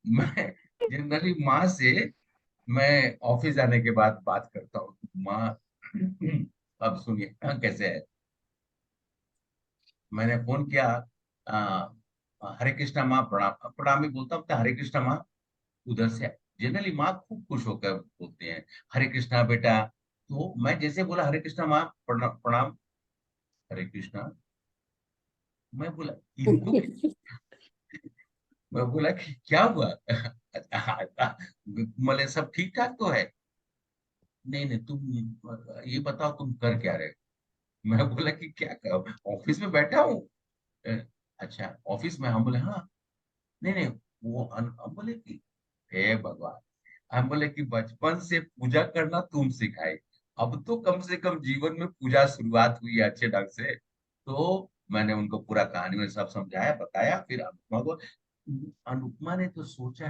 S1: मैं जनरली माँ से मैं ऑफिस जाने के बाद बात करता हूँ, माँ अब सुनिए कैसे है। मैंने फोन किया, हरे कृष्णा माँ, प्रणाम प्रणाम ही बोलता हूँ, हरे कृष्णा माँ। उधर से जनरली माँ खूब खुश होकर बोलते हैं, हरे कृष्णा बेटा। तो मैं जैसे बोला हरे कृष्णा माँ, प्रणाम प्रणाम, हरे कृष्णा। मैं बोला इनको, मैं बोला कि क्या हुआ? बोले सब ठीक ठाक तो है। नहीं नहीं, तुम ये बताओ तुम कर क्या रहे हो? मैं बोला कि क्या कर, ऑफिस में बैठा हूँ। "अ, अच्छा ऑफिस में?" हम बोले हाँ। नहीं नहीं, वो हम बोले कि हे भगवान, हम बोले कि बचपन से पूजा करना तुम सिखाए, अब तो कम से कम जीवन में पूजा शुरुआत हुई है अच्छे ढंग से। तो मैंने उनको पूरा कहानी में सब समझाया, बताया। फिर अनुपमा को, अनुपमा ने तो सोचा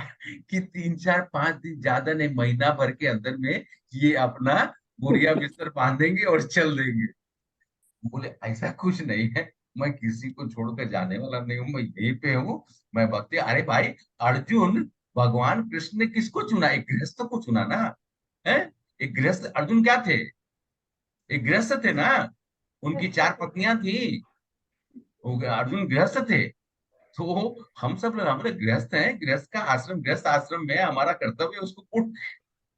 S1: कि 3-4-5 दिन, ज्यादा नहीं, महीना भर के अंदर में ये अपना बोरिया बिस्तर बांधेंगे और चल देंगे। बोले ऐसा कुछ नहीं है, मैं किसी को छोड़कर जाने वाला नहीं हूँ, मैं यहीं पे हूँ, मैं भक्ति। अरे भाई, अर्जुन, भगवान कृष्ण ने किसको चुना? एक गृहस्थ को चुना ना, है? एक गृहस्थ, अर्जुन क्या थे? एक गृहस्थ थे ना, उनकी 4 पत्नियां थी, अर्जुन गृहस्थ थे। तो हम सब लोग हमारे गृहस्थ हैं, गृहस्थ का आश्रम, गृहस्थ आश्रम में हमारा कर्तव्य है उसको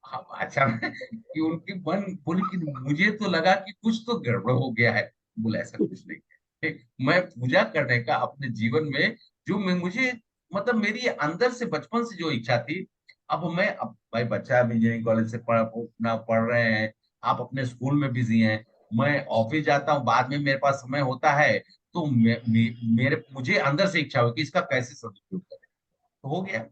S1: हम अचानक कि उनकी मन बोली कि मुझे तो लगा कि कुछ तो गड़बड़ हो गया है। बोला ऐसा कुछ नहीं है। मैं पूजा करने का अपने जीवन में, जो मुझे मतलब मेरी अंदर से बचपन से जो इच्छा थी, अब मैं, अब भाई बच्चा इंजीनियरिंग कॉलेज से पढ़ रहे हैं, आप अपने स्कूल में बिजी हैं, मैं ऑफिस जाता हूँ, बाद में मेरे पास समय होता है, तो मेरे मुझे अंदर से इच्छा हो कि इसका कैसे सदुपयोग करें, तो हो गया।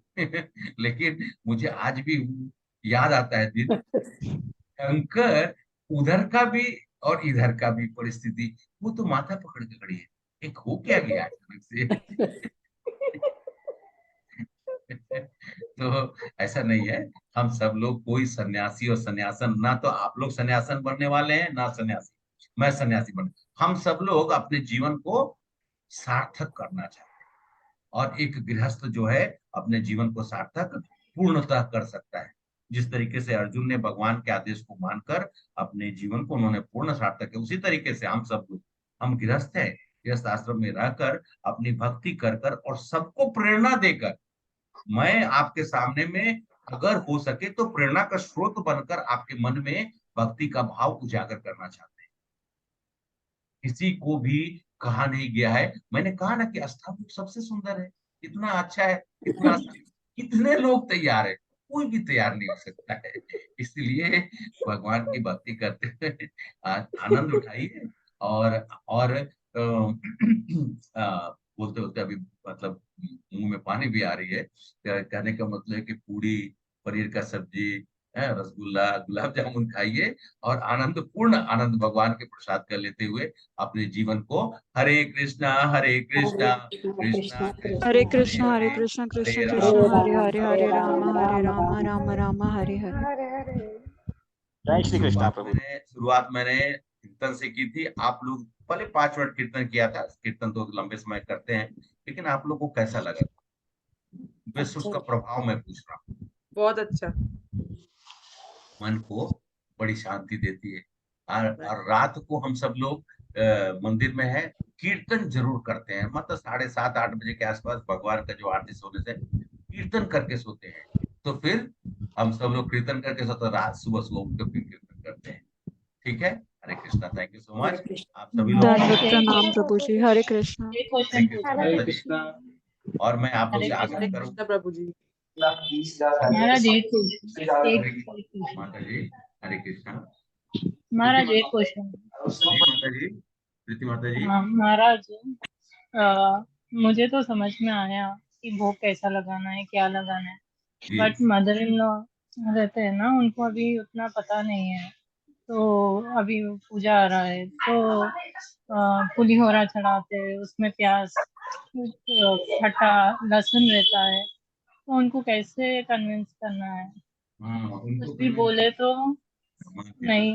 S1: लेकिन मुझे आज भी याद आता है दिन भयंकर, उधर का भी और इधर का भी परिस्थिति, वो तो माथा पकड़ के खड़ी है। एक हो क्या गया अचानक से। तो ऐसा नहीं है, हम सब लोग कोई सन्यासी और सन्यासन, ना तो आप लोग सन्यासन बनने वाले हैं ना सन्यासी, मैं सन्यासी बन, हम सब लोग अपने जीवन को सार्थक करना चाहते हैं। और एक गृहस्थ जो है अपने जीवन को सार्थक पूर्णतः कर सकता है। जिस तरीके से अर्जुन ने भगवान के आदेश को मानकर अपने जीवन को उन्होंने पूर्ण सार्थक है, उसी तरीके से हम सब लोग, हम गृहस्थ हैं, गृहस्थ आश्रम में रहकर अपनी भक्ति कर कर और सबको प्रेरणा देकर, मैं आपके सामने में अगर हो सके तो प्रेरणा का स्रोत बनकर आपके मन में भक्ति का भाव उजागर करना चाहते हैं। किसी को भी कहा नहीं गया है, मैंने कहा ना कि अष्टावक्र सबसे सुंदर है, इतना अच्छा है, इतना अच्छा, कितने लोग तैयार है, कोई भी तैयार नहीं हो सकता है। इसलिए भगवान की भक्ति करते हुए आनंद उठाइए। और बोलते होते अभी मतलब मुंह में पानी भी आ रही है। कहने का मतलब है कि पूरी, पनीर का सब्जी, रसगुल्ला, गुलाब जामुन खाइए और आनंद, पूर्ण आनंद भगवान के प्रसाद कर लेते हुए अपने जीवन को, हरे कृष्णा कृष्णा
S6: कृष्णा
S4: हरे
S6: कृष्णा
S4: कृष्णा
S1: हरे
S4: कृष्ण कृष्ण
S1: हरे
S4: कृष्ण
S1: राम
S4: हरे हरे हरे राम
S6: हरे
S4: हरे राम
S6: राम
S4: राम राम हरे हरे।
S5: हरे हरे।
S7: जय श्री कृष्णा प्रभु।
S1: शुरुआत मैंने कीर्तन से की थी। आप लोग पहले 5 मिनट कीर्तन किया था, कीर्तन तो लंबे समय करते हैं, लेकिन आप लोग को कैसा लगा? बस उसका प्रभाव मैं पूछ रहा हूँ।
S3: बहुत अच्छा।
S1: मन को बड़ी शांति देती है। और रात को हम सब लोग मंदिर में है, कीर्तन जरूर करते हैं, मतलब 7:30-8 बजे के आसपास भगवान का जो आरती सोने से कीर्तन करके सोते हैं। तो फिर हम सब लोग कीर्तन करके सोते, रात सुबह सुबह उठ के फिर कीर्तन करते हैं। ठीक है, Hare Krishna, thank you so
S6: Hare
S1: much.
S6: Krishna.
S1: आप सभी लोग
S4: दंडवत
S1: हरे
S4: प्रणाम प्रभु जी। हरे कृष्णा।
S1: कृष्ण
S5: हरे
S1: माता जी। और मैं आप लोग से आग्रह
S3: हरे
S1: करूँ,
S3: कृष्णा प्रभु जी।
S8: महाराज एक
S1: माता जी, हरे कृष्णा।
S8: महाराज एक क्वेश्चन।
S1: जी माता जी, प्रीति माता जी।
S8: हाँ महाराज, मुझे तो समझ में आया कि भोग कैसा लगाना है, क्या लगाना है,
S1: जी
S8: बट मदर इन लॉ रहते हैं ना, उनको अभी उतना पता नहीं है। तो अभी पूजा आ रहा है तो पुलिहोरा चढ़ाते हैं, उसमें प्याज, खट्टा लहसुन रहता है, तो उनको कैसे कन्विंस करना है?
S1: उनको
S8: कुछ भी बोले तो नहीं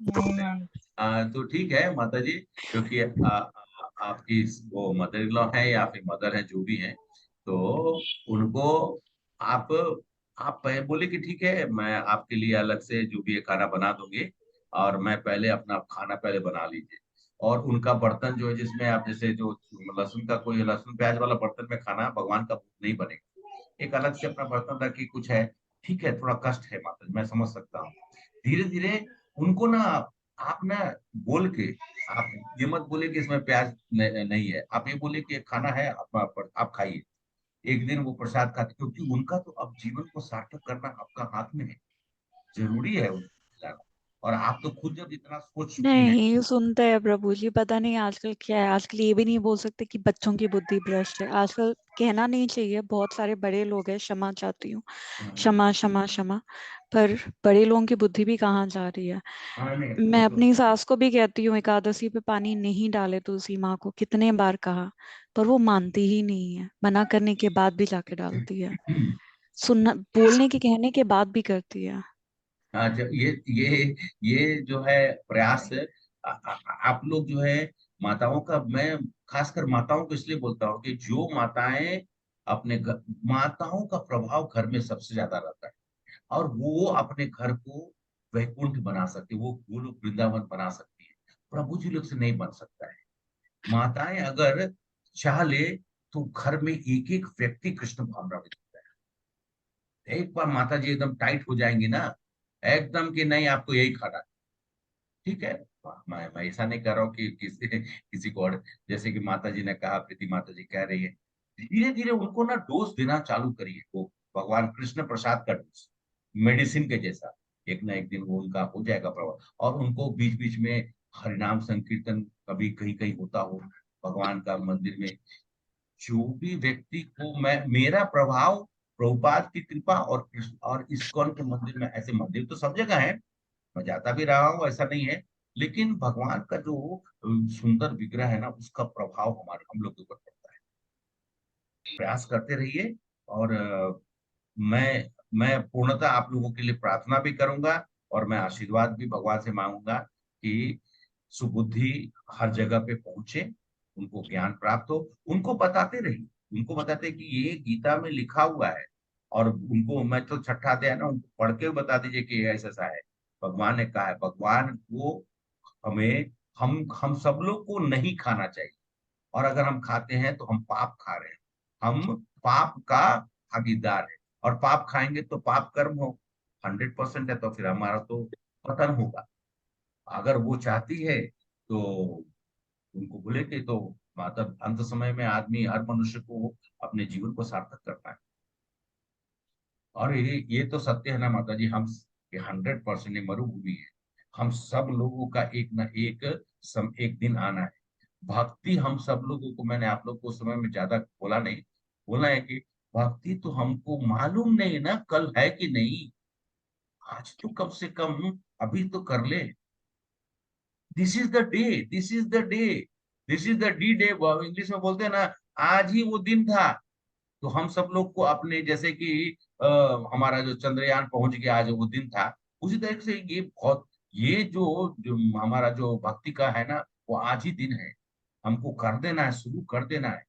S8: नहीं मान।
S1: तो ठीक है माता जी, क्योंकि आपकी वो मदर इन लॉ है या फिर मदर है, जो भी है, तो उनको आप बोले कि ठीक है, मैं आपके लिए अलग से जो भी है खाना बना दूंगी, और मैं पहले अपना खाना पहले बना लीजिए। और उनका बर्तन जो है, जिसमें आप जैसे जो लहसुन का, कोई लहसुन प्याज वाला बर्तन में खाना भगवान का नहीं बनेगा, एक अलग से अपना बर्तन रखी कुछ है। ठीक है, थोड़ा कष्ट है माता जी, मैं समझ सकता हूँ। धीरे धीरे उनको ना, आप ना बोल के, आप ये मत बोले कि इसमें प्याज नहीं है, आप ये बोले कि ये खाना है, आप खाइए। एक दिन वो प्रसाद खाते, क्योंकि उनका तो अब जीवन को सार्थक करना आपका हाथ में है, जरूरी है उनको खिलाना। और आप तो खुद जब इतना सोच चुकी हैं।
S4: नहीं सुनते हैं प्रभु जी, पता नहीं आजकल क्या है। आजकल ये भी नहीं बोल सकते कि बच्चों की बुद्धि भ्रष्ट है। आजकल कहना नहीं चाहिए, बहुत सारे बड़े लोग हैं, क्षमा चाहती हूँ, क्षमा क्षमा क्षमा, पर बड़े लोगों की बुद्धि भी कहाँ जा रही है।
S1: नहीं, वो
S4: मैं
S1: तो
S4: अपनी सास को भी कहती हूँ एकादशी पे पानी नहीं डाले तुलसी माँ को, कितने बार कहा, पर वो मानती ही नहीं है। मना करने के बाद भी जाके डालती है, सुनना, बोलने के कहने के बाद भी करती है।
S1: हाँ, जब ये जो है प्रयास है, आप लोग जो है माताओं का, मैं खासकर माताओं को इसलिए बोलता हूँ कि जो माताएं अपने घर, माताओं का प्रभाव घर में सबसे ज्यादा रहता है, और वो अपने घर को वैकुंठ बना सकती है, वो गोलोक वृंदावन बना सकती है। प्रभु जी लोग से नहीं बन सकता है। माताएं अगर चाह ले तो घर में एक एक व्यक्ति कृष्ण भावना में होता है। एक बार माता जी एकदम टाइट हो जाएंगी ना, एकदम कि नहीं आपको यही खाना है, ठीक है। मैं ऐसा नहीं कर रहा हूँ कि किसी किसी को जैसे कि माता जी ने कहा, प्रीति माता जी कह रही है, धीरे धीरे उनको ना डोज देना चालू करिए, वो भगवान कृष्ण प्रसाद का डोज, मेडिसिन के जैसा। एक ना एक दिन वो उनका हो जाएगा प्रभाव, और उनको बीच बीच में हरिनाम संकीर्तन कभी कहीं कहीं होता हो भगवान का मंदिर में। जो भी व्यक्ति को, मैं, मेरा प्रभाव, प्रभुपाद की कृपा और कृष्ण और इस्कॉन के मंदिर में, ऐसे मंदिर तो सब जगह है, मैं जाता भी रहा हूँ, ऐसा नहीं है, लेकिन भगवान का जो सुंदर विग्रह है ना, उसका प्रभाव हमारे हम लोग के ऊपर पड़ता है। प्रयास करते रहिए, और मैं पूर्णतः आप लोगों के लिए प्रार्थना भी करूंगा, और मैं आशीर्वाद भी भगवान से मांगूंगा कि सुबुद्धि हर जगह पे पहुंचे, उनको ज्ञान प्राप्त हो। उनको बताते रहिए, उनको बताते कि ये गीता में लिखा हुआ है, और उनको मैं तो छठा अध्याय है ना, उनको पढ़ के बता दीजिए कि ये ऐसा ऐसा है, भगवान ने कहा है। भगवान को हमें हम सब लोग को नहीं खाना चाहिए, और अगर हम खाते हैं तो हम पाप खा रहे हैं, हम पाप का भागीदार है, और पाप खाएंगे तो पाप कर्म हो 100% है, तो फिर हमारा तो पतन होगा। अगर वो चाहती है तो उनको बोले कि तो मतलब अंत समय में आदमी, हर मनुष्य को अपने जीवन को सार्थक करना है। और ये तो सत्य है ना माता जी, हम 100% मरुभूमि है, हम सब लोगों का एक ना एक दिन आना है। भक्ति हम सब लोगों को, मैंने आप लोग को उस समय में ज्यादा बोला नहीं, बोला है कि भक्ति तो हमको मालूम नहीं ना कल है कि नहीं, आज तो कम से कम अभी तो कर ले। This is the day, this is the day, this is the D day, English में बोलते हैं ना, आज ही वो दिन था। तो हम सब लोग को अपने, जैसे कि हमारा जो चंद्रयान पहुंच गया, आज वो दिन था, उसी तरह से ये जो हमारा जो भक्ति का है ना, वो आज ही दिन है। हमको कर देना है, शुरू कर देना है,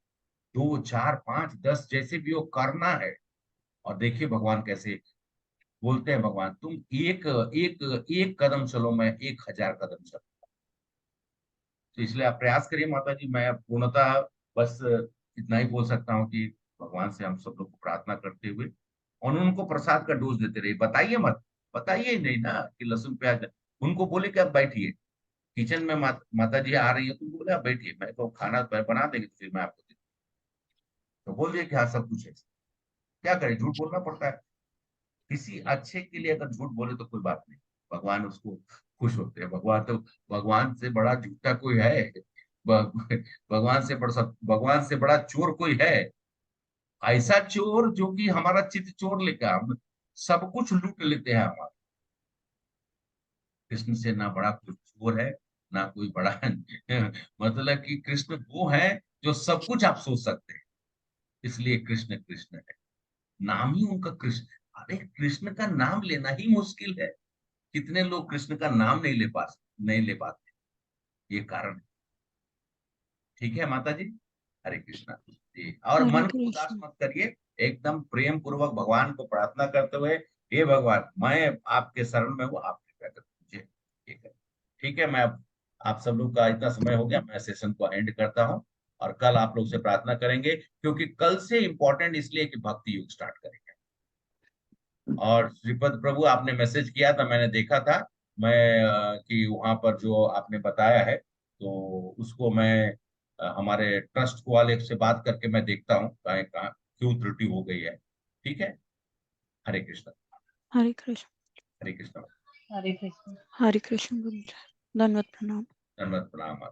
S1: 2 4 5 10 जैसे भी हो करना है। और देखिए भगवान कैसे बोलते हैं, भगवान तुम एक एक एक कदम चलो, मैं 1000 कदम चलो। तो इसलिए आप प्रयास करिए माता जी। मैं पूर्णतः बस इतना ही बोल सकता हूँ कि भगवान से हम सब लोग को प्रार्थना करते हुए, और उनको प्रसाद का डोज देते रहिए। बताइए मत, बताइए ही नहीं ना कि लहसुन प्याज, उनको बोले कि आप बैठिए किचन में, माता जी आ रही है, तुम बोले आप बैठिए, मैं तो खाना बना देंगे, तो फिर मैं आपको दे दूं। तो बोल दिए कि हाँ सब कुछ है। क्या करें, झूठ बोलना पड़ता है। किसी अच्छे के लिए अगर झूठ बोले तो कोई बात नहीं, भगवान उसको खुश होते हैं। भगवान से बड़ा झूठा कोई है? भगवान से बड़ा चोर कोई है? ऐसा चोर जो कि हमारा चित्त चोर लेकर हम सब कुछ लूट लेते हैं हमारा। कृष्ण से ना बड़ा कोई चोर है, ना कोई बड़ा मतलब कि कृष्ण वो है जो सब कुछ आप सोच सकते हैं। इसलिए कृष्ण कृष्ण है, नाम ही उनका कृष्ण। अरे कृष्ण का नाम लेना ही मुश्किल है। कितने लोग कृष्ण का नाम नहीं ले पाते, ये कारण है। ठीक है माता जी, हरे कृष्णा जी। और
S4: हरे
S1: मन को उदास
S4: कृष्ण।
S1: मत करिए, एकदम प्रेम पूर्वक भगवान को प्रार्थना करते हुए, हे भगवान मैं आपके शरण में हूँ, आप कृपया कर दीजिए। ठीक है, ठीक है। मैं आप सब लोग का इतना समय हो गया, मैं सेशन को एंड करता हूँ, और कल आप लोग से प्रार्थना करेंगे, क्योंकि कल से इम्पोर्टेंट इसलिए कि भक्ति युग स्टार्ट करेंगे। और श्रीपद प्रभु आपने मैसेज किया था, मैंने देखा था, मैं कि वहां पर जो आपने बताया है, तो उसको मैं हमारे ट्रस्ट वाले से बात करके मैं देखता हूँ कहाँ कहाँ क्यों त्रुटि हो गई है। ठीक है, हरे कृष्ण।
S4: हरे कृष्ण।
S1: हरे कृष्ण।
S8: हरे कृष्ण।
S4: हरे कृष्ण बोल रहे हैं। दंडवत प्रणाम।
S1: धन्यवाद, प्रणाम।